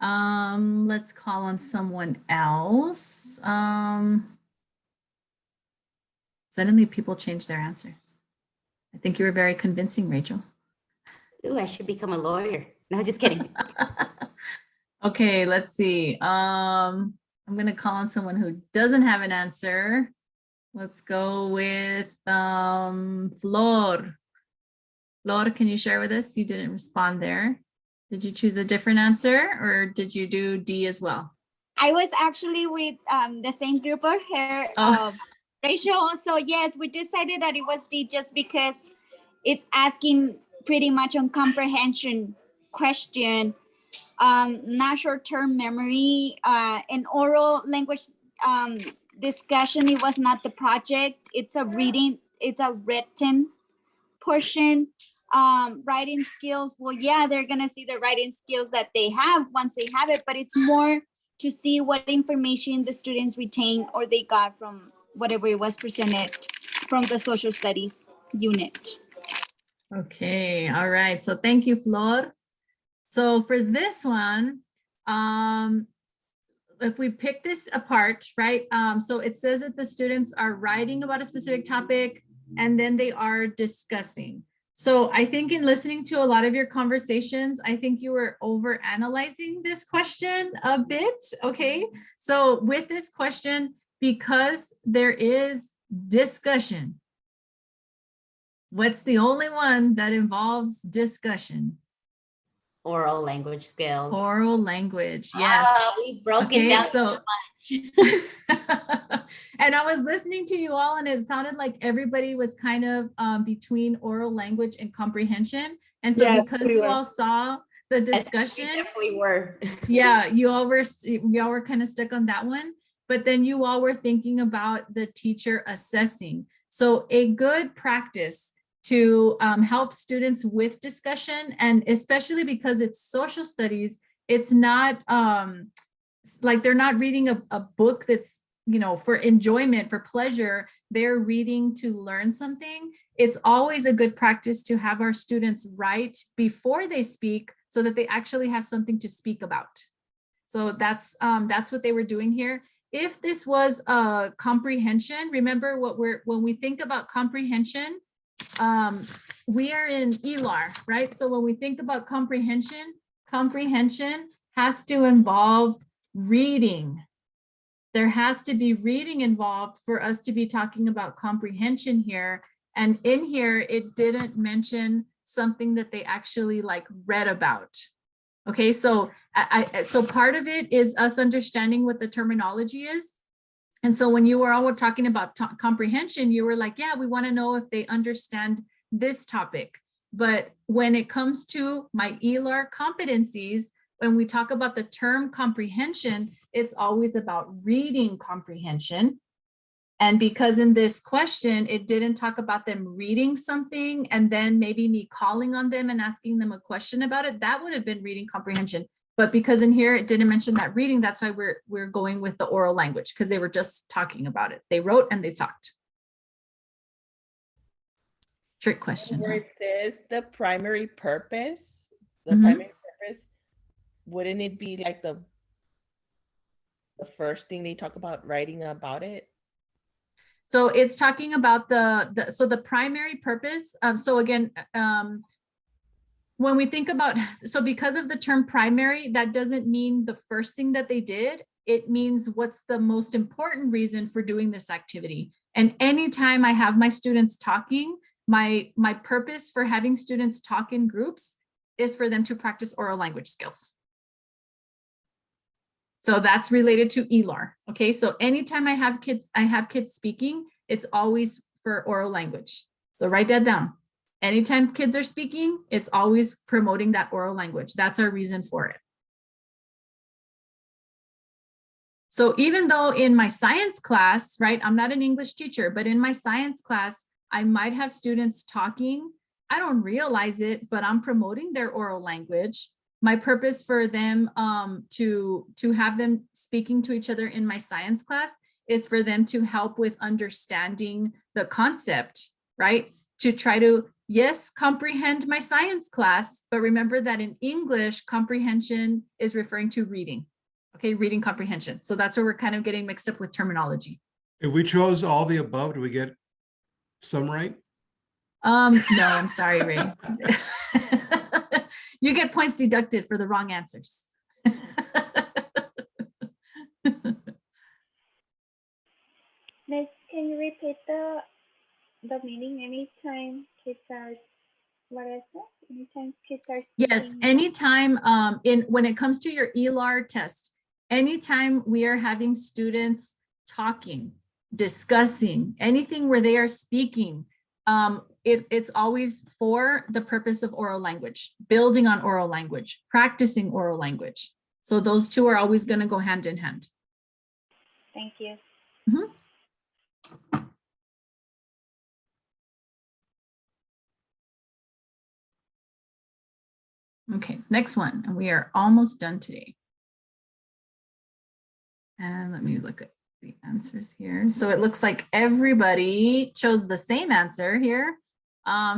Let's call on someone else. Suddenly people change their answers. I think you were very convincing, Rachel. Ooh, I should become a lawyer. No, just kidding. Okay, let's see. I'm gonna call on someone who doesn't have an answer. Let's go with Flor. Flor, can you share with us? You didn't respond there. Did you choose a different answer or did you do D as well? I was actually with the same group of her. Rachel, so yes, we decided that it was D just because it's asking pretty much on comprehension question, not short-term memory, and oral language discussion. It was not the project. It's a reading, it's a written portion. Writing skills, well, yeah, they're gonna see the writing skills that they have once they have it, but it's more to see what information the students retain or they got from whatever it was presented from the social studies unit. Okay, all right. So thank you, Flor. So for this one, if we pick this apart, right? So it says that the students are writing about a specific topic and then they are discussing. So I think in listening to a lot of your conversations, I think you were over analyzing this question a bit, okay? So with this question, because there is discussion, what's the only one that involves discussion? Oral language skills. Oral language, yes. We broke it down so much. And I was listening to you all and it sounded like everybody was kind of between oral language and comprehension. And so Yes, because we you were. all saw the discussion, we were. yeah, you all were kind of stuck on that one. But then you all were thinking about the teacher assessing. So a good practice to help students with discussion, and especially because it's social studies, it's not like they're not reading a book that's, you know, for enjoyment, for pleasure. They're reading to learn something. It's always a good practice to have our students write before they speak so that they actually have something to speak about. So that's what they were doing here. If this was a comprehension, remember when we think about comprehension, we are in Elar, right? So when we think about comprehension has to involve reading. There has to be reading involved for us to be talking about comprehension here. And in here, it didn't mention something that they actually like read about. Okay, so so part of it is us understanding what the terminology is. And so when you were all talking about comprehension, you were like, yeah, we want to know if they understand this topic. But when it comes to my Elar competencies, when we talk about the term comprehension, it's always about reading comprehension. And because in this question, it didn't talk about them reading something and then maybe me calling on them and asking them a question about it, that would have been reading comprehension. But because in here, it didn't mention that reading, that's why we're going with the oral language, because they were just talking about it. They wrote and they talked. Trick question. Where it says the primary purpose, wouldn't it be like the first thing they talk about writing about it? So it's talking about the primary purpose. So again, when we think about, so because of the term primary, that doesn't mean the first thing that they did. It means what's the most important reason for doing this activity. And anytime I have my students talking, my purpose for having students talk in groups is for them to practice oral language skills. So that's related to Elar. Okay, so anytime I have kids speaking, it's always for oral language. So write that down. Anytime kids are speaking, it's always promoting that oral language. That's our reason for it. So even though in my science class, right, I'm not an English teacher, but in my science class, I might have students talking. I don't realize it, but I'm promoting their oral language. My purpose for them to have them speaking to each other in my science class is for them to help with understanding the concept, right? To try to, yes, comprehend my science class, but remember that in English, comprehension is referring to reading, okay? Reading comprehension. So that's where we're kind of getting mixed up with terminology. If we chose all the above, do we get some right? No, I'm sorry, Ray. You get points deducted for the wrong answers. Miss, can you repeat the meaning? Anytime kids are, what is it? Anytime kids are Yes, speaking. anytime when it comes to your Elar test, anytime we are having students talking, discussing, anything where they are speaking, it's always for the purpose of oral language, building on oral language, practicing oral language. So those two are always going to go hand in hand. Thank you. Okay, next one, and we are almost done today. And let me look at the answers here. So it looks like everybody chose the same answer here.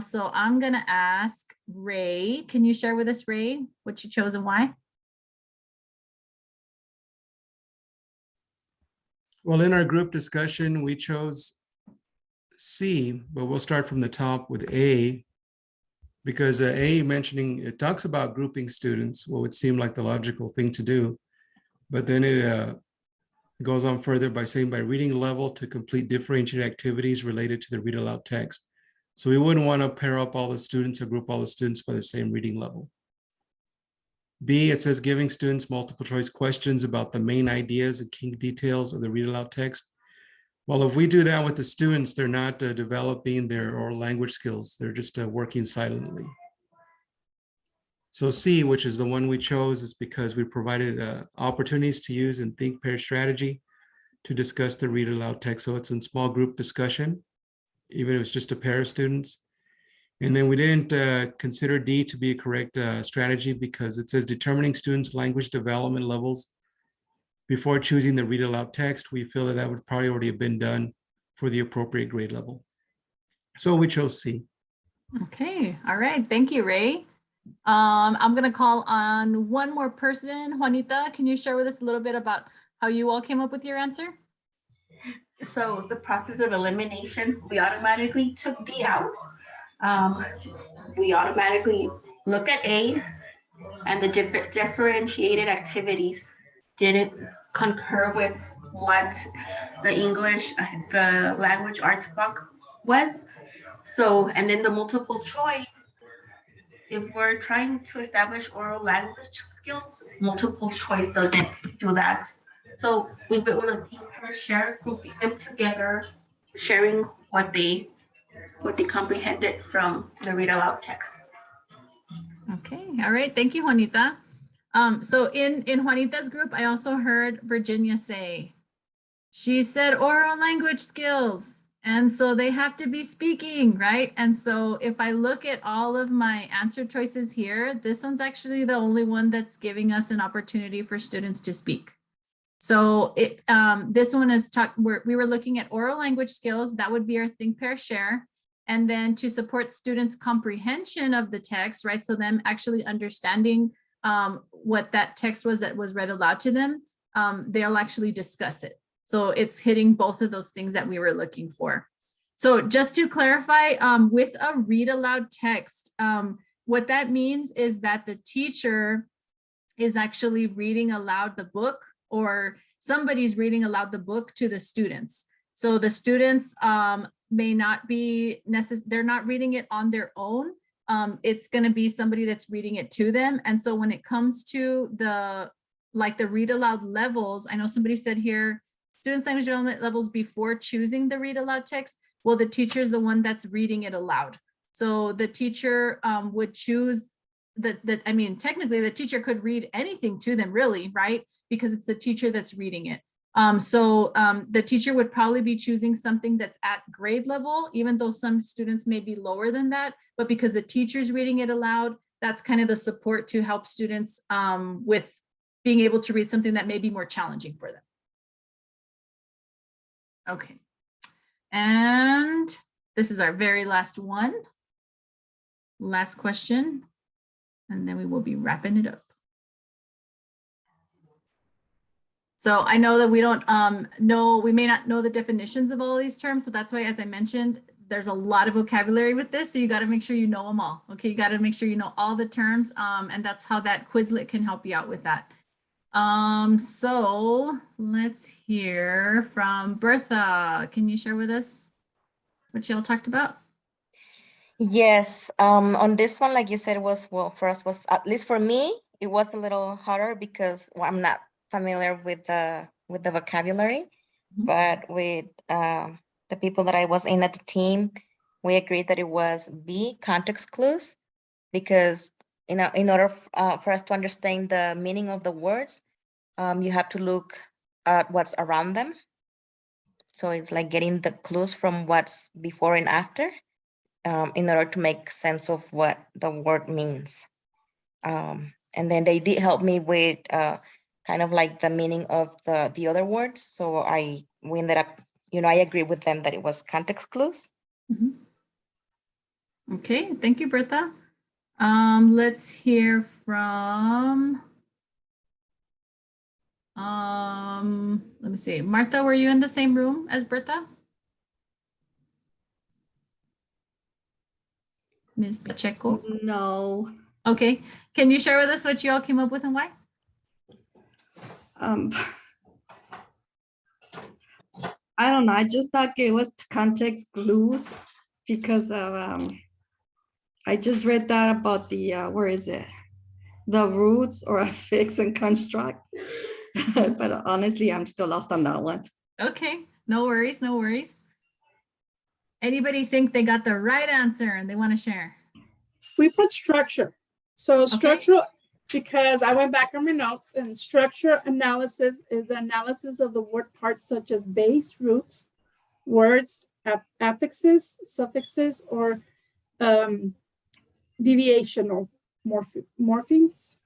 So I'm gonna ask Ray, can you share with us, Ray, what you chose and why? Well, in our group discussion, we chose C, but we'll start from the top with A, because A mentioning, it talks about grouping students, what would seem like the logical thing to do, but then it goes on further by saying by reading level to complete differentiated activities related to the read aloud text. So we wouldn't want to pair up all the students or group all the students by the same reading level. B, it says giving students multiple choice questions about the main ideas and key details of the read aloud text. Well, if we do that with the students, they're not developing their oral language skills. They're just working silently. So C, which is the one we chose, is because we provided opportunities to use and think pair strategy to discuss the read aloud text. So it's in small group discussion, even if it's just a pair of students. And then we didn't consider D to be a correct strategy because it says determining students' language development levels before choosing the read aloud text. We feel that that would probably already have been done for the appropriate grade level. So we chose C. Okay, all right, thank you, Ray. I'm gonna call on one more person. Juanita, can you share with us a little bit about how you all came up with your answer? So the process of elimination, we automatically took D out. We automatically look at A, and the differentiated activities didn't concur with what the English, the language arts book was. So, and then the multiple choice, if we're trying to establish oral language skills, multiple choice doesn't do that. So we will think or share, grouping them together, sharing what they comprehended from the read aloud text. Okay, all right, thank you, Juanita. So in Juanita's group, I also heard Virginia say, she said oral language skills. And so they have to be speaking, right? And so if I look at all of my answer choices here, this one's actually the only one that's giving us an opportunity for students to speak. So this one is we were looking at oral language skills. That would be our think, pair, share. And then to support students' comprehension of the text, right? So them actually understanding what that text was that was read aloud to them, they'll actually discuss it. So it's hitting both of those things that we were looking for. So just to clarify, with a read aloud text, what that means is that the teacher is actually reading aloud the book, or somebody's reading aloud the book to the students. So the students may not be they're not reading it on their own. It's going to be somebody that's reading it to them. And so when it comes to the read aloud levels, I know somebody said here, students' language development levels before choosing the read aloud text. Well, the teacher is the one that's reading it aloud. So the teacher would choose I mean, technically the teacher could read anything to them really, right? Because it's the teacher that's reading it. So the teacher would probably be choosing something that's at grade level, even though some students may be lower than that, but because the teacher's reading it aloud, that's kind of the support to help students with being able to read something that may be more challenging for them. Okay, and this is our very last one. Last question, and then we will be wrapping it up. So I know that we don't we may not know the definitions of all these terms. So that's why, as I mentioned, there's a lot of vocabulary with this. So you got to make sure you know them all. Okay, you got to make sure you know all the terms. And that's how that Quizlet can help you out with that. So let's hear from Bertha. Can you share with us what y'all talked about? Yes, on this one, like you said, was, well, for us was, at least for me, it was a little harder because I'm not familiar with the vocabulary. but with the people that I was in at the team, we agreed that it was B, context clues, because in order for us to understand the meaning of the words, you have to look at what's around them. So it's like getting the clues from what's before and after in order to make sense of what the word means. And then they did help me with kind of like the meaning of the other words. So we ended up, I agree with them that it was context clues. Okay, thank you, Bertha. Let's hear from, let me see. Martha, were you in the same room as Bertha? Ms. Pacheco? No. Okay, can you share with us what you all came up with and why? I don't know. I just thought it was context clues because of I just read that about the where is it? The roots or affix and construct. But honestly, I'm still lost on that one. Okay, no worries, no worries. Anybody think they got the right answer and they want to share? We put structure. So structural, because I went back on my notes, and structure analysis is the analysis of the word parts such as base, roots, words, affixes, suffixes, or deviational morphemes.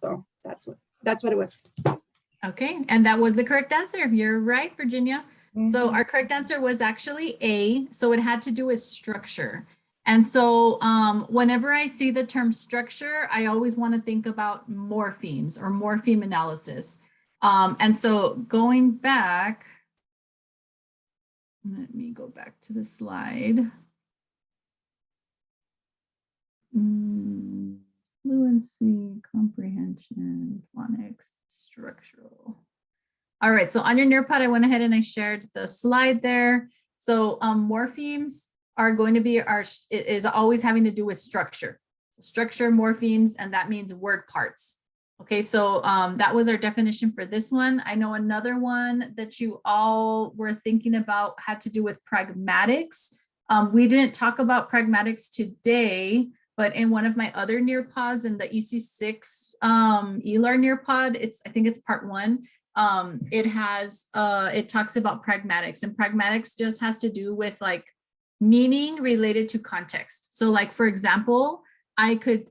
So that's what it was. Okay, and that was the correct answer. You're right, Virginia. So our correct answer was actually A. So it had to do with structure. And so whenever I see the term structure, I always want to think about morphemes or morpheme analysis. And so going back, let me go back to the slide. Fluency, comprehension, phonics, structural. All right, so on your Nearpod, I went ahead and I shared the slide there. So morphemes are going to be is always having to do with structure. Structure, morphemes, and that means word parts. Okay, so that was our definition for this one. I know another one that you all were thinking about had to do with pragmatics. We didn't talk about pragmatics today, but in one of my other Nearpods in the EC-6 Elar Nearpod, I think it's part 1. It talks about pragmatics, and pragmatics just has to do with like meaning related to context. So like, for example, I could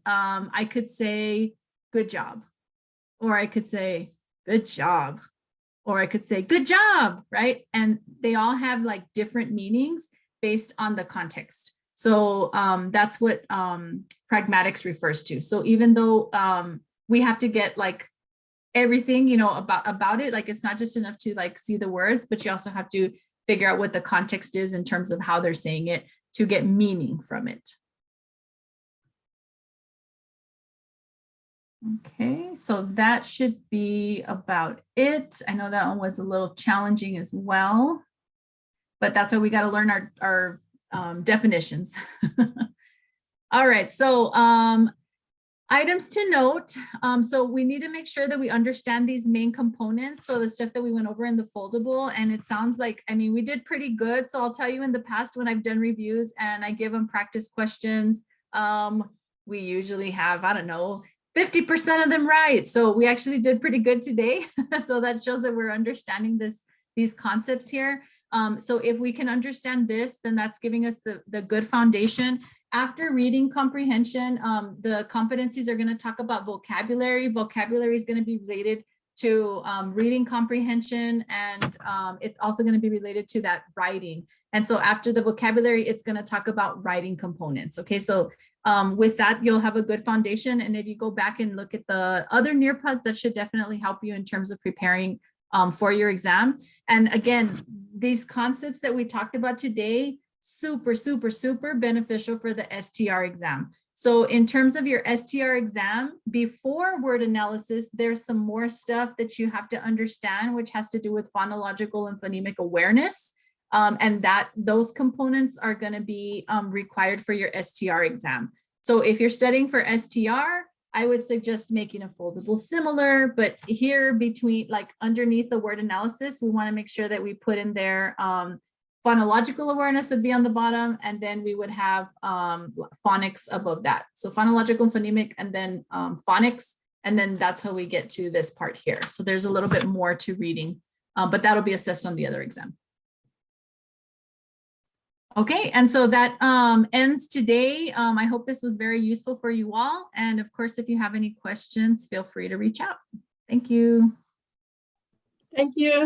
say good job, or I could say good job, or I could say good job, right? And they all have like different meanings based on the context. So that's what pragmatics refers to. So even though we have to get like everything, about it, like it's not just enough to like see the words, but you also have to figure out what the context is in terms of how they're saying it to get meaning from it. Okay, so that should be about it. I know that one was a little challenging as well, but that's why we got to learn our definitions. All right, so items to note. So we need to make sure that we understand these main components. So the stuff that we went over in the foldable, and it sounds like, we did pretty good. So I'll tell you, in the past when I've done reviews and I give them practice questions, we usually have, 50% of them right. So we actually did pretty good today. So that shows that we're understanding these concepts here. So if we can understand this, then that's giving us the good foundation. After reading comprehension, the competencies are going to talk about vocabulary. Vocabulary is going to be related to reading comprehension, and it's also going to be related to that writing. And so after the vocabulary, it's going to talk about writing components. Okay, so with that, you'll have a good foundation. And if you go back and look at the other Nearpods, that should definitely help you in terms of preparing for your exam. And again, these concepts that we talked about today, super, super, super beneficial for the STR exam. So in terms of your STR exam, before word analysis, there's some more stuff that you have to understand, which has to do with phonological and phonemic awareness. And those components are going to be required for your STR exam. So if you're studying for STR, I would suggest making a foldable similar, but here between, like underneath the word analysis, we want to make sure that we put in there phonological awareness would be on the bottom, and then we would have phonics above that. So phonological and phonemic, and then phonics, and then that's how we get to this part here. So there's a little bit more to reading, but that'll be assessed on the other exam. Okay, and so that ends today. I hope this was very useful for you all. And of course, if you have any questions, feel free to reach out. Thank you. Thank you.